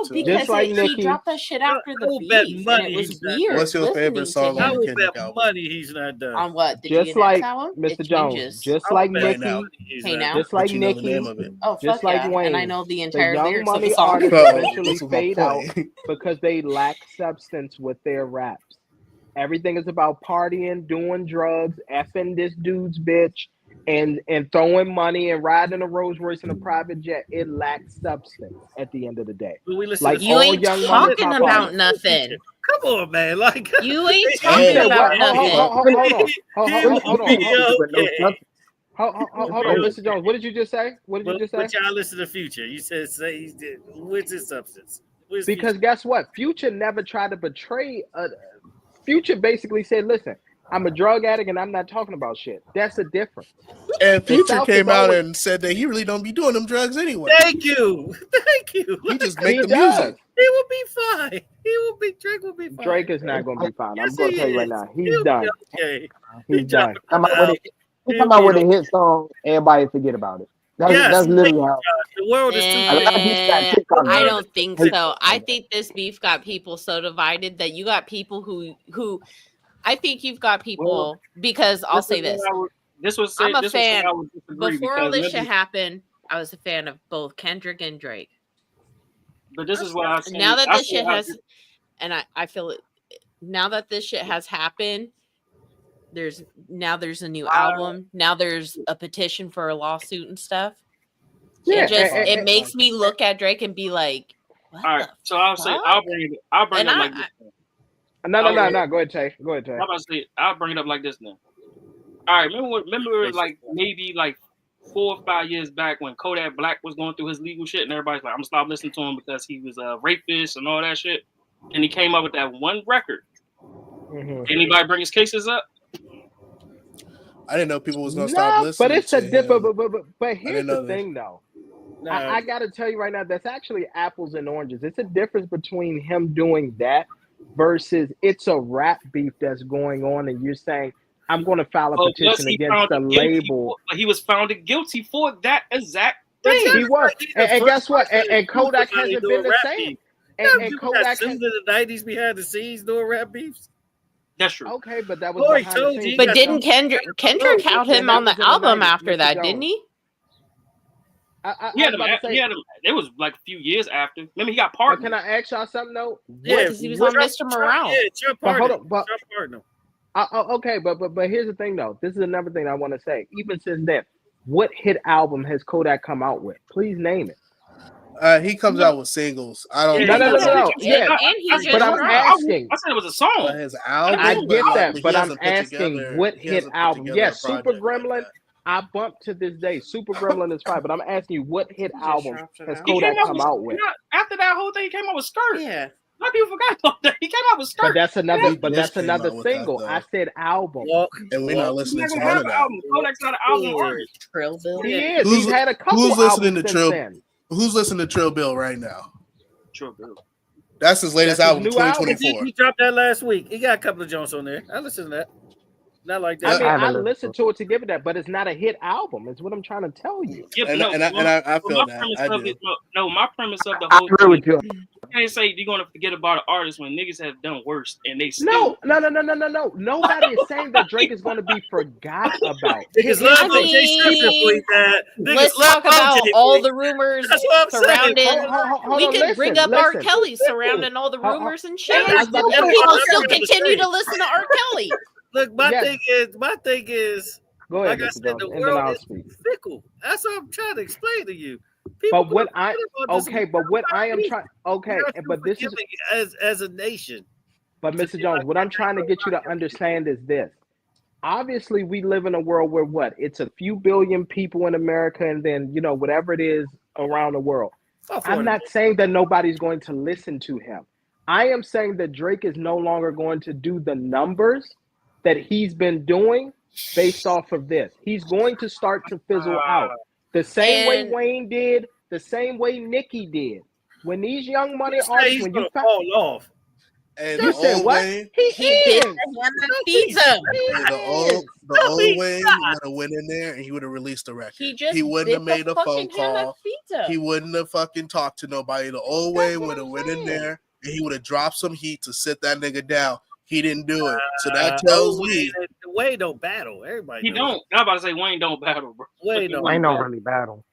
Speaker 6: because he dropped that shit after the beef, and it was weird.
Speaker 7: What's your favorite song
Speaker 3: I
Speaker 7: on
Speaker 3: will
Speaker 7: Kendrick
Speaker 3: bet
Speaker 7: album?
Speaker 3: money he's not done.
Speaker 6: On what?
Speaker 2: Just like Mr. Jones, just like Nicki,
Speaker 6: Hey Now,
Speaker 2: just like Nicki,
Speaker 6: oh
Speaker 2: just
Speaker 6: fuck
Speaker 2: like
Speaker 6: yeah,
Speaker 2: Wayne.
Speaker 6: and I know the
Speaker 2: The
Speaker 6: entire
Speaker 2: young
Speaker 6: lyrics of
Speaker 2: money
Speaker 6: the song.
Speaker 2: artists
Speaker 7: Bro,
Speaker 2: eventually
Speaker 7: this is my
Speaker 2: fade out
Speaker 7: point.
Speaker 2: because they lack substance with their raps. Everything is about partying, doing drugs, effing this dude's bitch, and throwing money and riding a Rolls Royce in a private jet. It lacks substance at the end of the day.
Speaker 3: Like
Speaker 6: you ain't talking about nothing.
Speaker 3: Come on, man! Like
Speaker 6: you ain't talking about nothing.
Speaker 2: Hold on, Mr. Jones. What did you just say? What did you just say?
Speaker 3: But y'all listen to Future. You said he did. Where's his substance?
Speaker 2: Because guess what? Future never tried to betray. Future basically said, "Listen, I'm a drug addict and I'm not talking about shit." That's a difference.
Speaker 7: And Future came out and said that he really don't be doing them drugs anyway.
Speaker 3: Thank you.
Speaker 7: He just make the music.
Speaker 3: He will be fine. Drake will be fine.
Speaker 2: Drake is not going to be fine.
Speaker 3: Yes,
Speaker 2: I'm going to tell you right now. He's done.
Speaker 3: Okay.
Speaker 2: He's done.
Speaker 5: Come out with a hit song, everybody forget about it. That's literally how.
Speaker 3: The world is too.
Speaker 6: I don't think so. I think this beef got people so divided that you got people who I think you've got people because I'll say this. I'm a fan. Before all this shit happened, I was a fan of both Kendrick and Drake.
Speaker 4: But this is what I was saying.
Speaker 6: Now that this shit has, and I feel it. Now that this shit has happened, there's a new album. Now there's a petition for a lawsuit and stuff. Yeah, it makes me look at Drake and be like, what
Speaker 4: all right. So I'll say I'll bring it up like this.
Speaker 2: No. Go ahead, Tay. Go ahead, Tay.
Speaker 4: I'll bring it up like this now. All right. Remember like maybe like 4 or 5 years back when Kodak Black was going through his legal shit and everybody's like, I'm gonna stop listening to him because he was a rapist and all that shit. And he came up with that one record. Mm-hmm. Anybody bring his cases up?
Speaker 7: I didn't know people was gonna stop listening.
Speaker 2: But it's a different. But here's the thing, though. No. I got to tell you right now, that's actually apples and oranges. It's a difference between him doing that versus it's a rap beef that's going on, and you're saying, I'm going to file a petition against the label.
Speaker 4: He was found guilty for that exact thing.
Speaker 2: He was. And guess what? And Kodak hasn't been the same. And Kodak
Speaker 3: in the 90s behind the scenes doing rap beefs.
Speaker 4: That's true.
Speaker 2: Okay, but that was behind the scenes.
Speaker 6: But didn't Kendrick out him on the album after that, didn't he?
Speaker 4: It was like a few years after. Remember, he got partnered.
Speaker 2: Can I ask y'all something though?
Speaker 6: Yeah, because he was on Mr. Morale.
Speaker 3: Yeah, it's your partner.
Speaker 2: Okay, but here's the thing though. This is another thing I want to say. Even since then, what hit album has Kodak come out with? Please name it.
Speaker 7: He comes out with singles. I don't.
Speaker 2: No. Yeah, but I'm asking.
Speaker 4: I said it was a song.
Speaker 7: His album.
Speaker 2: I get that, but I'm asking what hit album. Yes, Super Gremlin. I bump to this day. Super Gremlin is fine, but I'm asking you, what hit album has Kodak come out with?
Speaker 4: After that whole thing, he came out with Skirt.
Speaker 6: Yeah.
Speaker 4: A lot of people forgot about that. He came out with Skirt.
Speaker 2: But that's another single. I said album.
Speaker 7: And we're not listening to none of that.
Speaker 4: Kodak's not an album artist.
Speaker 6: Trill Bill.
Speaker 2: He is. He's had a couple
Speaker 7: Who's listening to
Speaker 2: Trill?
Speaker 7: Who's listening to Trill Bill right now?
Speaker 4: Trill Bill.
Speaker 7: That's his latest album, 2024.
Speaker 3: He dropped that last week. He got a couple of Jones on there. I listened to that. Not like that.
Speaker 2: I listened to it to give it that, but it's not a hit album. Is what I'm trying to tell you.
Speaker 7: Yeah, I feel that.
Speaker 4: My premise of the whole thing. You can't say you're gonna forget about an artist when niggas have done worse and they still.
Speaker 2: No. Nobody is saying that Drake is gonna be forgot about.
Speaker 3: Let's
Speaker 6: talk about all the rumors surrounding. We could bring up R. Kelly surrounding all the rumors and shit, and people still continue to listen to R. Kelly.
Speaker 3: Look, my thing is,
Speaker 2: go ahead,
Speaker 3: like I said, the world is fickle. That's what I'm trying to explain to you.
Speaker 2: But what I am trying, but this is
Speaker 3: as a nation.
Speaker 2: But Mr. Jones, what I'm trying to get you to understand is this. Obviously, we live in a world where it's a few billion people in America, and then whatever it is around the world. I'm not saying that nobody's going to listen to him. I am saying that Drake is no longer going to do the numbers that he's been doing based off of this. He's going to start to fizzle out. The same way Wayne did, the same way Nicki did. When these young money artists, when you
Speaker 3: fall off.
Speaker 7: And
Speaker 2: you said what?
Speaker 7: Wayne,
Speaker 6: he is. Feeds him.
Speaker 7: The old Wayne would have went in there and he would have released the record. He wouldn't have made a phone call. He wouldn't have fucking talked to nobody. The old Wayne would have went in there and he would have dropped some heat to sit that nigga down. He didn't do it. So that tells me
Speaker 3: Wayne don't battle. Everybody
Speaker 4: he don't. I'm about to say Wayne don't battle, bro.
Speaker 5: Wayne don't really battle.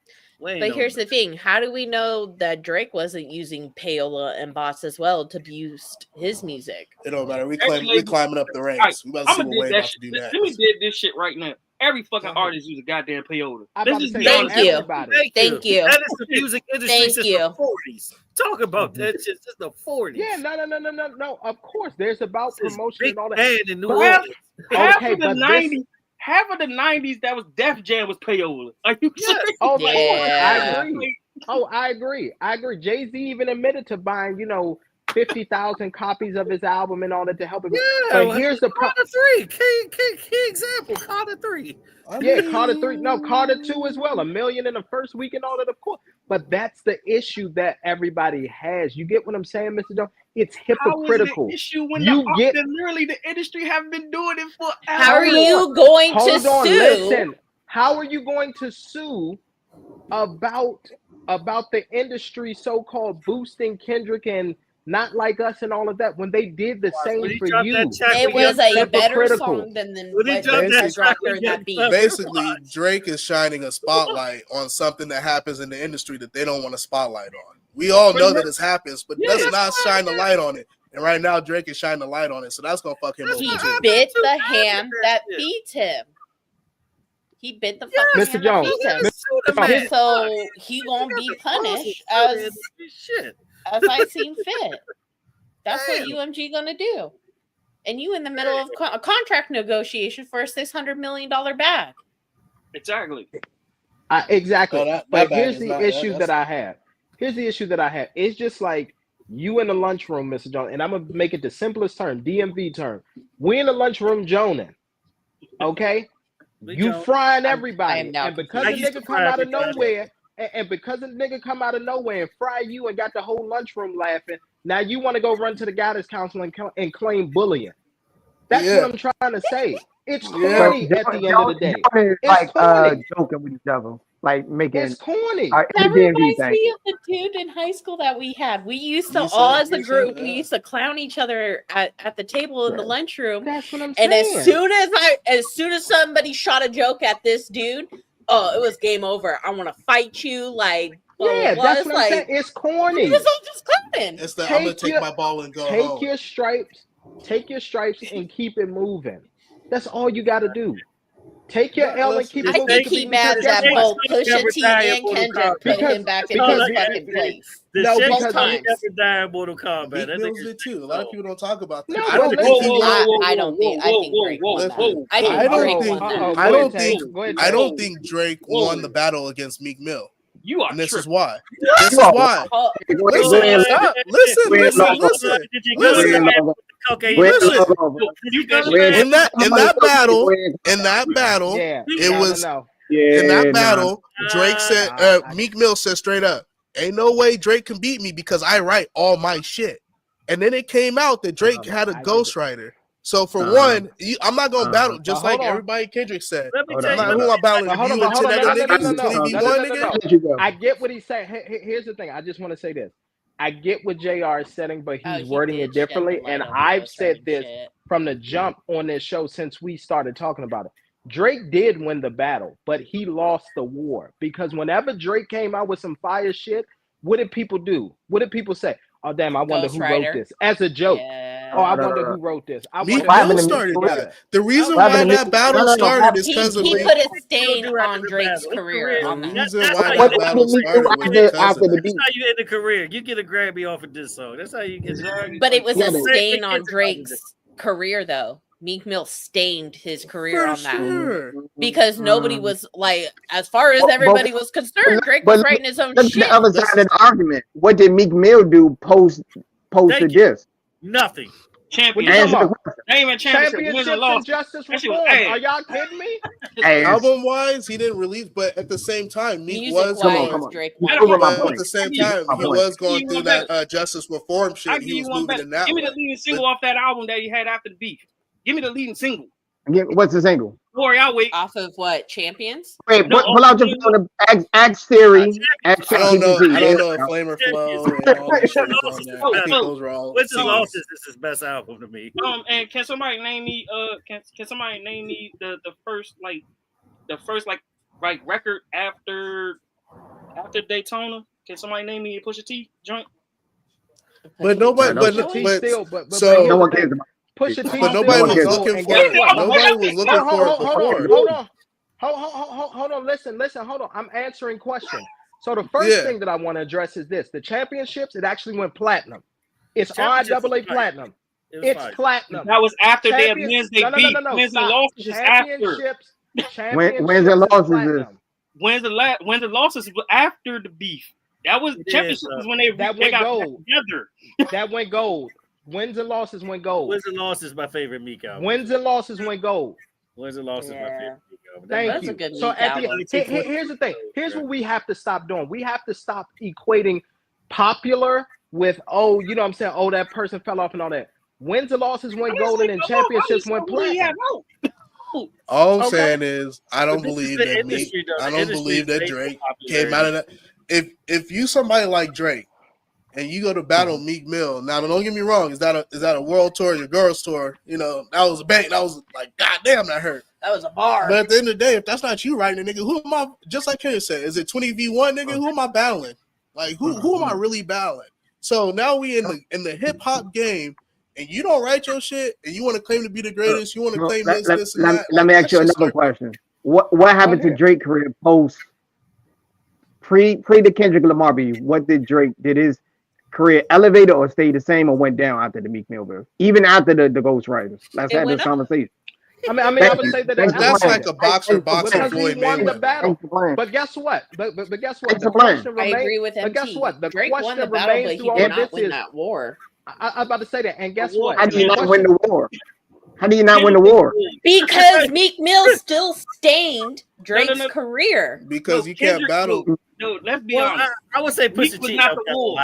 Speaker 6: But here's the thing: how do we know that Drake wasn't using payola and bots as well to boost his music?
Speaker 7: It don't matter. We climbing up the ranks. We about to see what Wayne about to do next.
Speaker 4: Let me did this shit right now. Every fucking artist use a goddamn payola.
Speaker 6: Thank you.
Speaker 3: That is the music industry since the 40s. Talk about that shit since the 40s.
Speaker 2: Yeah, no. Of course, there's about promotion and all that.
Speaker 3: Band in New Orleans.
Speaker 4: Half of the 90s. Half of the 90s that was Def Jam was payola. Are you serious?
Speaker 2: Oh, yeah. I agree. Jay-Z even admitted to buying, 50,000 copies of his album and all that to help him.
Speaker 3: Yeah,
Speaker 2: but here's the
Speaker 3: Carter 3. Key example. Carter 3.
Speaker 2: Carter 3. No, Carter 2 as well. 1 million in the first week and all that, of course. But that's the issue that everybody has. You get what I'm saying, Mr. Jones? It's hypocritical.
Speaker 4: How is it an issue when literally the industry have been doing it for?
Speaker 6: How are you going to sue?
Speaker 2: Listen. How are you going to sue about the industry so-called boosting Kendrick and Not Like Us and all of that when they did the same for you?
Speaker 6: It was a better song than that beat.
Speaker 7: Basically, Drake is shining a spotlight on something that happens in the industry that they don't want a spotlight on. We all know that this happens, but let's not shine the light on it. And right now, Drake is shining the light on it, so that's gonna fuck him over.
Speaker 6: He bit the hand that feeds him. He bit the fucking
Speaker 2: Mr. Jones.
Speaker 6: So he won't be punished as I seen fit. That's what UMG gonna do. And you in the middle of a contract negotiation for a $600 million bag.
Speaker 4: Exactly.
Speaker 2: Exactly. But here's the issue that I have. It's just like you in the lunchroom, Mr. Jones, and I'm gonna make it the simplest term, DMV term. We in the lunchroom joning. Okay? You frying everybody. And because the nigga come out of nowhere, and fry you and got the whole lunchroom laughing, now you want to go run to the guidance council and claim bullying. That's what I'm trying to say. It's corny at the end of the day.
Speaker 5: It's joking with each other. Like making
Speaker 2: it's corny.
Speaker 6: That reminds me of the dude in high school that we had. We used to all as a group, we used to clown each other at the table in the lunchroom.
Speaker 2: That's what I'm saying.
Speaker 6: And as soon as somebody shot a joke at this dude, it was game over. I want to fight you. Like,
Speaker 2: that's what I'm saying. It's corny.
Speaker 6: It was all just clowning.
Speaker 7: It's I'm gonna take my ball and go home.
Speaker 2: Take your stripes and keep it moving. That's all you got to do. Take your L and keep it moving.
Speaker 6: I think he mad that both Pusha T and Kendrick put him back in his fucking place.
Speaker 3: Because he never died in Mortal Kombat.
Speaker 7: That did too. A lot of people don't talk about that.
Speaker 6: I
Speaker 7: don't think Drake won the battle against Meek Mill.
Speaker 4: You are.
Speaker 7: And this is why. Listen. In that battle, Drake said, Meek Mill said straight up, "Ain't no way Drake can beat me because I write all my shit." And then it came out that Drake had a ghostwriter. So for one, I'm not gonna battle just like everybody Kendrick said. Who I'm battling?
Speaker 2: I get what he's saying. Here's the thing. I just want to say this. I get what JR is saying, but he's wording it differently. And I've said this from the jump on this show since we started talking about it. Drake did win the battle, but he lost the war because whenever Drake came out with some fire shit, what did people do? What did people say? Oh, damn, I wonder who wrote this as a joke. Yeah. Oh, I wonder who wrote this.
Speaker 7: Meek Mill started that. The reason why that battle started is because of
Speaker 6: he put a stain on Drake's career.
Speaker 7: The reason why that battle started was because of
Speaker 3: that's how you end the career. You get a Grammy off of this song. That's how you get.
Speaker 6: But it was a stain on Drake's career, though. Meek Mill stained his career on that because nobody was like, as far as everybody was concerned, Drake was writing his own shit.
Speaker 5: The other side of the argument. What did Meek Mill do post the diss?
Speaker 3: Nothing.
Speaker 4: Championship. Ain't even
Speaker 2: Championships and Justice Reform. Are y'all kidding me?
Speaker 7: Album wise, he didn't release, but at the same time, Meek was going.
Speaker 6: Drake.
Speaker 7: At the same time, he was going through that Justice Reform shit. He was moving in that.
Speaker 4: Give me the leading single off that album that he had after the beef. Give me the leading single.
Speaker 5: What's the single?
Speaker 4: Sorry, I'll wait.
Speaker 6: Off of what? Champions?
Speaker 5: Wait, pull out your phone. Axe Theory.
Speaker 7: I don't know if Flamer Flow and all that shit is on there. I think those were all.
Speaker 3: What's the losses? This is best album to me.
Speaker 4: And can somebody name me? Can somebody name me the first record after Daytona? Can somebody name me a Pusha T joint?
Speaker 7: But nobody. But so no one cares about.
Speaker 2: Pusha T,
Speaker 7: but nobody was looking for it. Nobody was looking for it before.
Speaker 2: Hold on. Listen. Hold on. I'm answering questions. So the first thing that I want to address is this: the championships. It actually went platinum. It's RIAA platinum. It's platinum.
Speaker 4: That was after their wins. They beat. Wins and losses is after.
Speaker 5: Wins and losses is.
Speaker 4: Wins and losses was after the beef. That was championships was when they got gold together.
Speaker 2: That went gold. Wins and losses went gold.
Speaker 3: Wins and losses my favorite Meek album.
Speaker 2: Wins and losses went gold.
Speaker 3: Wins and losses my favorite Meek album.
Speaker 2: Thank you. So here's the thing. Here's what we have to stop doing. We have to stop equating popular with you know what I'm saying? Oh, that person fell off and all that. Wins and losses went golden and championships went platinum.
Speaker 7: All I'm saying is I don't believe that Meek. I don't believe that Drake came out of that. If you somebody like Drake. And you go to battle Meek Mill. Now, don't get me wrong. Is that a world tour, your girls tour? You know, that was a bang. That was like, goddamn, that hurt.
Speaker 6: That was a bar.
Speaker 7: But at the end of the day, if that's not you writing, nigga, who am I? Just like Kerry said, is it 20v1, nigga? Who am I battling? Like, who am I really battling? So now we in the hip hop game, and you don't write your shit, and you want to claim to be the greatest. You want to claim this, and that.
Speaker 5: Let me ask you another question. What happened to Drake's career post pre the Kendrick Lamar beef? What did Drake did his career elevated or stayed the same or went down after the Meek Mill bill? Even after the Ghostwriters. Let's have this conversation.
Speaker 2: I mean, I would say
Speaker 7: that's like a boxer
Speaker 2: Floyd Mayweather. But guess what? But guess what?
Speaker 6: The question remains, I agree with MT.
Speaker 2: But guess what? The
Speaker 6: Drake
Speaker 2: question
Speaker 6: won the battle, but he did not win that war.
Speaker 2: I was about to say that. And guess what?
Speaker 5: How do you not win the war? How do you not win the war?
Speaker 6: Because Meek Mill still stained Drake's career.
Speaker 7: Because you can't battle.
Speaker 4: No, let's be honest.
Speaker 3: I would say Pusha T
Speaker 4: not the war.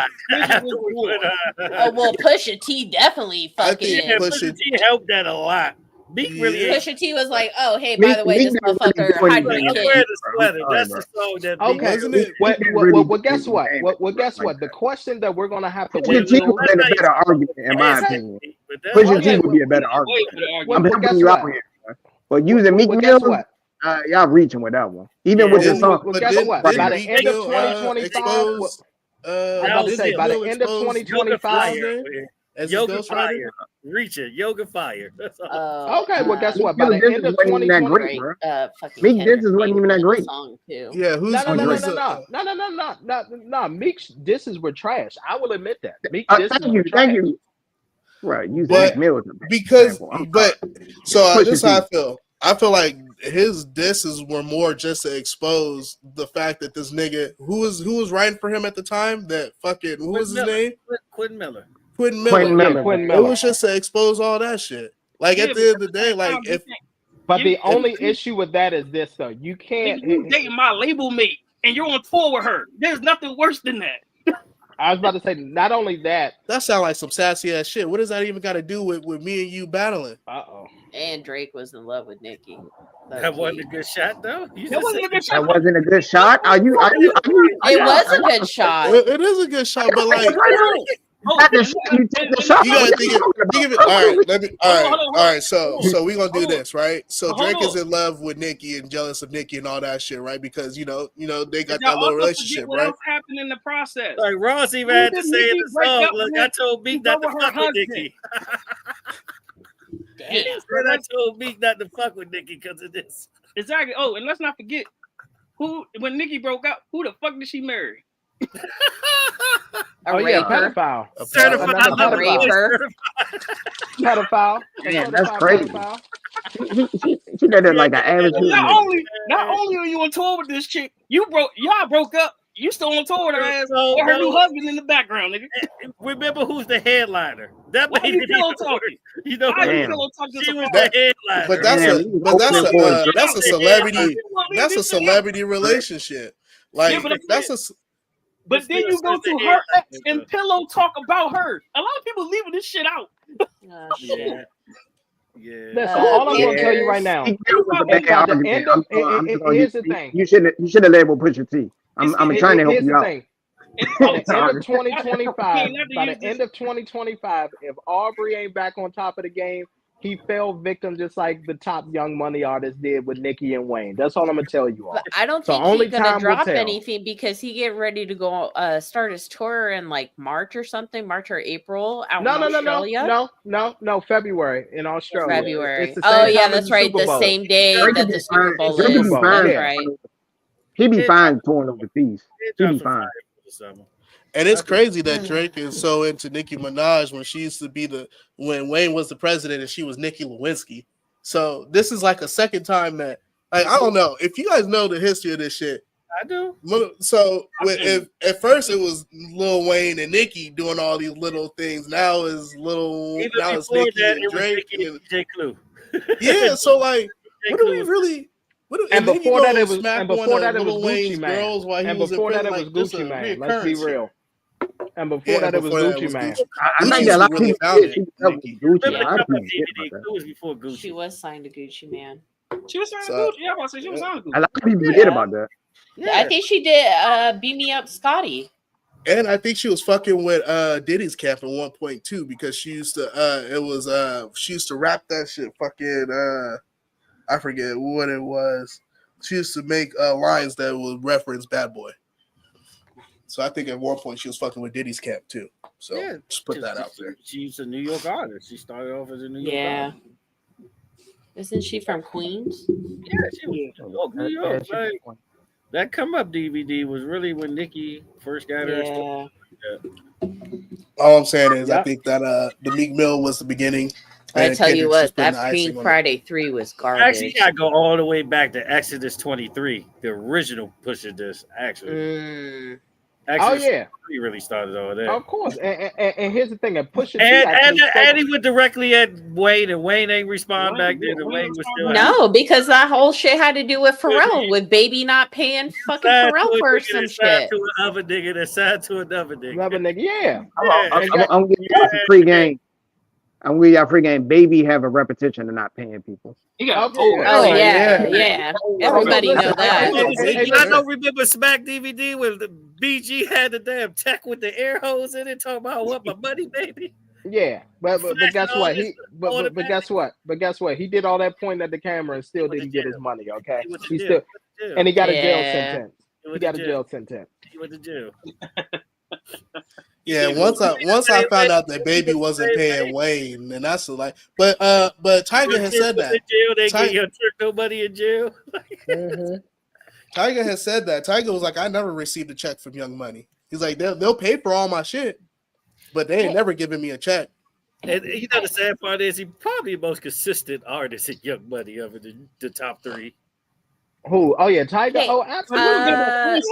Speaker 6: Pusha T definitely fucking.
Speaker 3: Pusha T helped that a lot. Meek really.
Speaker 6: Pusha T was like, "Oh, hey, by the way, this motherfucker hydrate kid."
Speaker 3: That's the song that.
Speaker 2: Okay, isn't it? Well, guess what? Well, guess what? The question that we're gonna have to
Speaker 5: Pusha T would be a better argument, in my opinion. Pusha T would be a better argument. I'm helping you out here, but using Meek Mill. Y'all reaching with that one. Even with the song.
Speaker 2: Well, guess what? By the end of 2025, I was say by the end of 2025,
Speaker 3: Yoga Fire, reaching Yoga Fire.
Speaker 2: Okay, well, guess what? By the end of 2025,
Speaker 5: Meek this wasn't even that great.
Speaker 7: Yeah, who's
Speaker 2: no. Meek's disses were trash. I will admit that. Meek
Speaker 5: thank you. Right,
Speaker 7: but because so this is how I feel. I feel like his disses were more just to expose the fact that this nigga who was writing for him at the time, that fucking who was his name?
Speaker 3: Quentin Miller.
Speaker 7: It was just to expose all that shit. Like at the end of the day, like if.
Speaker 2: But the only issue with that is this though: you can't.
Speaker 4: You dating my label mate, and you're on tour with her. There's nothing worse than that.
Speaker 2: I was about to say, not only that.
Speaker 7: That sounds like some sassy ass shit. What does that even got to do with me and you battling?
Speaker 6: And Drake was in love with Nicki.
Speaker 3: That wasn't a good shot, though.
Speaker 5: That wasn't a good shot. Are you?
Speaker 6: It was a good shot.
Speaker 7: It is a good shot, but like. You gotta think of it. All right. So we're gonna do this, right? So Drake is in love with Nicki and jealous of Nicki and all that shit, right? Because you know they got that little relationship,
Speaker 4: what
Speaker 7: right?
Speaker 4: Else happened in the process?
Speaker 3: Like Ross even had to say in the song, "Look, I told Meek not to fuck with Nicki." I told Meek not to fuck with Nicki because of this.
Speaker 4: Exactly. Oh, and let's not forget when Nicki broke up, who the fuck did she marry?
Speaker 6: A
Speaker 2: pedophile.
Speaker 6: A raper.
Speaker 2: Pedophile.
Speaker 5: Yeah, that's crazy. She did it like an average.
Speaker 4: Not only are you on tour with this chick, y'all broke up. You still on tour, her ass. With her new husband in the background, nigga.
Speaker 3: Remember who's the headliner? That
Speaker 4: Why
Speaker 3: made
Speaker 4: you
Speaker 3: it
Speaker 4: pillow
Speaker 3: even
Speaker 4: talking?
Speaker 3: worse. You know,
Speaker 4: Why you pillow talking?
Speaker 3: she was the headliner.
Speaker 7: But that's a celebrity. That's a celebrity relationship. Like that's a.
Speaker 4: But then you go to her ex and pillow talk about her. A lot of people leaving this shit out.
Speaker 6: Oh, shit.
Speaker 2: Yeah. Listen, all I'm gonna tell you right now. Here's the thing.
Speaker 5: You should have labeled Pusha T. I'm trying to help you out.
Speaker 2: By the end of 2025, if Aubrey ain't back on top of the game, he fell victim just like the top Young Money artists did with Nicki and Wayne. That's all I'm gonna tell you all.
Speaker 6: But I don't think he's gonna drop anything because he get ready to go start his tour in like March or something, March or April out in Australia.
Speaker 2: No, February in Australia.
Speaker 6: February. That's right. The same day that the Super Bowl is. That's right.
Speaker 5: He be fine touring overseas. He be fine.
Speaker 7: And it's crazy that Drake is so into Nicki Minaj when she used to be when Wayne was the president and she was Nicki Lewinsky. So this is like a second time that, like, I don't know if you guys know the history of this shit.
Speaker 3: I do.
Speaker 7: So if at first it was Lil Wayne and Nicki doing all these little things, now it's Nicki and Drake and
Speaker 3: DJ Clue.
Speaker 7: Yeah, so like, what do we really?
Speaker 2: And before that, it was Gucci Mane. And before that, it was Gucci Mane. Let's be real. And before that, it was Gucci Mane.
Speaker 5: I think a lot of people
Speaker 6: Gucci. She was signed to Gucci Mane.
Speaker 4: She was signed to Gucci. Yeah, I was about to say she was signed to Gucci.
Speaker 5: A lot of people forget about that.
Speaker 6: Yeah. I think she did Beat Me Up Scotty.
Speaker 7: And I think she was fucking with Diddy's cap at 1.2 because she used to she used to rap that shit fucking I forget what it was. She used to make lines that would reference Bad Boy. So I think at one point she was fucking with Diddy's cap too. So just put that out there.
Speaker 3: She's a New York artist. She started off as a New York artist.
Speaker 6: Isn't she from Queens?
Speaker 3: Yeah, she was New York. That Come Up DVD was really when Nicki first got her.
Speaker 6: Yeah.
Speaker 7: All I'm saying is I think that the Meek Mill was the beginning.
Speaker 6: I tell you what, that Pink Friday 3 was garbage.
Speaker 3: Actually, you gotta go all the way back to Exodus 23, the original Pusha Disc. Actually, Exodus 23 really started over there.
Speaker 2: Of course, and here's the thing: Pusha
Speaker 3: and he went directly at Wayne, and Wayne ain't respond back then. And Wayne was still
Speaker 6: because that whole shit had to do with Pharrell, with Baby not paying fucking Pharrell for some shit.
Speaker 3: To another nigga that signed to another nigga.
Speaker 5: I'm gonna give you a free game. And we got free game. Baby have a repetition of not paying people.
Speaker 6: Yeah. Everybody know that.
Speaker 3: I don't remember Smack DVD when the BG had the damn tech with the air hose in it, talking about what my money, baby.
Speaker 2: Yeah, but guess what? But guess what? He did all that pointing at the camera and still didn't get his money. Okay, he got a jail sentence. He got a jail sentence.
Speaker 3: He went to jail.
Speaker 7: Yeah, once I found out that Baby wasn't paying Wayne, and that's like, but Tiger has said that.
Speaker 3: They get your no money in jail.
Speaker 7: Tiger has said that. Tiger was like, I never received a check from Young Money. He's like, they'll pay for all my shit, but they ain't never given me a check.
Speaker 3: And you know the sad part is he probably the most consistent artist in Young Money of the top 3.
Speaker 2: Who? Oh yeah, Tiger. Oh, absolutely.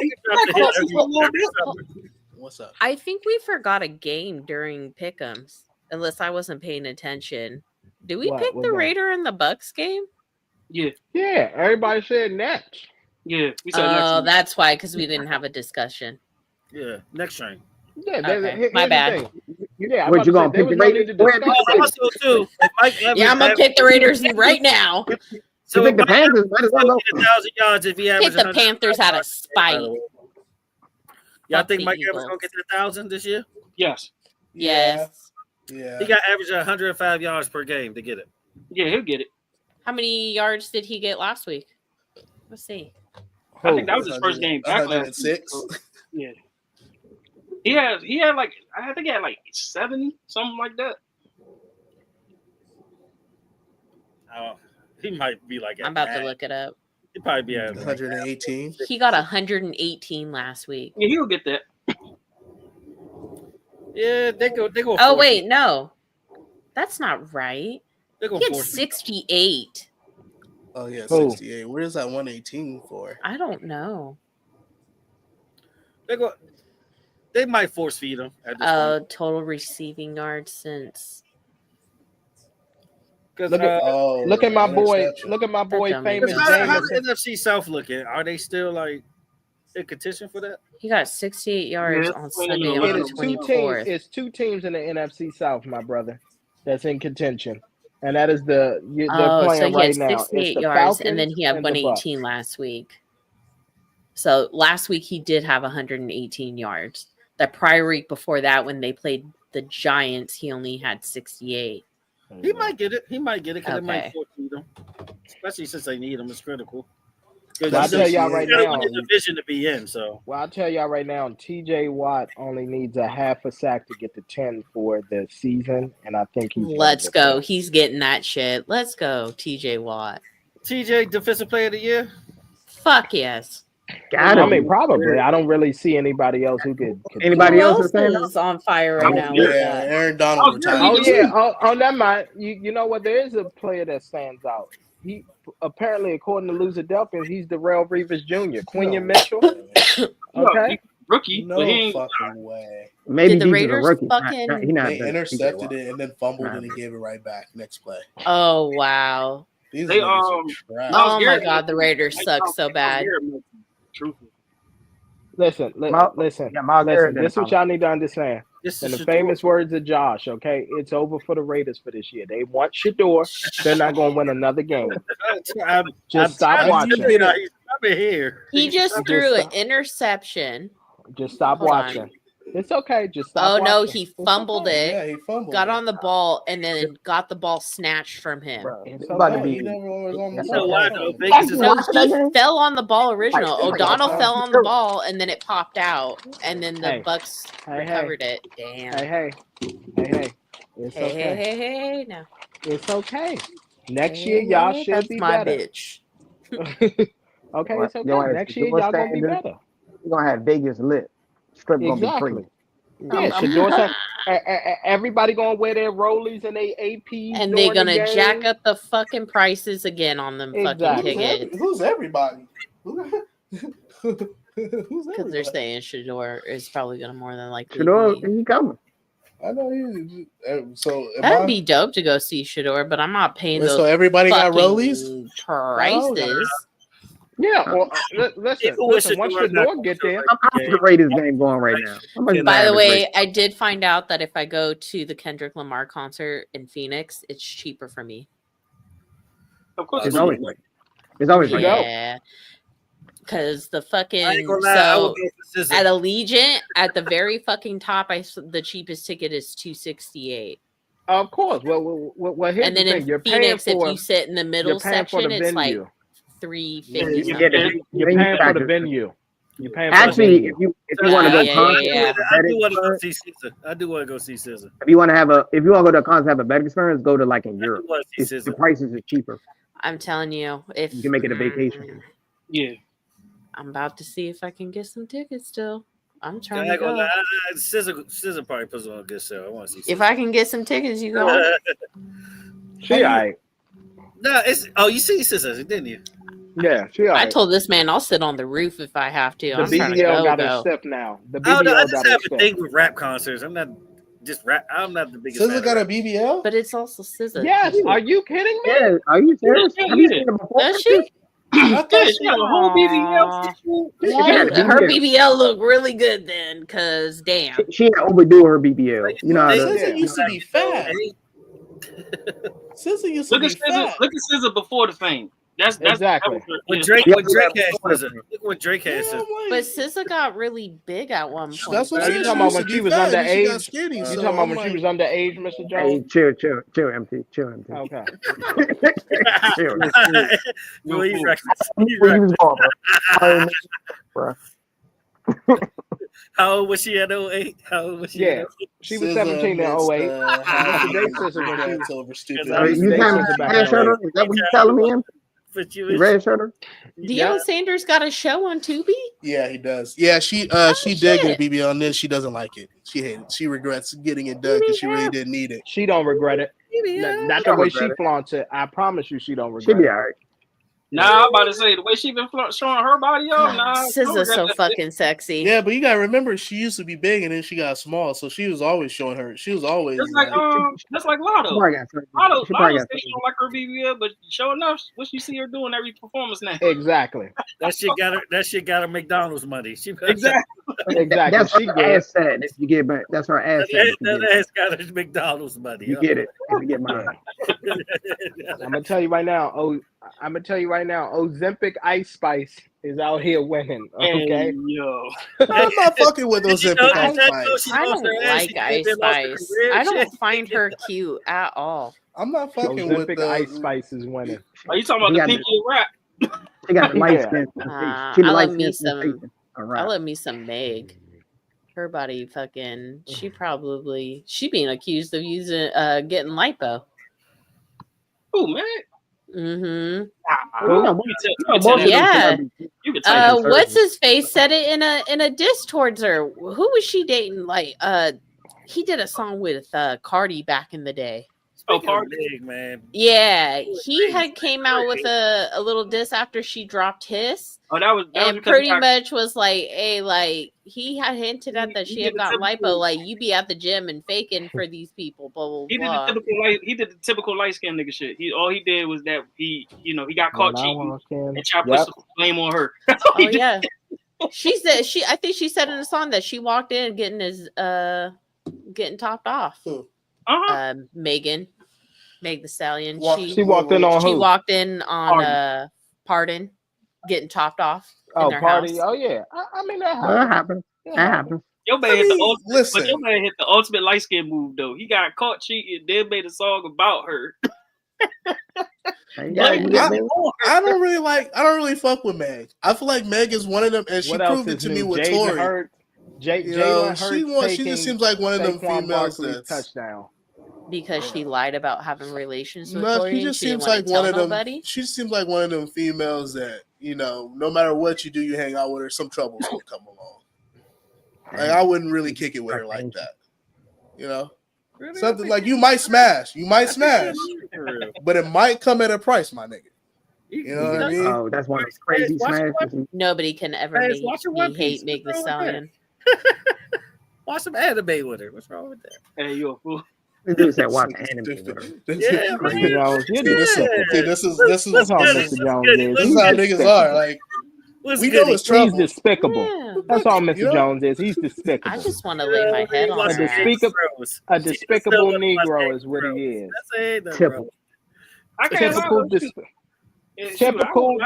Speaker 7: What's up?
Speaker 6: I think we forgot a game during Pickems, unless I wasn't paying attention. Did we pick the Raider and the Bucks game?
Speaker 4: Yeah.
Speaker 2: Yeah, everybody said next.
Speaker 4: Yeah. We
Speaker 6: said next. That's why, because we didn't have a discussion.
Speaker 3: Yeah, next train.
Speaker 2: Yeah,
Speaker 6: okay. My bad.
Speaker 2: Yeah,
Speaker 5: what you gonna pick the Raiders?
Speaker 6: I'm gonna pick the Raiders right now.
Speaker 3: So
Speaker 5: pick the Panthers.
Speaker 3: 1,000 yards if he
Speaker 6: pick the Panthers out of spite.
Speaker 3: Y'all think Mike Evans gonna get to 1,000 this year?
Speaker 4: Yes.
Speaker 6: Yes.
Speaker 7: Yeah.
Speaker 3: He got average 105 yards per game to get it.
Speaker 4: Yeah, he'll get it.
Speaker 6: How many yards did he get last week? Let's see.
Speaker 4: I think that was his first game back last week. Yeah. He had like, I think he had like 70, something like that.
Speaker 3: He might be like.
Speaker 6: I'm about to look it up.
Speaker 3: He'd probably be at
Speaker 7: 118.
Speaker 6: He got 118 last week.
Speaker 4: Yeah, he'll get that.
Speaker 3: Yeah, they go.
Speaker 6: Oh wait, no, that's not right.
Speaker 3: They go.
Speaker 6: He had 68.
Speaker 7: Oh yeah, 68. Where is that 118 for?
Speaker 6: I don't know.
Speaker 3: They might force feed him at this point.
Speaker 6: Total receiving yards since.
Speaker 2: Look at my boy. Look at my boy, famous
Speaker 3: How's
Speaker 2: Jameson.
Speaker 3: NFC South looking? Are they still like in contention for that?
Speaker 6: He got 68 yards on Sunday on the 24th.
Speaker 2: It's two teams in the NFC South, my brother, that's in contention, and that is they're playing
Speaker 6: so he
Speaker 2: right
Speaker 6: had
Speaker 2: now.
Speaker 6: 68
Speaker 2: it's
Speaker 6: yards,
Speaker 2: Falcons
Speaker 6: and then he had 118 last week. So last week he did have 118 yards. The prior week before that, when they played the Giants, he only had 68.
Speaker 3: He might get it. He might get it because it might force feed him, especially since they need him. It's critical.
Speaker 2: Well, I'll tell y'all right now.
Speaker 3: Division to be in. So.
Speaker 2: Well, I'll tell y'all right now. T.J. Watt only needs a half a sack to get to 10 for the season, and I think he's.
Speaker 6: Let's go. He's getting that shit. Let's go, T.J. Watt.
Speaker 3: T.J. Defensive Player of the Year.
Speaker 6: Fuck yes.
Speaker 2: I mean, probably. I don't really see anybody else who could.
Speaker 5: Anybody else
Speaker 6: is on fire right now?
Speaker 7: Yeah, Aaron Donald retired.
Speaker 2: Oh yeah. Oh, never mind. You know what? There is a player that stands out. He apparently, according to Luzadelphia, he's the Darrell Reeves Jr. Quinion Mitchell. Okay,
Speaker 4: rookie.
Speaker 7: No fucking way.
Speaker 5: Maybe
Speaker 6: the Raiders
Speaker 5: rookie.
Speaker 6: They
Speaker 7: intercepted it and then fumbled and he gave it right back. Next play.
Speaker 6: Oh wow.
Speaker 4: Oh
Speaker 6: my god, the Raiders suck so bad.
Speaker 2: Listen. This is what y'all need to understand. In the famous words of Josh, okay, it's over for the Raiders for this year. They want Shador. They're not going to win another game. Just stop watching.
Speaker 6: He just threw an interception.
Speaker 2: Just stop watching. It's okay. Just stop.
Speaker 6: Oh
Speaker 2: watching.
Speaker 6: no, he fumbled it.
Speaker 7: Yeah, he fumbled.
Speaker 6: Got on the ball and then got the ball snatched from him.
Speaker 5: Bro,
Speaker 2: It's
Speaker 5: about to
Speaker 2: okay.
Speaker 5: be.
Speaker 2: He
Speaker 6: No, he fell on the ball original. O'Donnell fell on the ball and then it popped out, and then the Bucks recovered it. Damn.
Speaker 2: Hey. It's okay.
Speaker 6: Hey. Now
Speaker 2: It's okay. Next year, y'all should be
Speaker 6: my
Speaker 2: better.
Speaker 6: bitch.
Speaker 2: Okay, it's okay. Next year, y'all gonna be better.
Speaker 5: We're gonna have Vegas lit. Strip gonna be free.
Speaker 2: Yeah, Shador said, everybody gonna wear their rollies and their APs,
Speaker 6: and they're gonna jack up the fucking prices again on them fucking tickets.
Speaker 7: Who's everybody?
Speaker 6: Because they're saying Shador is probably gonna more than likely.
Speaker 5: Shador, he coming.
Speaker 7: I know he. So
Speaker 6: that'd be dope to go see Shador, but I'm not paying those.
Speaker 7: So everybody got rollies
Speaker 6: prices.
Speaker 2: Yeah, well, listen. Once Shador get there,
Speaker 5: how's the Raiders game going right now?
Speaker 6: By the way, I did find out that if I go to the Kendrick Lamar concert in Phoenix, it's cheaper for me.
Speaker 4: Of course,
Speaker 5: it's always like. It's always like.
Speaker 6: Yeah. Because the fucking at Allegiant at the very fucking top, the cheapest ticket is $268.
Speaker 2: Of course. Well, here's
Speaker 6: and then
Speaker 2: the thing.
Speaker 6: in
Speaker 2: You're
Speaker 6: Phoenix,
Speaker 2: paying for,
Speaker 6: if you sit in the middle section, it's like $350.
Speaker 2: You're paying for the venue. You're paying
Speaker 5: actually, if you want to go
Speaker 3: I do want to go see Caesar. I do want to go see Caesar.
Speaker 5: If you want to go to a concert, have a better experience, go to like in Europe. The prices are cheaper.
Speaker 6: I'm telling you, if
Speaker 5: you can make it a vacation.
Speaker 4: Yeah.
Speaker 6: I'm about to see if I can get some tickets still. I'm trying to go.
Speaker 3: Scissor probably puts on a good show. I want to see.
Speaker 6: If I can get some tickets, you go.
Speaker 2: She alright.
Speaker 3: No, you see Scissor, didn't you?
Speaker 2: Yeah, she alright.
Speaker 6: I told this man I'll sit on the roof if I have to.
Speaker 2: The BBL got a step now. The BBL
Speaker 3: I just have a thing with rap concerts. I'm not just rap. I'm not the biggest.
Speaker 7: SZA got a BBL,
Speaker 6: but it's also SZA.
Speaker 2: Yes. Are you kidding me?
Speaker 5: Yeah. Are you serious? Have you seen it before?
Speaker 6: Does she?
Speaker 4: I thought she got a whole BBL.
Speaker 6: Her BBL look really good then, because damn.
Speaker 5: She ain't overdo her BBL. You know how
Speaker 7: SZA used to be fat. SZA used to be fat.
Speaker 4: Look at SZA before the fame. That's
Speaker 2: exactly
Speaker 3: what Drake had SZA. Look what Drake had SZA.
Speaker 6: But SZA got really big at one point.
Speaker 7: That's what
Speaker 2: you talking about when she was underage. You talking about when she was underage, Mr. Jones?
Speaker 5: Hey, chill, MT.
Speaker 2: Okay.
Speaker 5: Chill.
Speaker 3: How old was she at 08? How old was she?
Speaker 2: Yeah, she was 17 in 08.
Speaker 5: You kind of red shirt? Is that what you're telling me? Red shirt?
Speaker 6: Deion Sanders got a show on Tubi?
Speaker 7: Yeah, he does. Yeah, she did get a BBL on this. She doesn't like it. She hated it. She regrets getting it done because she really didn't need it.
Speaker 2: She don't regret it. Not the way she flaunts it. I promise you, she don't regret it.
Speaker 5: She'll be all right.
Speaker 4: Nah, I'm about to say the way she been showing her body off. Nah,
Speaker 6: SZA's so fucking sexy.
Speaker 7: Yeah, but you gotta remember she used to be big and then she got small, so she was always showing her. She was always
Speaker 4: just like Lotto. Lotto say she don't like her BBL, but sure enough, what you see her doing every performance now.
Speaker 2: Exactly.
Speaker 3: That shit got her McDonald's money.
Speaker 2: Exactly.
Speaker 5: That's her asset. If you get back, that's her asset.
Speaker 3: That ass got her McDonald's money.
Speaker 5: You get it. If you get mine.
Speaker 2: I'm gonna tell you right now. Ozempic Ice Spice is out here winning. Okay,
Speaker 4: hey, yo,
Speaker 7: I'm not fucking with Ozempic Ice Spice.
Speaker 6: I don't like Ice Spice. I don't find her cute at all.
Speaker 7: I'm not fucking with
Speaker 2: Ozempic Ice Spice is winning.
Speaker 4: Are you talking about the pinky rap?
Speaker 5: She got light skin.
Speaker 6: I love me some Meg. Her body fucking. She being accused of using getting lipo.
Speaker 4: Oh man.
Speaker 6: Mm-hmm.
Speaker 4: Yeah.
Speaker 6: What's his face said it in a diss towards her. Who was she dating? Like he did a song with Cardi back in the day.
Speaker 3: Oh, Cardi, man.
Speaker 6: Yeah, he had came out with a little diss after she dropped his.
Speaker 4: Oh, that was
Speaker 6: pretty much was like, hey, like he had hinted at that she had got lipo, like you be at the gym and faking for these people, blah blah blah.
Speaker 4: He did the typical light skinned nigga shit. All he did was that he got caught cheating and tried to put some blame on her.
Speaker 6: Oh yeah, she said I think she said in the song that she walked in getting getting topped off. Meg the Stallion. She walked in on
Speaker 2: who?
Speaker 6: Walked in on Pardon, getting topped off.
Speaker 2: Party!
Speaker 6: House.
Speaker 2: Oh yeah, I mean that
Speaker 5: happened. That happened.
Speaker 4: Your man hit the ultimate light skin move though. He got caught cheating, then made a song about her.
Speaker 7: I don't really fuck with Meg. I feel like Meg is one of them, and she proved it to me with Tori.
Speaker 2: She
Speaker 7: just seems like one of them females that's
Speaker 2: touchdown.
Speaker 6: Because she lied about having relations with Tori.
Speaker 7: She just seems like one of them. She seems like one of them females that no matter what you do, you hang out with her, some trouble's gonna come along. Like I wouldn't really kick it with her like that. Really? Something like you might smash, but it might come at a price, my nigga. You know what I mean?
Speaker 5: Oh, that's one of those crazy smashes.
Speaker 6: Nobody can ever make me hate Meg the Stallion.
Speaker 3: Watch some anime with her. What's wrong with that?
Speaker 4: Hey, you a fool.
Speaker 5: This dude said watch anime with her.
Speaker 7: This is how niggas are. Like we know it's trouble.
Speaker 2: He's despicable. Yeah. That's all Mr. Jones is. He's despicable.
Speaker 6: I just want to lay my head on
Speaker 2: a despicable Negro is what he is.
Speaker 5: Typical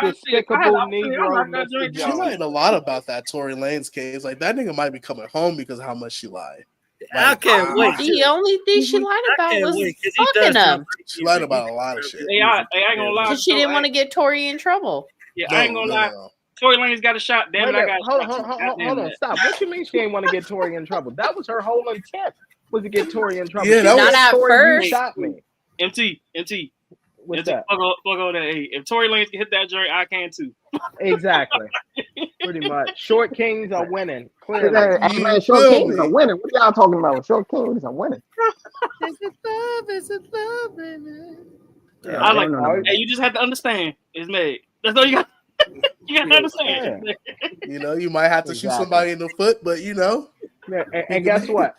Speaker 2: despicable Negro.
Speaker 7: She lied a lot about that Tory Lanez case. Like that nigga might be coming home because of how much she lied.
Speaker 3: I can't wait.
Speaker 6: The only thing she lied about was fucking him.
Speaker 7: She lied about a lot of shit.
Speaker 4: Hey, I ain't gonna lie.
Speaker 6: Because she didn't want to get Tory in trouble.
Speaker 4: Yeah, I ain't gonna lie. Tory Lanez got a shot. Damn it, I got
Speaker 2: hold on, stop. What you mean she ain't want to get Tory in trouble? That was her whole intent, was to get Tory in trouble.
Speaker 7: Yeah, that
Speaker 6: was not at first.
Speaker 2: Shot me.
Speaker 4: MT.
Speaker 2: What's that?
Speaker 4: Plug on that. Hey, if Tory Lanez can hit that joint, I can too.
Speaker 2: Exactly. Pretty much. Short Kings are winning.
Speaker 5: Clearly. Man, Short Kings are winning. What y'all talking about? Short Kings are winning.
Speaker 6: Is it love, baby?
Speaker 4: Yeah, I like. Hey, you just have to understand. It's Meg. That's all you got. You got to understand.
Speaker 7: You might have to shoot somebody in the foot, but Yeah,
Speaker 2: and guess what?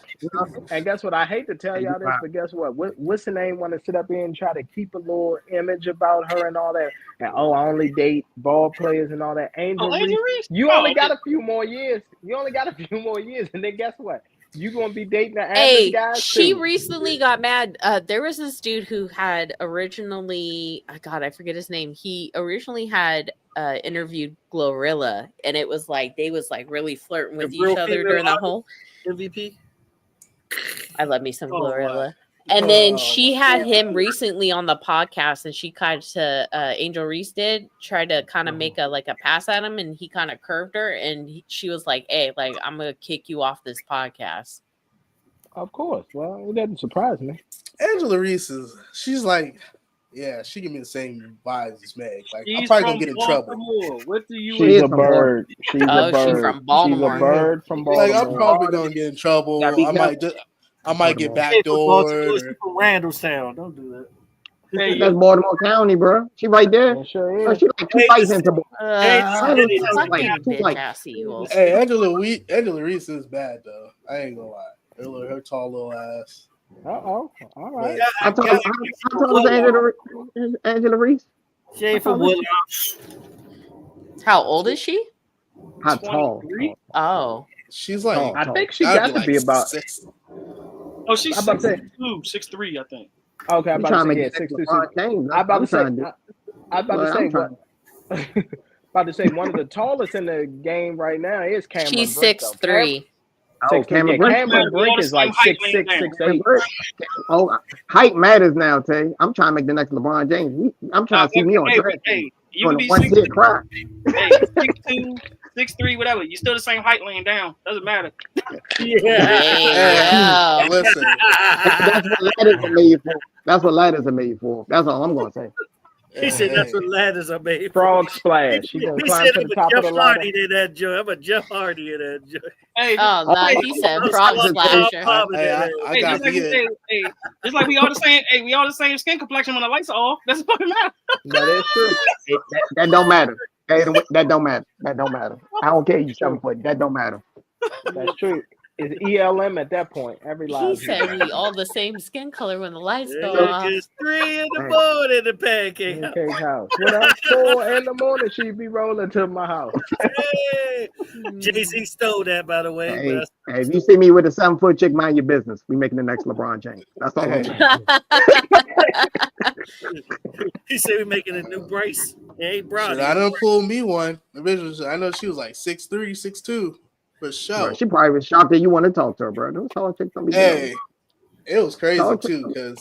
Speaker 2: I hate to tell y'all this, but guess what? What's the name want to sit up here and try to keep a little image about her and all that? And I only date ball players and all that. Angel Reese. You only got a few more years. And then guess what? You gonna be dating the average guy too.
Speaker 6: She recently got mad. There was this dude who had originally, I forget his name. He originally had interviewed Glorilla, and it was like they was like really flirting with each other during the whole
Speaker 3: MVP.
Speaker 6: I love me some Glorilla. And then she had him recently on the podcast, and she kind of Angel Reese tried to kind of make a pass at him, and he kind of curved her, and she was like, "Hey, like I'm gonna kick you off this podcast."
Speaker 2: Of course. Well, it doesn't surprise me.
Speaker 7: Angela Reese she's like, yeah, she give me the same vibes as Meg. Like I'm probably gonna get in trouble.
Speaker 4: What do you?
Speaker 2: She's a bird. She's a bird.
Speaker 6: She's from Baltimore.
Speaker 2: She's a bird from Baltimore.
Speaker 7: Like I'm probably gonna get in trouble. I might get backdoored.
Speaker 3: She's from Randallstown. Don't do that.
Speaker 5: That's Baltimore County, bro. She right there.
Speaker 2: It sure
Speaker 5: Bro,
Speaker 2: is.
Speaker 5: she like 2 lights into boy.
Speaker 6: Fucking bitch ass Eagles.
Speaker 7: Hey, Angela Reese is bad though. I ain't gonna lie. Her tall little ass.
Speaker 2: All right.
Speaker 5: How tall is Angela Reese?
Speaker 3: She ain't from Woodlawn.
Speaker 6: How old is she?
Speaker 5: How tall?
Speaker 6: Oh.
Speaker 7: She's like,
Speaker 2: I think she got to be about
Speaker 7: 6.
Speaker 4: Oh, she's
Speaker 2: I'm about to say
Speaker 4: 6'3", I think.
Speaker 2: Okay, I'm about to say 6'2". I'm about to say one of the tallest in the game right now is Cameron.
Speaker 6: She's
Speaker 2: Brink,
Speaker 6: 6'3".
Speaker 5: Cameron
Speaker 2: Brink is like 6'6", 6'8".
Speaker 5: Oh, height matters now, Tay. I'm trying to make the next LeBron James. I'm trying to see me on track.
Speaker 4: You can be
Speaker 5: 6'2",
Speaker 4: 6'3", whatever. You still the same height laying down. Doesn't matter.
Speaker 6: Yeah.
Speaker 7: Listen,
Speaker 5: that's what ladders are made for. That's what ladders are made for. That's all I'm gonna say.
Speaker 3: He said that's what ladders are made for.
Speaker 2: Frog splash. He gonna climb to the top of the ladder.
Speaker 3: In that joint. I'm a Jeff Hardy in that joint.
Speaker 4: Hey,
Speaker 6: he said frog splasher.
Speaker 7: I got
Speaker 4: just like we all the same. Hey, we all the same skin complexion when the lights are off. That's what matters.
Speaker 2: That is true.
Speaker 5: That don't matter. That don't matter. That don't matter. I don't care you 7 foot. That don't matter.
Speaker 2: That's true. It's ELM at that point. Every
Speaker 6: He
Speaker 2: live.
Speaker 6: said we all the same skin color when the lights go off.
Speaker 3: It's 3 in the morning in the pancake
Speaker 2: house. When I'm 4 in the morning, she'd be rolling to my house.
Speaker 3: Hey. JC stole that, by the way.
Speaker 5: Hey, if you see me with a 7 foot chick, mind your business. We making the next LeBron James. That's all I'm saying.
Speaker 3: He said we making a new brace. Hey, bro.
Speaker 7: I done pulled me one. I know she was like 6'3", 6'2". For sure.
Speaker 5: Bro, she probably was shocked that you want to talk to her, bro. Those tall chicks don't be
Speaker 7: it was crazy too, because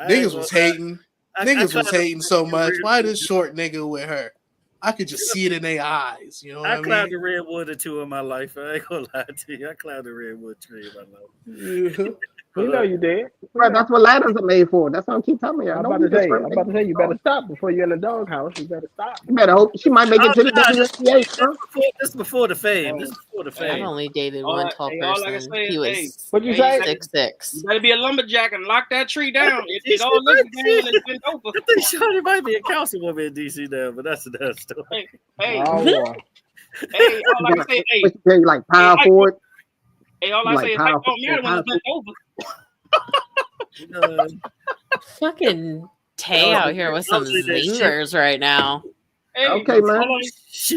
Speaker 7: niggas was hating. Niggas was hating so much. Why this short nigga with her? I could just see it in their eyes. You know what I mean?
Speaker 3: I climbed the redwood or two in my life. I ain't gonna lie to you. I climbed the redwood tree in my life.
Speaker 2: You know you did.
Speaker 5: Bro, that's what ladders are made for. That's what I keep telling you.
Speaker 2: I'm about to say you better stop before you're in the doghouse. You better stop.
Speaker 5: You better hope she might make it to the WNBA.
Speaker 3: This is before the fame. This is before the fame.
Speaker 6: I've only dated one tall person. He was
Speaker 2: what'd you say?
Speaker 6: 6'6".
Speaker 4: You better be a lumberjack and lock that tree down. It all looks down and bent over.
Speaker 3: I think Shawty might be a councilwoman in DC now, but that's another story.
Speaker 4: Hey,
Speaker 2: all
Speaker 4: I say,
Speaker 5: like power forward.
Speaker 4: Hey, all I say is height don't matter when it's bent over.
Speaker 6: Fucking Tay out here with some zingers right now.
Speaker 4: Hey,
Speaker 5: okay, man.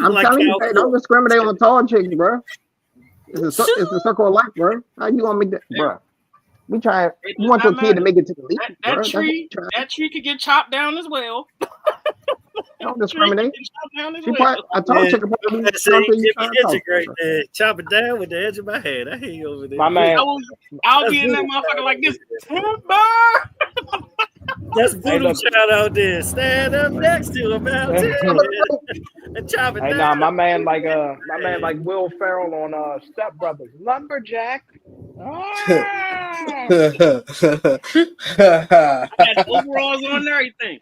Speaker 5: I'm telling you, hey, don't discriminate on tall chicks, bro. It's a circle of life, bro. How you gonna make that, bro? We try. You want your kid to make it to the league,
Speaker 4: that tree could get chopped down as well.
Speaker 5: Don't discriminate. I told you
Speaker 3: chop it down with the edge of my hand. I hear you over there.
Speaker 2: My man,
Speaker 4: I'll be in that motherfucker like this.
Speaker 3: That's Voodoo Child out there. Stand up next to him out there and chop it down.
Speaker 2: Hey, nah, my man like Will Ferrell on Step Brothers. Lumberjack.
Speaker 4: I got overalls on and everything.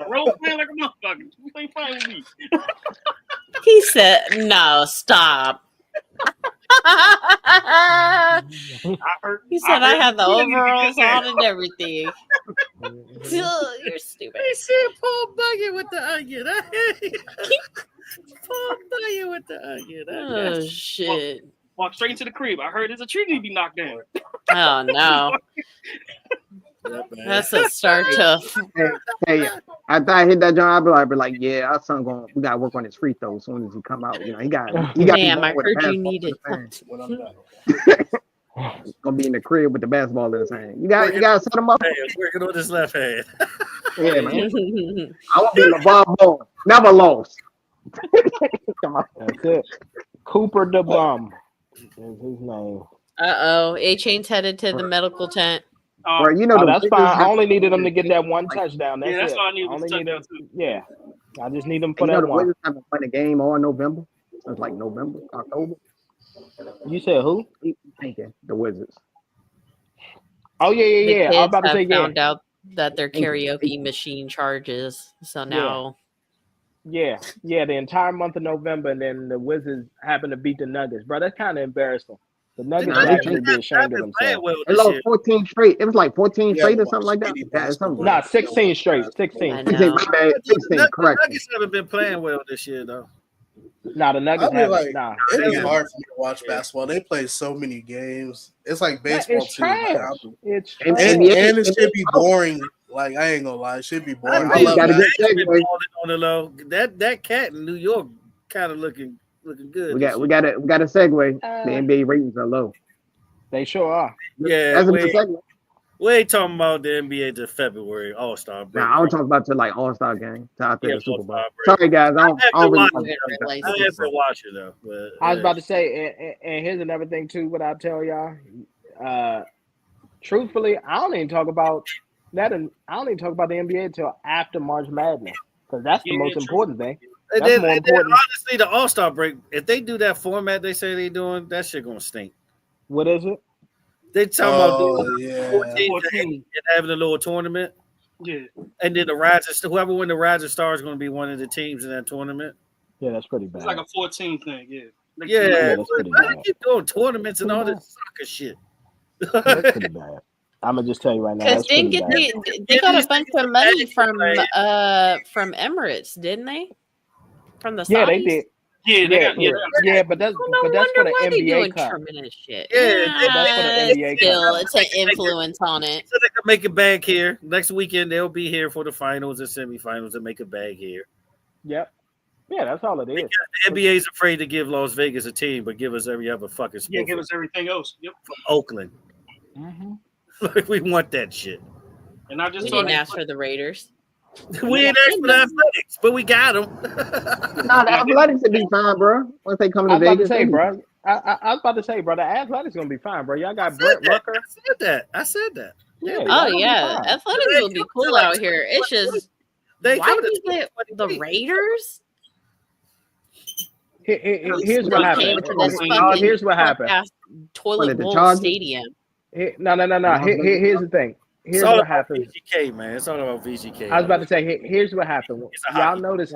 Speaker 4: Role playing like a motherfucker. You ain't fine with me.
Speaker 6: He said, "No, stop." He said I had the overalls on and everything. You're stupid.
Speaker 3: He said Paul Bucket with the onion. Paul Bucket with the onion.
Speaker 6: Oh shit.
Speaker 4: Walk straight into the crib. I heard there's a tree need to be knocked down.
Speaker 6: Oh no. That's a start to.
Speaker 5: Hey, after I hit that job, I'd be like, yeah, our son we gotta work on his free throw as soon as he come out. You know, he got.
Speaker 6: Damn, I heard you needed.
Speaker 5: Gonna be in the crib with the basketball in his hand. You gotta set him up.
Speaker 3: Hey, working on his left hand.
Speaker 5: Yeah, man. I want to be LeVar Ball. Never lost. Come on.
Speaker 2: That's it. Cooper the Bum is his name.
Speaker 6: A-Chain's headed to the medical tent.
Speaker 5: Right, you know
Speaker 2: that's fine. I only needed him to get that one touchdown. That's
Speaker 4: all I needed.
Speaker 2: Yeah, I just need him for
Speaker 5: that
Speaker 2: one.
Speaker 5: The Wizards haven't played a game all November. It's like November, October.
Speaker 2: You said who?
Speaker 5: The Wizards.
Speaker 2: Oh yeah. I was about to say
Speaker 6: found out that their karaoke machine charges. So now.
Speaker 2: Yeah. The entire month of November, and then the Wizards happen to beat the Nuggets, bro. That's kind of embarrassing. The Nuggets would actually be ashamed of themselves.
Speaker 3: Well
Speaker 5: they lost 14 straight. It was like 14 straight or something like that.
Speaker 2: Nah, 16 straight. 16.
Speaker 5: 16, my bad. 16, correct.
Speaker 3: The Nuggets haven't been playing well this year, though.
Speaker 2: Nah, the Nuggets haven't.
Speaker 7: Like,
Speaker 2: nah,
Speaker 7: it is hard for me to watch basketball. They play so many games. It's like baseball
Speaker 2: it's
Speaker 7: too.
Speaker 2: trash.
Speaker 7: Like,
Speaker 2: It's
Speaker 7: and it should be boring. Like I ain't gonna lie, it should be boring. I love
Speaker 5: that.
Speaker 3: On the low. That cat in New York kind of looking good.
Speaker 5: We got a segue. The NBA ratings are low.
Speaker 2: They sure are.
Speaker 3: Yeah,
Speaker 5: that's a good segue.
Speaker 3: We ain't talking about the NBA to February All-Star break.
Speaker 5: Nah, I was talking about to like All-Star game to after the Super Bowl. Sorry guys, I don't really
Speaker 3: watch it though. But,
Speaker 2: I was about to say, and here's another thing too. What I tell y'all, truthfully, I don't even talk about that, and I don't even talk about the NBA until after March Madness because that's the most important thing. That's more important.
Speaker 3: Honestly, the All-Star break, if they do that format they say they doing, that shit gonna stink.
Speaker 2: What is it?
Speaker 3: They talking about doing 14 and having a little tournament.
Speaker 4: Yeah.
Speaker 3: And then whoever win the Rising Star is going to be one of the teams in that tournament.
Speaker 2: Yeah, that's pretty bad.
Speaker 4: It's like a 14 thing, yeah.
Speaker 3: That's pretty bad. They keep doing tournaments and all this soccer shit.
Speaker 2: That's pretty bad. I'm gonna just tell you right now. Because
Speaker 6: they got a bunch of money from Emirates, didn't they? From the Saudis?
Speaker 2: Yeah, they did. Yeah, but that's for the NBA Cup.
Speaker 6: Shit.
Speaker 3: Yeah,
Speaker 2: that's for the NBA
Speaker 6: still,
Speaker 2: Cup.
Speaker 6: It's an influence on it.
Speaker 3: So they can make it back here next weekend. They'll be here for the finals and semifinals and make it back here.
Speaker 2: Yep. Yeah, that's all it is.
Speaker 3: The NBA's afraid to give Las Vegas a team, but give us every other fucking sport.
Speaker 4: Yeah, give us everything else. Yep.
Speaker 3: From Oakland. Like we want that shit.
Speaker 4: And I just
Speaker 6: didn't ask for the Raiders.
Speaker 3: We ain't asked for the Athletics, but we got them.
Speaker 5: Nah, the Athletics would be fine, bro. Once they come to Vegas.
Speaker 2: I was about to say, bro, the Athletics gonna be fine, bro. Y'all got Brett Rucker.
Speaker 3: I said that.
Speaker 6: Yeah. Oh yeah, Athletics will be cool out here. It's just why do you get the Raiders?
Speaker 2: Here's what happened. Here's what happened.
Speaker 6: Toilet bowl stadium.
Speaker 2: No. Here's the thing. Here's what happened.
Speaker 3: VGK, man. It's all about VGK.
Speaker 2: I was about to say, here's what happened. Y'all notice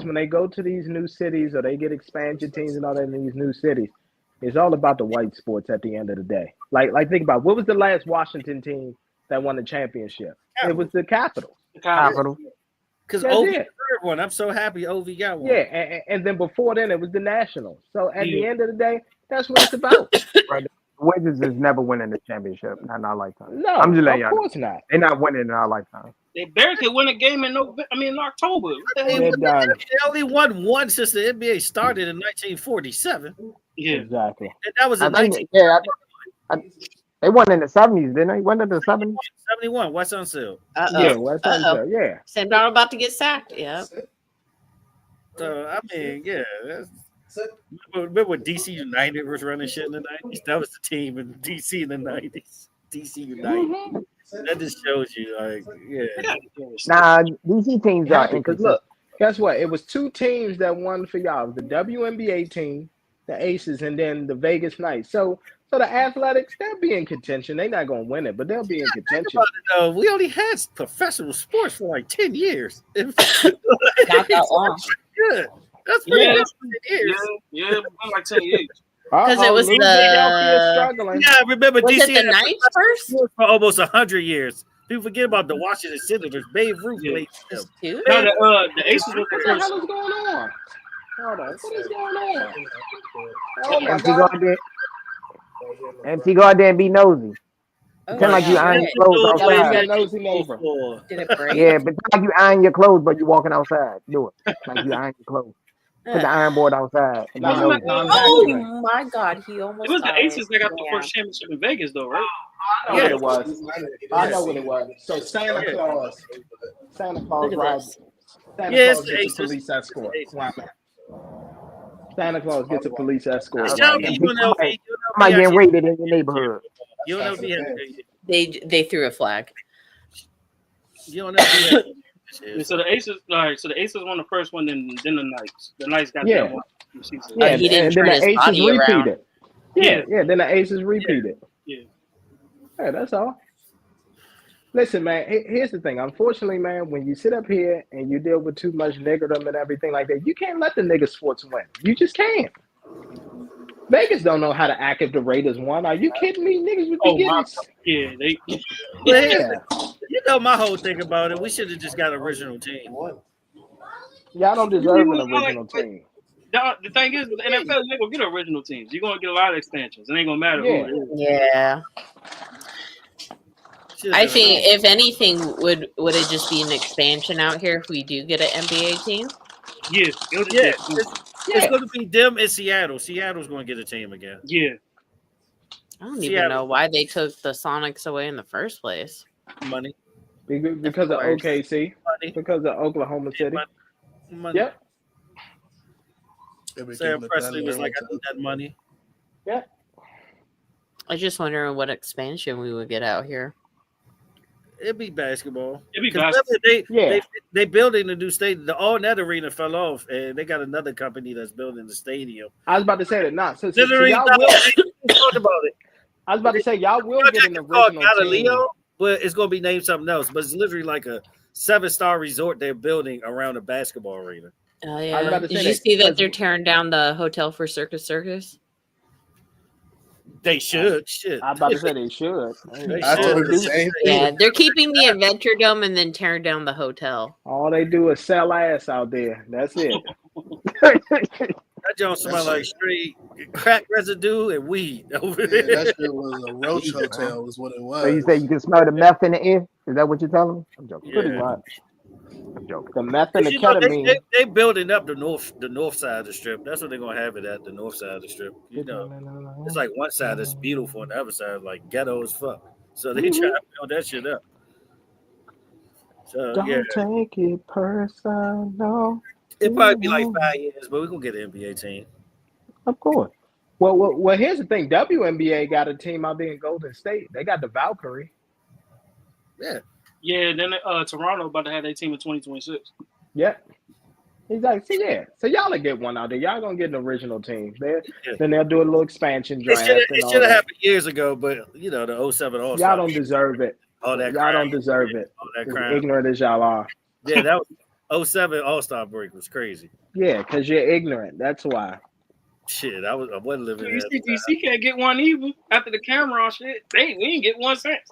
Speaker 2: when they go to these new cities or they get expansion teams and all that in these new cities, it's all about the white sports at the end of the day. Like think about what was the last Washington team that won the championship? It was the Capitals.
Speaker 3: Because OV got the third one. I'm so happy OV got one.
Speaker 2: Yeah, and then before then it was the Nationals. So at the end of the day, that's what it's about.
Speaker 5: Right. Wizards is never winning the championship, not in our lifetime.
Speaker 2: No,
Speaker 5: I'm just letting y'all know.
Speaker 2: Of course not.
Speaker 5: They're not winning in our lifetime.
Speaker 4: They barely could win a game in October.
Speaker 3: They only won one since the NBA started in 1947.
Speaker 4: Yeah,
Speaker 2: exactly.
Speaker 3: And that was in
Speaker 5: they won in the 70s, didn't they? When did the 70s?
Speaker 3: 71, West Unseld.
Speaker 2: Yeah, West Unseld, yeah.
Speaker 6: Sam Darnold about to get sacked, yeah.
Speaker 3: So, I mean, yeah. Remember when DC United was running shit in the 90s? That was the team in DC in the 90s. DC United. That just shows you, like, yeah.
Speaker 5: Nah, DC teams are
Speaker 2: because look, guess what? It was two teams that won for y'all. The WNBA team, the Aces, and then the Vegas Knights. So the Athletics, they'll be in contention. They're not gonna win it, but they'll be in contention.
Speaker 3: We only had professional sports for like 10 years.
Speaker 6: Not that long.
Speaker 3: Good. That's pretty good.
Speaker 4: Yeah, like 10 years.
Speaker 6: Because it was
Speaker 2: struggling.
Speaker 3: Yeah, remember
Speaker 6: was
Speaker 3: DC
Speaker 6: it the Knights first?
Speaker 3: For almost 100 years. People forget about the Washington Senators. Babe Ruth played them.
Speaker 4: No, the Aces was the first.
Speaker 2: What the hell is going on? Hold on. What is going on?
Speaker 5: Oh my God. MC, go out there and be nosy. Pretend like you iron your clothes outside. Yeah, pretend like you iron your clothes, but you walking outside. Do it like you iron your clothes. Put the iron board outside.
Speaker 6: Oh my God, he almost.
Speaker 4: It was the Aces that got the first championship in Vegas, though, right?
Speaker 2: I know what it was. I know what it was. So Santa Claus rides. Santa Claus gets a police escort. Santa Claus gets a police escort.
Speaker 5: Might get raided in your neighborhood.
Speaker 6: They threw a flag.
Speaker 3: You don't know.
Speaker 4: So the Aces, so the Aces won the first one, then the Knights. The Knights got that one.
Speaker 2: Yeah, he didn't turn his body around. Yeah, then the Aces repeated. Yeah, that's all. Listen, man, here's the thing. Unfortunately, man, when you sit up here and you deal with too much niggerdom and everything like that, you can't let the nigga sports win. You just can't. Vegas don't know how to act if the Raiders won. Are you kidding me? Niggas would be getting.
Speaker 3: Yeah. You know my whole thing about it. We should have just got an original team.
Speaker 2: Y'all don't deserve an original team.
Speaker 4: The thing is, with the NFL, you're gonna get original teams. You're gonna get a lot of expansions. It ain't gonna matter who it is.
Speaker 6: Yeah. I think if anything, would it just be an expansion out here if we do get an NBA team?
Speaker 4: Yeah,
Speaker 3: it's going to be them in Seattle. Seattle's going to get a team again.
Speaker 4: Yeah.
Speaker 6: I don't even know why they took the Sonics away in the first place.
Speaker 3: Money.
Speaker 2: Because of OKC. Money. Because of Oklahoma City.
Speaker 3: Money.
Speaker 2: Yep.
Speaker 3: Sam Presley was like, I need that money.
Speaker 2: Yeah.
Speaker 6: I was just wondering what expansion we would get out here.
Speaker 3: It'd be basketball.
Speaker 4: It'd be basketball.
Speaker 3: They building a new stadium. The All Net Arena fell off, and they got another company that's building the stadium.
Speaker 2: I was about to say that. Y'all will. I was about to say y'all will get an original team.
Speaker 3: But it's going to be named something else. But it's literally like a 7-star resort they're building around a basketball arena.
Speaker 6: Oh yeah. Did you see that they're tearing down the hotel for Circus?
Speaker 3: They should. Shit.
Speaker 2: I'm about to say they should.
Speaker 6: Yeah, they're keeping the Adventure Dome and then tearing down the hotel.
Speaker 2: All they do is sell ass out there. That's it.
Speaker 3: That joint smell like straight crack residue and weed over there.
Speaker 7: That shit was a roach hotel, is what it was.
Speaker 5: So you say you can smell the meth in the air? Is that what you're telling me? I'm joking.
Speaker 2: Pretty much.
Speaker 5: I'm joking.
Speaker 2: The meth and the ketamine.
Speaker 3: They building up the north side of the strip. That's what they're gonna have it at, the north side of the strip. You know, it's like one side is beautiful and the other side is like ghetto as fuck. So they try to build that shit up. So
Speaker 2: Don't take it personal.
Speaker 3: It'll probably be like 5 years, but we're gonna get an NBA team.
Speaker 2: Of course. Well, here's the thing. WNBA got a team out there in Golden State. They got the Valkyrie.
Speaker 3: Yeah.
Speaker 4: Yeah, then Toronto about to have their team in 2026.
Speaker 2: Yeah. Exactly. So y'all will get one out there. Y'all gonna get an original team. Then they'll do a little expansion draft.
Speaker 3: It should have happened years ago, but you know, the 07 All-Star.
Speaker 2: Y'all don't deserve it.
Speaker 3: All that
Speaker 2: y'all don't deserve it.
Speaker 3: All that
Speaker 2: as
Speaker 3: crime.
Speaker 2: ignorant as y'all are.
Speaker 3: Yeah, that was 07 All-Star break was crazy.
Speaker 2: Yeah, because you're ignorant. That's why.
Speaker 3: Shit, I wasn't living
Speaker 4: there. DC can't get one either after the Cameron shit. We ain't get one since.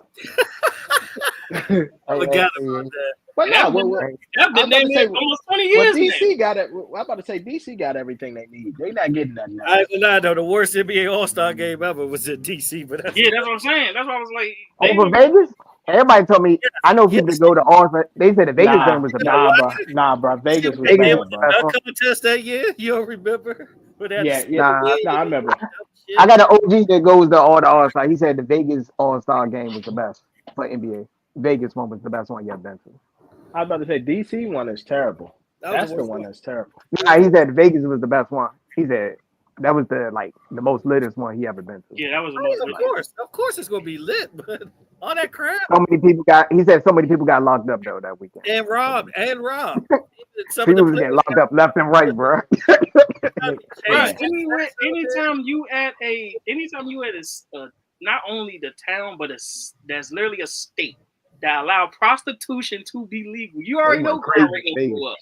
Speaker 3: I forgot about that.
Speaker 2: But
Speaker 4: that's been there almost 20 years.
Speaker 2: DC got it. I'm about to say DC got everything they need. They not getting that now.
Speaker 3: I ain't gonna lie though, the worst NBA All-Star game ever was in DC. But
Speaker 4: that's what I'm saying. That's why I was like,
Speaker 5: over Vegas. Everybody told me. I know people that go to All-Star. They said the Vegas game was the best.
Speaker 2: Nah, bro. Vegas was
Speaker 5: bad,
Speaker 2: bro.
Speaker 3: Contest that year. You don't remember?
Speaker 2: I remember.
Speaker 5: I got an OG that goes to all the All-Star. He said the Vegas All-Star game was the best for NBA. Vegas one was the best one you ever been to.
Speaker 2: I was about to say DC one is terrible. That's the one that's terrible.
Speaker 5: Nah, he said Vegas was the best one. He said that was the most litest one he ever been to.
Speaker 4: Yeah, that was the most.
Speaker 3: Of course, it's gonna be lit, but all that crap.
Speaker 5: So many people got locked up though that weekend.
Speaker 3: And robbed.
Speaker 5: People was getting locked up left and right, bro.
Speaker 4: Anytime you at a not only the town, but that's literally a state that allow prostitution to be legal. You already know crime ain't gonna go up.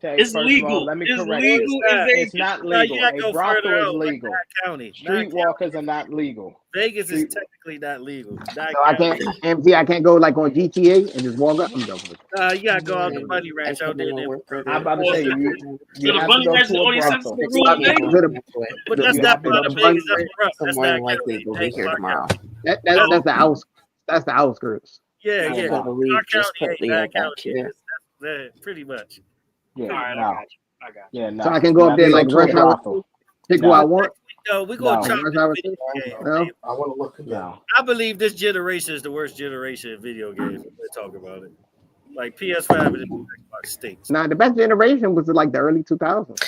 Speaker 4: It's legal.
Speaker 2: Let me correct you. It's not legal. A brothel is legal. Streetwalkers are not legal.
Speaker 3: Vegas is technically not legal.
Speaker 5: So I can't go like on GTA and just walk up. I'm joking.
Speaker 3: You gotta go out the bunny ranch out there.
Speaker 2: I'm about to say you have to go to a brothel.
Speaker 3: But that's not part of Vegas. That's
Speaker 9: more likely to be here tomorrow.
Speaker 5: That's the house. That's the outskirts.
Speaker 3: Yeah. Pretty much.
Speaker 2: Yeah,
Speaker 4: I got you.
Speaker 5: So I can go up there like rush hour, pick who I want.
Speaker 3: No, we're going to
Speaker 7: I want to look at that.
Speaker 3: I believe this generation is the worst generation in video games. Let's talk about it. Like PS5 and Xbox stinks.
Speaker 5: Nah, the best generation was like the early 2000s.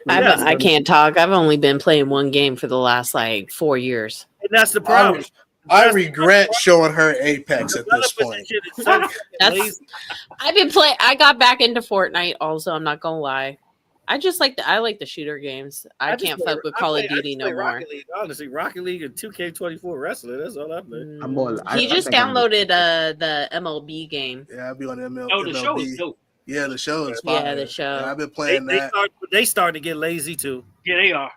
Speaker 6: I can't talk. I've only been playing one game for the last 4 years.
Speaker 3: And that's the problem.
Speaker 7: I regret showing her Apex at this point.
Speaker 6: I've been playing. I got back into Fortnite. Also, I'm not gonna lie. I like the shooter games. I can't fuck with Call of Duty no more.
Speaker 3: Honestly, Rocket League and 2K24 wrestling. That's all I play.
Speaker 6: He just downloaded the MLB game.
Speaker 7: Yeah, I'll be on MLB.
Speaker 4: Oh, the show is dope.
Speaker 7: Yeah, the show is
Speaker 6: Yeah,
Speaker 7: fire.
Speaker 6: the show.
Speaker 7: Yeah, I've been playing that.
Speaker 3: They starting to get lazy too.
Speaker 4: Yeah, they are.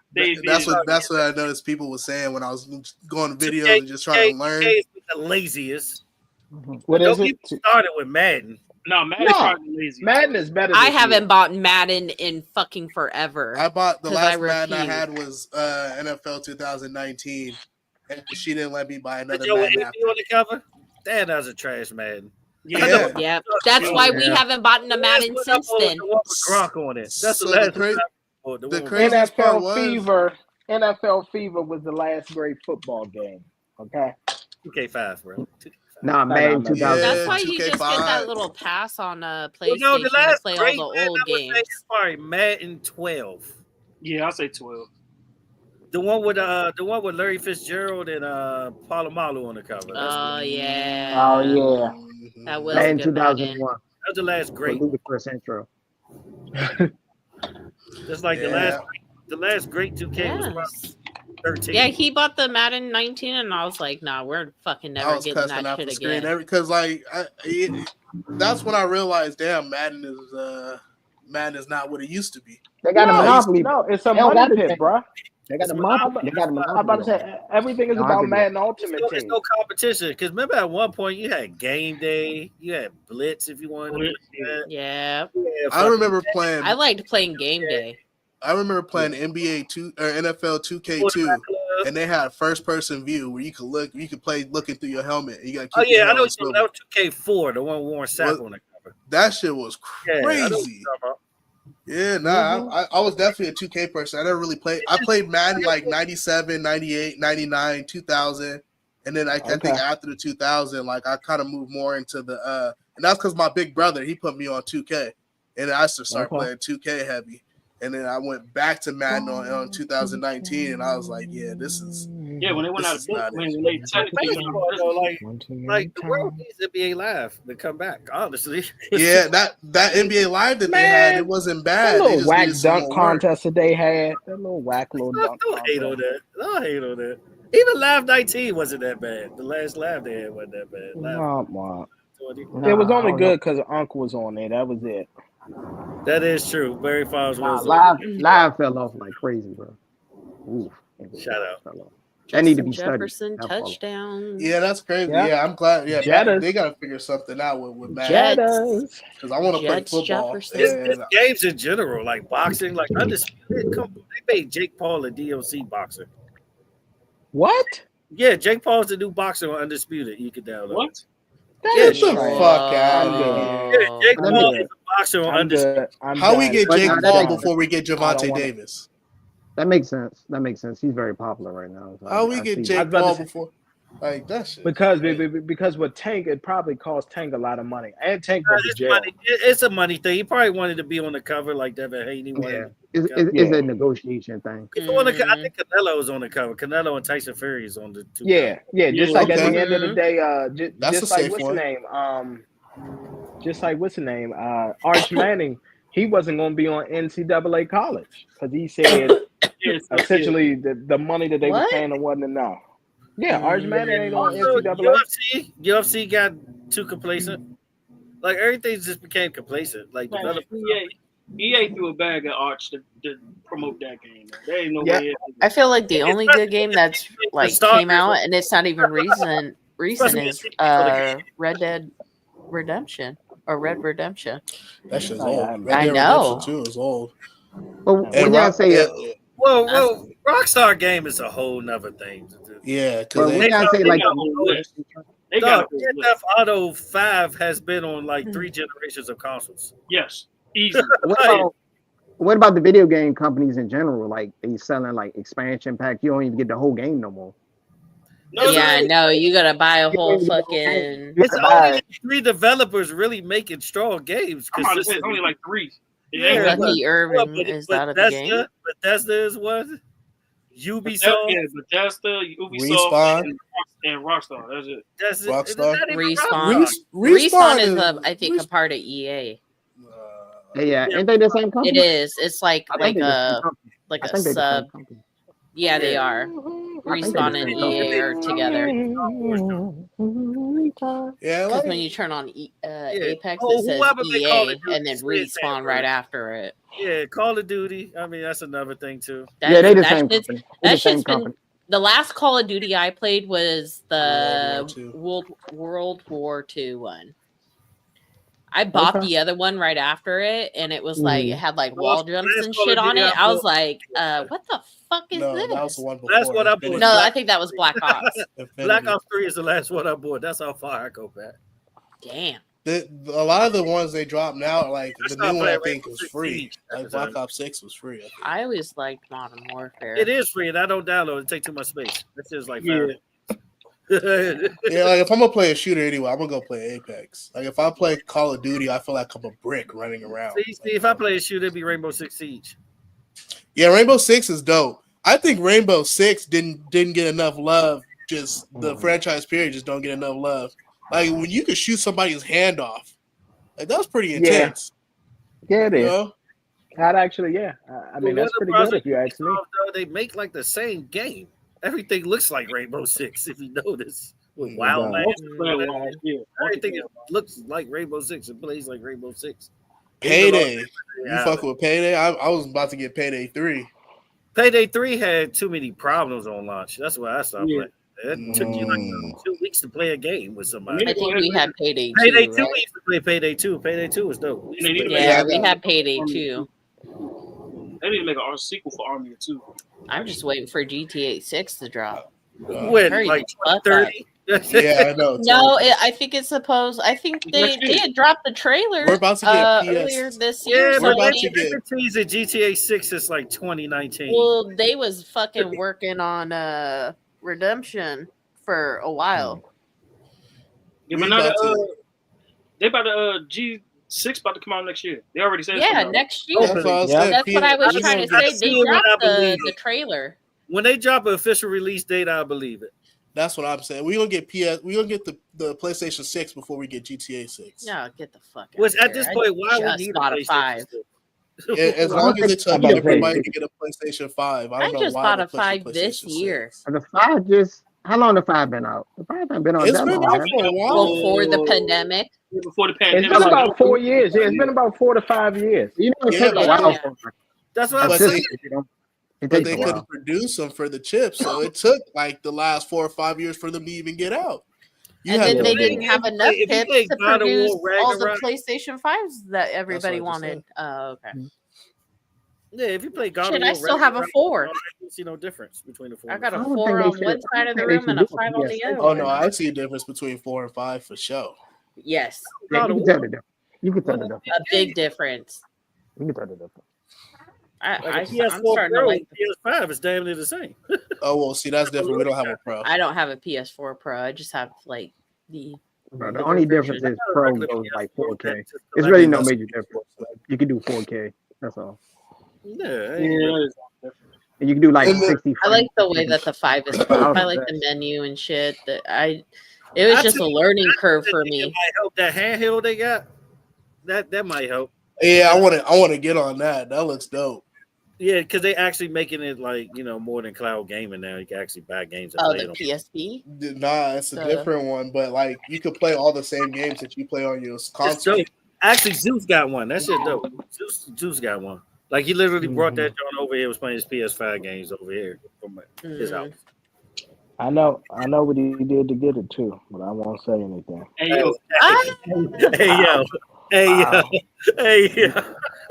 Speaker 7: That's what I noticed people were saying when I was going to videos
Speaker 3: 2K,
Speaker 7: and just trying to learn.
Speaker 3: 2K is the laziest.
Speaker 2: What is it?
Speaker 3: People started with Madden.
Speaker 4: No, Madden is probably lazy.
Speaker 2: Madden is better.
Speaker 6: I haven't bought Madden in fucking forever.
Speaker 7: I bought the last Madden I had was NFL 2019, and she didn't let me buy another Madden.
Speaker 3: On the cover? Damn, that was a trash Madden.
Speaker 7: Yeah,
Speaker 6: yeah. That's why we haven't bought a Madden since then.
Speaker 3: The one with Gronk on it. That's
Speaker 7: So
Speaker 3: the last.
Speaker 7: the craziest part was
Speaker 2: NFL Fever was the last great football game. Okay.
Speaker 3: 2K5, bro.
Speaker 5: Nah, Madden 2000.
Speaker 6: That's why you just get that little pass on PlayStation
Speaker 3: the last
Speaker 6: to play all the old games.
Speaker 3: Sorry, Madden 12.
Speaker 4: Yeah, I'll say 12.
Speaker 3: The one with Larry Fitzgerald and Palomalu on the cover.
Speaker 6: Oh yeah.
Speaker 2: Oh yeah.
Speaker 6: That was
Speaker 5: Madden
Speaker 6: good
Speaker 5: 2001.
Speaker 3: That was the last great.
Speaker 5: The first intro.
Speaker 3: Just like the last great 2K was probably 13.
Speaker 6: Yeah, he bought the Madden 19, and I was like, "Nah, we're fucking never getting that shit again."
Speaker 7: Because that's when I realized, damn, Madden is not what it used to be.
Speaker 5: They got a monopoly.
Speaker 2: No, it's a money pit, bro.
Speaker 5: They got a monopoly.
Speaker 2: I'm about to say everything is about Madden Ultimate Team.
Speaker 3: There's no competition because remember at one point you had Game Day, you had Blitz if you wanted to.
Speaker 6: Yeah.
Speaker 7: I remember playing.
Speaker 6: I liked playing Game Day.
Speaker 7: I remember playing NBA 2 or NFL 2K2, and they had first-person view where you could play looking through your helmet. And you got.
Speaker 3: Oh yeah, I know. That was 2K4, the one with Warren Sapp on the cover.
Speaker 7: That shit was crazy. Yeah, I was definitely a 2K person. I never really played. I played Madden like 97, 98, 99, 2000. And then I think after the 2000, like I kind of moved more into the and that's because my big brother, he put me on 2K. And I just started playing 2K heavy. And then I went back to Madden on 2019, and I was like, yeah, this is.
Speaker 4: Yeah, when they went out of book, when they technically
Speaker 3: like the world needs NBA Live to come back, honestly.
Speaker 7: Yeah, that NBA Live that they had, it wasn't bad.
Speaker 2: That little whack dunk contest that they had. That little whack little dunk
Speaker 3: Don't hate on that. Don't hate on that. Even Live 19 wasn't that bad. The last Live they had wasn't that bad.
Speaker 2: It was only good because Uncle was on there. That was it.
Speaker 3: That is true. Barry Fonz was
Speaker 5: live fell off like crazy, bro. Ooh,
Speaker 3: shout out.
Speaker 5: That need to be
Speaker 6: Jefferson
Speaker 5: studied.
Speaker 6: touchdown.
Speaker 7: Yeah, that's crazy. Yeah, I'm glad. Yeah, they got to figure something out with Madden. Because I want to play football.
Speaker 3: It's games in general, like boxing, like Undisputed. They made Jake Paul a DOC boxer.
Speaker 2: What?
Speaker 3: Yeah, Jake Paul's the new boxer on Undisputed. You can download.
Speaker 4: What?
Speaker 7: Get the fuck out of here.
Speaker 3: Yeah, Jake Paul is a boxer on Undisputed.
Speaker 7: How we get Jake Paul before we get Javante Davis?
Speaker 5: That makes sense. He's very popular right now. So
Speaker 7: how we get Jake Paul before? Like that shit.
Speaker 2: Because with Tank, it probably cost Tank a lot of money. And Tank went to jail.
Speaker 3: It's a money thing. He probably wanted to be on the cover like Devin Haney.
Speaker 5: It's a negotiation thing.
Speaker 3: I think Canelo is on the cover. Canelo and Tyson Fury is on the two.
Speaker 2: Yeah. Just like at the end of the day, just like what's the name? Arch Manning. He wasn't going to be on NCAA college because he said essentially the money that they were paying him wasn't enough. Yeah, Arch Manning ain't on NCAA.
Speaker 3: UFC got too complacent. Like everything just became complacent. Like
Speaker 4: EA threw a bag at Arch to promote that game. There ain't no way.
Speaker 6: I feel like the only good game that's like came out and it's not even recent is Red Dead Redemption. Or Red Redemption.
Speaker 7: That shit's old.
Speaker 6: I know.
Speaker 7: Redemption 2 is old.
Speaker 5: Well, when y'all say
Speaker 3: well, Rockstar game is a whole nother thing.
Speaker 7: Yeah, because
Speaker 5: when y'all say like
Speaker 3: Grand Theft Auto 5 has been on like 3 generations of consoles.
Speaker 4: Yes, easy.
Speaker 5: What about the video game companies in general? Like they selling like expansion packs. You don't even get the whole game no more.
Speaker 6: No, you gotta buy a whole fucking.
Speaker 3: It's only 3 developers really making strong games.
Speaker 4: It's only like 3.
Speaker 6: Lucky Irving is out of the game.
Speaker 3: Bethesda is one. Ubisoft,
Speaker 4: Bethesda, Ubisoft, and Rockstar. That's it.
Speaker 7: Rockstar.
Speaker 6: Respawn is I think a part of EA.
Speaker 5: Yeah, ain't they the same company?
Speaker 6: It is. It's like a sub. Yeah, they are. Respawn and EA are together.
Speaker 7: Yeah,
Speaker 6: because when you turn on Apex, it says EA and then Respawn right after it.
Speaker 3: Yeah, Call of Duty. I mean, that's another thing too.
Speaker 5: They the same company.
Speaker 6: That shit's been the last Call of Duty I played was the World War II one. I bought the other one right after it, and it was like it had like wall jumps and shit on it. I was like, "What the fuck is this?"
Speaker 7: That was the one before.
Speaker 3: That's what I bought.
Speaker 6: No, I think that was Black Ops.
Speaker 3: Black Ops 3 is the last one I bought. That's how far I go back.
Speaker 6: Damn.
Speaker 7: A lot of the ones they drop now, like the new one, I think was free. Like Black Ops 6 was free.
Speaker 6: I always liked Modern Warfare.
Speaker 3: It is free, and I don't download it. It takes too much space. This is like
Speaker 7: yeah, like if I'm gonna play a shooter anyway, I'm gonna go play Apex. Like if I play Call of Duty, I feel like I'm a brick running around.
Speaker 3: See, if I play a shooter, it'd be Rainbow Six Siege.
Speaker 7: Yeah, Rainbow Six is dope. I think Rainbow Six didn't get enough love. Just the franchise period just don't get enough love. Like when you could shoot somebody's hand off, like that was pretty intense.
Speaker 2: Yeah, it is.
Speaker 7: You know?
Speaker 2: I'd actually, I mean, that's pretty good if you ask me.
Speaker 3: They make like the same game. Everything looks like Rainbow Six, if you notice. With Wildlands. Everything looks like Rainbow Six. It plays like Rainbow Six.
Speaker 7: Payday. You fucking with Payday? I was about to get Payday 3.
Speaker 3: Payday 3 had too many problems on launch. That's why I stopped playing. It took you like 2 weeks to play a game with somebody.
Speaker 6: I think we had Payday 2.
Speaker 3: Payday 2,
Speaker 6: right?
Speaker 3: we used to play Payday 2. Payday 2 was dope.
Speaker 6: Yeah, we had Payday 2.
Speaker 4: They need to make a sequel for Army 2.
Speaker 6: I'm just waiting for GTA 6 to drop.
Speaker 3: When? Like 30?
Speaker 7: Yeah, I know.
Speaker 6: No, I think it's supposed. I think they had dropped the trailer.
Speaker 7: We're about to get
Speaker 6: earlier this year.
Speaker 3: Yeah,
Speaker 6: so
Speaker 3: we're about to get GTA 6 is like 2019.
Speaker 6: Well, they was fucking working on Redemption for a while.
Speaker 4: Yeah, but now they about to G6 about to come out next year. They already said.
Speaker 6: Yeah, next year.
Speaker 7: That's
Speaker 6: what I was trying to say. They dropped the trailer.
Speaker 3: When they drop an official release date, I believe it.
Speaker 7: That's what I'm saying. We're gonna get the PlayStation 6 before we get GTA 6.
Speaker 6: Yeah, get the fuck out.
Speaker 3: Which at this point, why would we need
Speaker 6: a 5?
Speaker 7: As long as it took everybody to get a PlayStation 5, I don't know why. I just
Speaker 6: bought a 5 this year.
Speaker 5: The 5 how long the 5 been out? The 5 ain't been out that long.
Speaker 7: For a while.
Speaker 6: Before the pandemic.
Speaker 4: Before the pandemic.
Speaker 2: It's been about 4 years. Yeah, it's been about 4 to 5 years.
Speaker 5: You know, it takes a while.
Speaker 3: That's what I'm saying.
Speaker 7: But they couldn't produce them for the chips, so it took like the last 4 or 5 years for them to even get out.
Speaker 6: And then they didn't have enough chips to produce all the PlayStation 5s that everybody wanted. Okay.
Speaker 3: Yeah, if you play God of War,
Speaker 6: I still have a 4.
Speaker 3: I don't see no difference between the 4.
Speaker 6: I got a 4 on one side of the room and a 5 on the other.
Speaker 7: Oh no, I see a difference between 4 and 5 for sure.
Speaker 6: Yes.
Speaker 5: Yeah, you can tell the difference. You can tell the difference.
Speaker 6: A big difference.
Speaker 5: You can tell the difference.
Speaker 3: I'm starting to like PS5 is damn near the same.
Speaker 7: Oh well, see that's different. We don't have a Pro.
Speaker 6: I don't have a PS4 Pro. I just have like the
Speaker 5: only difference is Pro goes like 4K. It's really no major difference. You can do 4K. That's all.
Speaker 3: Yeah.
Speaker 5: And you can do like 60.
Speaker 6: I like the way that the 5 is. I like the menu and shit. It was just a learning curve for me.
Speaker 3: Might help that handheld they got. That might help.
Speaker 7: Yeah, I want to get on that. That looks dope.
Speaker 3: Yeah, because they actually making it like more than cloud gaming now. You can actually buy games. And
Speaker 6: play
Speaker 3: the
Speaker 6: PSP?
Speaker 7: Nah, it's a different one. But like you could play all the same games that you play on your console.
Speaker 3: Actually, Zeus got one. That shit dope. Zeus got one. Like he literally brought that joint over here. Was playing his PS5 games over here from his house.
Speaker 2: I know what he did to get it too, but I won't say anything.
Speaker 3: Hey yo.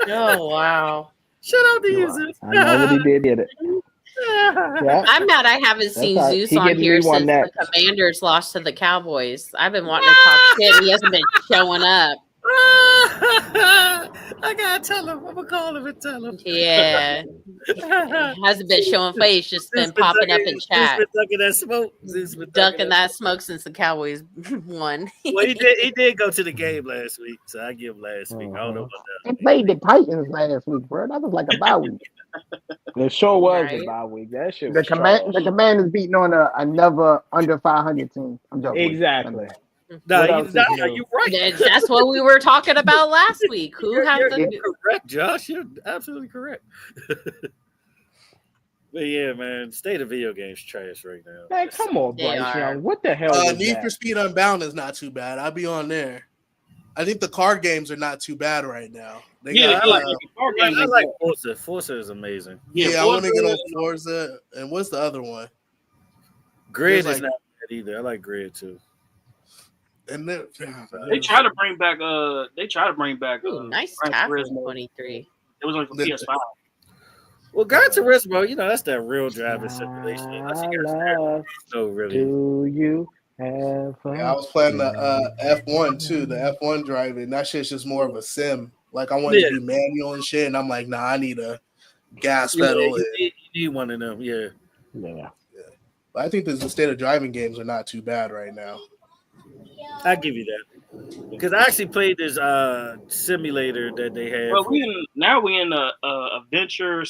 Speaker 6: Oh wow.
Speaker 3: Shout out to you, Zeus.
Speaker 2: I know what he did to it.
Speaker 6: Yeah. I'm mad I haven't seen Zeus on here since the Commanders lost to the Cowboys. I've been wanting to talk shit. He hasn't been showing up.
Speaker 3: I gotta tell him. I'm gonna call him and tell him.
Speaker 6: Yeah. Hasn't been showing face, just been popping up in chat.
Speaker 3: Ducking that smoke.
Speaker 6: Ducking that smoke since the Cowboys won.
Speaker 3: Well, he did go to the game last week, so I give last week. I don't know about that.
Speaker 5: They played the Titans last week, bro. That was like a bye week.
Speaker 2: The show was a bye week. That shit was
Speaker 5: the Commanders beating on another under 500 team. I'm joking.
Speaker 2: Exactly.
Speaker 3: No, you're right.
Speaker 6: That's what we were talking about last week. Who has
Speaker 3: you're correct, Josh? You're absolutely correct. But yeah, man, state of video games trash right now.
Speaker 2: Man, come on, Bryce Young. What the hell was
Speaker 7: Need
Speaker 2: that?
Speaker 7: for Speed Unbound is not too bad. I'll be on there. I think the card games are not too bad right now.
Speaker 3: I like Forza. Forza is amazing.
Speaker 7: Yeah, I want to get on Forza. And what's the other one?
Speaker 3: Grid is not bad either. I like Grid too.
Speaker 7: And
Speaker 4: they try to bring back.
Speaker 6: Nice tackle 23.
Speaker 4: It was on for PS5.
Speaker 3: Well, Gran Turismo, that's that real driving simulation. So really.
Speaker 2: Do you have fun?
Speaker 7: I was playing the F1 too. The F1 driving. That shit's just more of a sim. Like I wanted to do manual and shit, and I'm like, nah, I need a gas pedal.
Speaker 3: You need one of them, yeah.
Speaker 7: But I think the state of driving games are not too bad right now.
Speaker 3: I give you that because I actually played this simulator that they have.
Speaker 4: Well, we in a adventure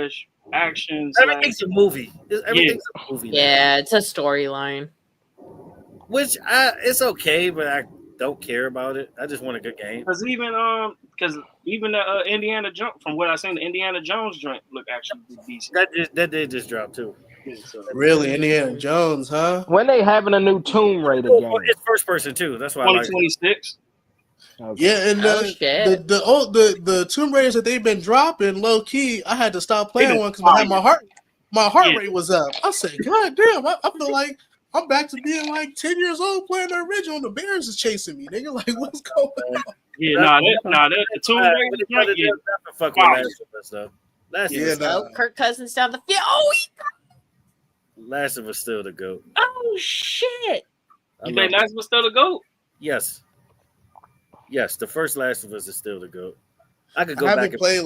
Speaker 4: / action.
Speaker 3: Everything's a movie. Everything's a movie.
Speaker 6: Yeah, it's a storyline.
Speaker 3: Which it's okay, but I don't care about it. I just want a good game.
Speaker 4: Because even the Indiana Jones, from what I seen, the Indiana Jones joint look actually decent.
Speaker 3: That did just drop too.
Speaker 7: Really, Indiana Jones, huh?
Speaker 2: When they having a new Tomb Raider game?
Speaker 3: It's first person too. That's why
Speaker 4: 2026.
Speaker 2: Okay.
Speaker 7: Yeah, and the Tomb Raiders that they've been dropping low key, I had to stop playing one because my heart rate was up. I said, God damn, I feel like I'm back to being like 10 years old playing the original. The Bears is chasing me, nigga. Like, what's going on?
Speaker 4: Yeah, the Tomb Raider.
Speaker 6: Kirk Cousins down the field. Oh,
Speaker 3: Last of Us still the GOAT.
Speaker 6: Oh shit!
Speaker 4: You think Last of Us still the GOAT?
Speaker 3: Yes, the first Last of Us is still the GOAT. I could go
Speaker 7: I
Speaker 3: back and
Speaker 7: play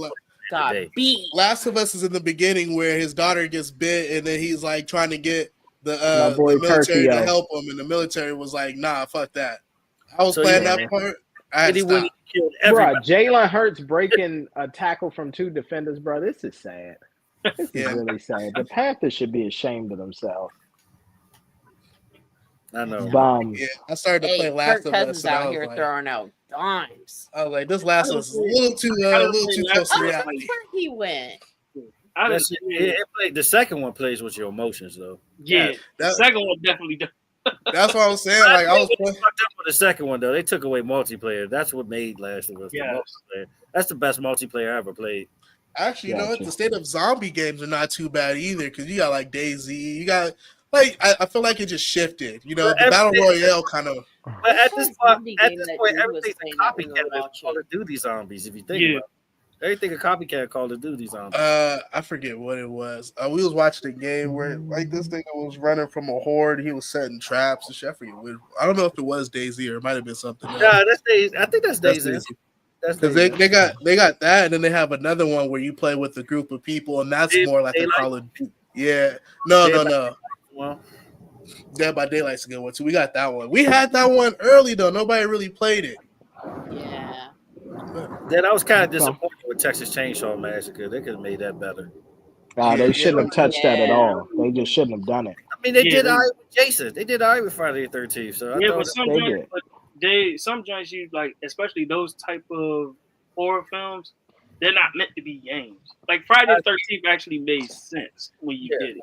Speaker 6: Last
Speaker 7: of Us is in the beginning where his daughter gets bit, and then he's like trying to get the military to help him, and the military was like, "Nah, fuck that." I was playing that part.
Speaker 2: Bro, Jalen Hurts breaking a tackle from 2 defenders, bro. This is sad. This is really sad. The Panthers should be ashamed of themselves.
Speaker 3: I know.
Speaker 7: Yeah, I started to play Last of Us.
Speaker 6: Out here throwing out dimes.
Speaker 7: I was like, this Last of Us is a little too close to reality.
Speaker 6: Where he went?
Speaker 3: The second one plays with your emotions, though.
Speaker 4: Yeah, the second one definitely does.
Speaker 7: That's what I was saying. Like I was
Speaker 3: fucked up with the second one, though. They took away multiplayer. That's what made Last of Us the multiplayer. That's the best multiplayer I ever played.
Speaker 7: Actually, you know what? The state of zombie games are not too bad either because you got like DayZ. You got like I feel like it just shifted. You know, the battle royale kind of.
Speaker 3: But at this point, everything's a copycat of Call of Duty zombies. If you think about it, everything a copycat Call of Duty zombies.
Speaker 7: I forget what it was. We was watching a game where like this thing was running from a horde. He was setting traps and shit. I don't know if it was DayZ or it might have been something else.
Speaker 3: Yeah, that's DayZ. I think that's DayZ.
Speaker 7: Because they got that, and then they have another one where you play with a group of people, and that's more like a Call of Duty. Yeah, no.
Speaker 3: Well,
Speaker 7: Dead by Daylight's a good one too. We got that one. We had that one early though. Nobody really played it.
Speaker 6: Yeah.
Speaker 3: Then I was kind of disappointed with Texas Chainsaw Massacre. They could have made that better.
Speaker 2: They shouldn't have touched that at all. They just shouldn't have done it.
Speaker 3: I mean, they did all right with Jason. They did all right with Friday the 13th. So
Speaker 4: some joints you like, especially those type of horror films, they're not meant to be games. Like Friday the 13th actually made sense when you did it.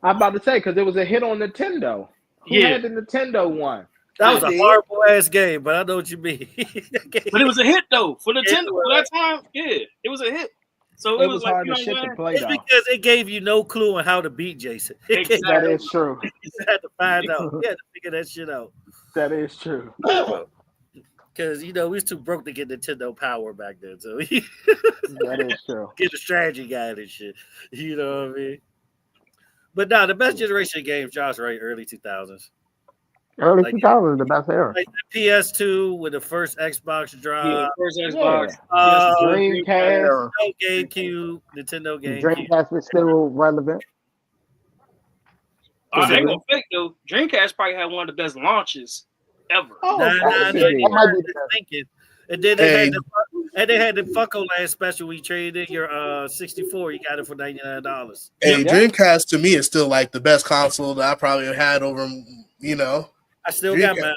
Speaker 2: I'm about to say because it was a hit on Nintendo. Who had the Nintendo one?
Speaker 3: That was a horrible ass game, but I know what you mean.
Speaker 4: But it was a hit though for Nintendo for that time. Yeah, it was a hit. So it was
Speaker 2: hard to shit to play.
Speaker 3: It's because it gave you no clue on how to beat Jason.
Speaker 2: Exactly. That is true.
Speaker 3: You had to find out. You had to figure that shit out.
Speaker 2: That is true.
Speaker 3: Because we was too broke to get Nintendo Power back then. So
Speaker 2: that is true.
Speaker 3: Get a strategy guide and shit. You know what I mean? But no, the best generation of games, Josh, right? Early 2000s.
Speaker 5: Early 2000s, the best era.
Speaker 3: Like the PS2 with the first Xbox drop.
Speaker 4: Yeah, first Xbox.
Speaker 2: Dreamcast.
Speaker 3: GameCube. Nintendo GameCube.
Speaker 5: Dreamcast was still relevant.
Speaker 4: I ain't gonna fake though. Dreamcast probably had one of the best launches ever.
Speaker 3: And then they had the Funko Land special. We traded in your 64. You got it for $99.
Speaker 7: Hey, Dreamcast to me is still like the best console that I probably had over.
Speaker 3: I still got mine.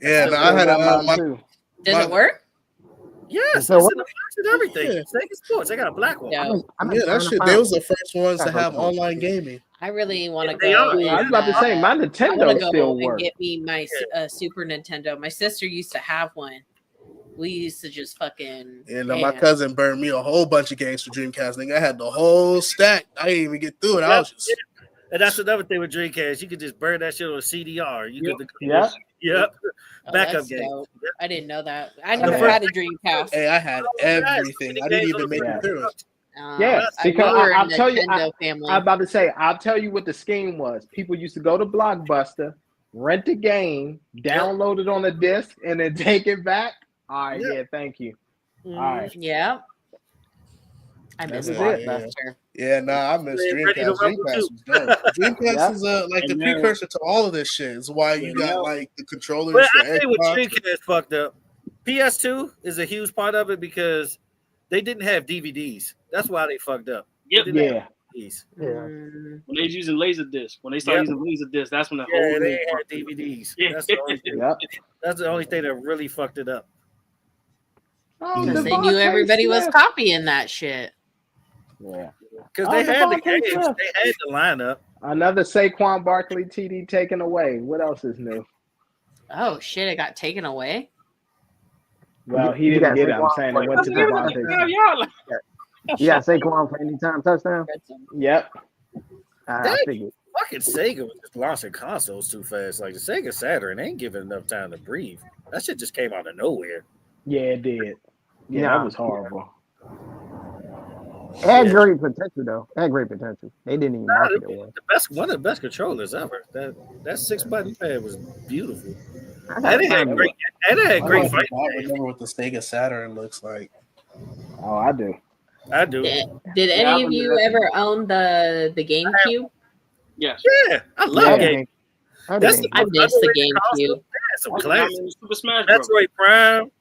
Speaker 7: Yeah, I had
Speaker 6: Does it work?
Speaker 3: Yes,
Speaker 5: So
Speaker 3: it's in the box and everything.
Speaker 7: Yeah.
Speaker 3: Sega Sports. I got a black one.
Speaker 6: No,
Speaker 7: That shit. They was the first ones to have online gaming.
Speaker 6: I really want to
Speaker 3: They
Speaker 6: go.
Speaker 3: are.
Speaker 6: And,
Speaker 2: I was about to say my
Speaker 6: I want
Speaker 2: Nintendo
Speaker 6: to go
Speaker 2: still
Speaker 6: and
Speaker 2: works.
Speaker 6: get me my Super Nintendo. My sister used to have one. We used to just fucking.
Speaker 7: And my cousin burned me a whole bunch of games for Dreamcast. Nigga, I had the whole stack. I didn't even get through it. I was just.
Speaker 3: And that's another thing with Dreamcast. You could just burn that shit on a CDR. You could.
Speaker 2: Yep.
Speaker 6: Oh,
Speaker 3: Backup
Speaker 6: that's
Speaker 3: game.
Speaker 6: dope. I didn't know that. I never had a Dreamcast.
Speaker 7: Hey, I had everything. I didn't even make it through it.
Speaker 2: Yeah, because I'll tell you,
Speaker 6: family.
Speaker 2: I'm about to say, I'll tell you what the scheme was. People used to go to Blockbuster, rent a game, download it on a disc, and then take it back. All right, yeah, thank you. All right.
Speaker 6: Yeah. I miss Blockbuster.
Speaker 7: Yeah, I miss Dreamcast. Dreamcast was dope. Dreamcast is like the precursor to all of this shit. It's why you got like the controllers
Speaker 3: But
Speaker 7: for
Speaker 3: I tell you what
Speaker 7: Xbox.
Speaker 3: Dreamcast fucked up. PS2 is a huge part of it because they didn't have DVDs. That's why they fucked up.
Speaker 2: Yeah.
Speaker 4: When they was using Laserdisc, when they started using Laserdisc, that's when the whole
Speaker 3: they had DVDs. That's the only thing. That's the only thing that really fucked it up.
Speaker 6: Because they knew everybody was copying that shit.
Speaker 2: Yeah.
Speaker 3: Because they had the games, they had the lineup.
Speaker 2: Another Saquon Barkley TD taken away. What else is new?
Speaker 6: Oh shit! It got taken away.
Speaker 2: Well, he didn't get it. I'm saying it went to Devontae.
Speaker 5: Yeah, Saquon for anytime touchdown.
Speaker 2: Yep.
Speaker 5: I figured.
Speaker 3: Fucking Sega was just launching consoles too fast. Like the Sega Saturn ain't giving enough time to breathe. That shit just came out of nowhere.
Speaker 2: Yeah, it did. Yeah, that was horrible.
Speaker 5: It had great potential though. It had great potential. They didn't even market it well.
Speaker 3: One of the best controllers ever. That 6-button pad was beautiful.
Speaker 5: And it had
Speaker 3: great fight.
Speaker 7: I remember what the Sega Saturn looks like.
Speaker 2: Oh, I do.
Speaker 6: Did any of you ever own the GameCube?
Speaker 4: Yes.
Speaker 3: Yeah, I love GameCube.
Speaker 6: I miss the GameCube.
Speaker 3: Some classic.
Speaker 4: Super Smash Bros.
Speaker 3: Metroid Prime.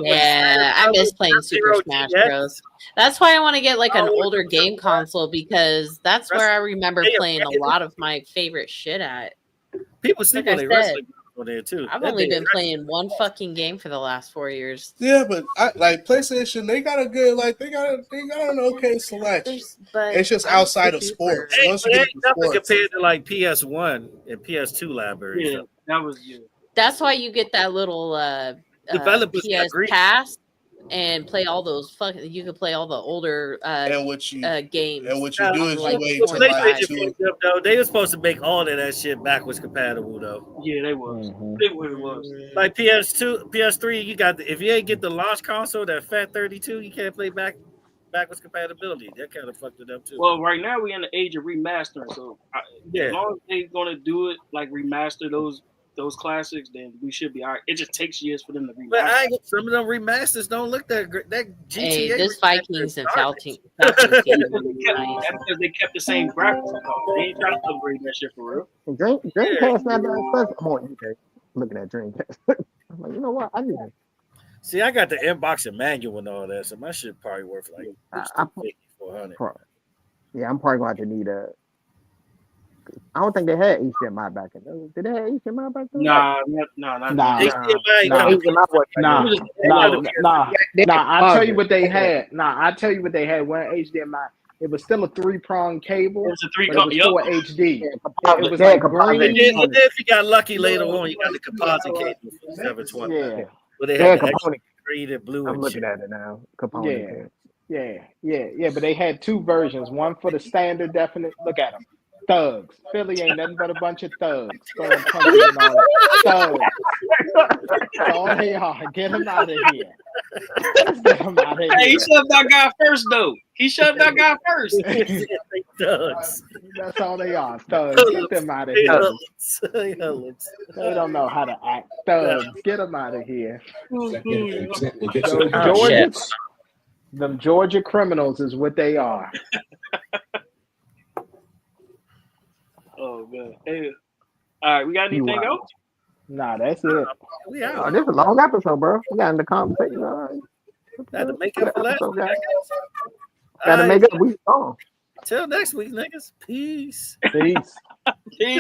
Speaker 6: Yeah, I miss playing Super Smash Bros. That's why I want to get like an older game console because that's where I remember playing a lot of my favorite shit at.
Speaker 3: People sleep on their wrestling on there too.
Speaker 6: I've only been playing one fucking game for the last 4 years.
Speaker 7: Yeah, but like PlayStation, they got a good they got an okay selection.
Speaker 6: But
Speaker 7: it's just outside of sports. Once you get to sports,
Speaker 3: compared to like PS1 and PS2 libraries.
Speaker 4: Yeah, that was
Speaker 6: That's why you get that little PS Pass and play all those you can play all the older games.
Speaker 7: And what you do is you wait till like
Speaker 3: they were supposed to make all of that shit backwards compatible though.
Speaker 4: Yeah, they was. It was.
Speaker 3: Like PS2, PS3, you got if you ain't get the launch console, that Fat 32, you can't play backwards compatibility. That kind of fucked it up too.
Speaker 4: Well, right now we're in the age of remastering, so as long as they're gonna do it like remaster those classics, then we should be all right. It just takes years for them to remaster.
Speaker 3: But some of them remasters don't look that great. That GTA.
Speaker 6: Hey, this Vikings and Falcons game
Speaker 4: That's because they kept the same graphics. They ain't trying to upgrade that shit for real.
Speaker 5: Dreamcast not that expensive. I'm on eBay looking at Dreamcast. I'm like, you know what? I need it.
Speaker 3: See, I got the inboxing manual and all that, so my shit probably worth like $400.
Speaker 5: Yeah, I'm probably going to need a. I don't think they had HDMI back in those. Did they have HDMI back then?
Speaker 4: Nah.
Speaker 2: I'll tell you what they had. I'll tell you what they had. When HDMI, it was still a 3-prong cable. It was a 3-prong. It was for HD. It was like green.
Speaker 3: If you got lucky later on, you got the composite cable for 720.
Speaker 5: Yeah,
Speaker 3: but they had the green and blue.
Speaker 5: I'm looking at it now.
Speaker 2: Component. Yeah. But they had two versions. One for the standard definite. Look at them. Thugs. Philly ain't nothing but a bunch of thugs. Throwing punches and all that. Thugs. That's all they are. Get them out of here. Get them out of here.
Speaker 4: Hey, he shoved that guy first, though. He shoved that guy first.
Speaker 3: Thugs.
Speaker 2: That's all they are. Thugs. Get them out of here. They don't know how to act. Thugs. Get them out of here. Them Georgia criminals is what they are.
Speaker 4: Oh, man. Hey, all right, we got anything else?
Speaker 2: Nah, that's it.
Speaker 5: This is a long episode, bro. We got in the conversation.
Speaker 3: Got to make up for last week.
Speaker 5: Got to make up. We gone.
Speaker 3: Till next week, niggas. Peace.
Speaker 2: Peace.
Speaker 4: Peace.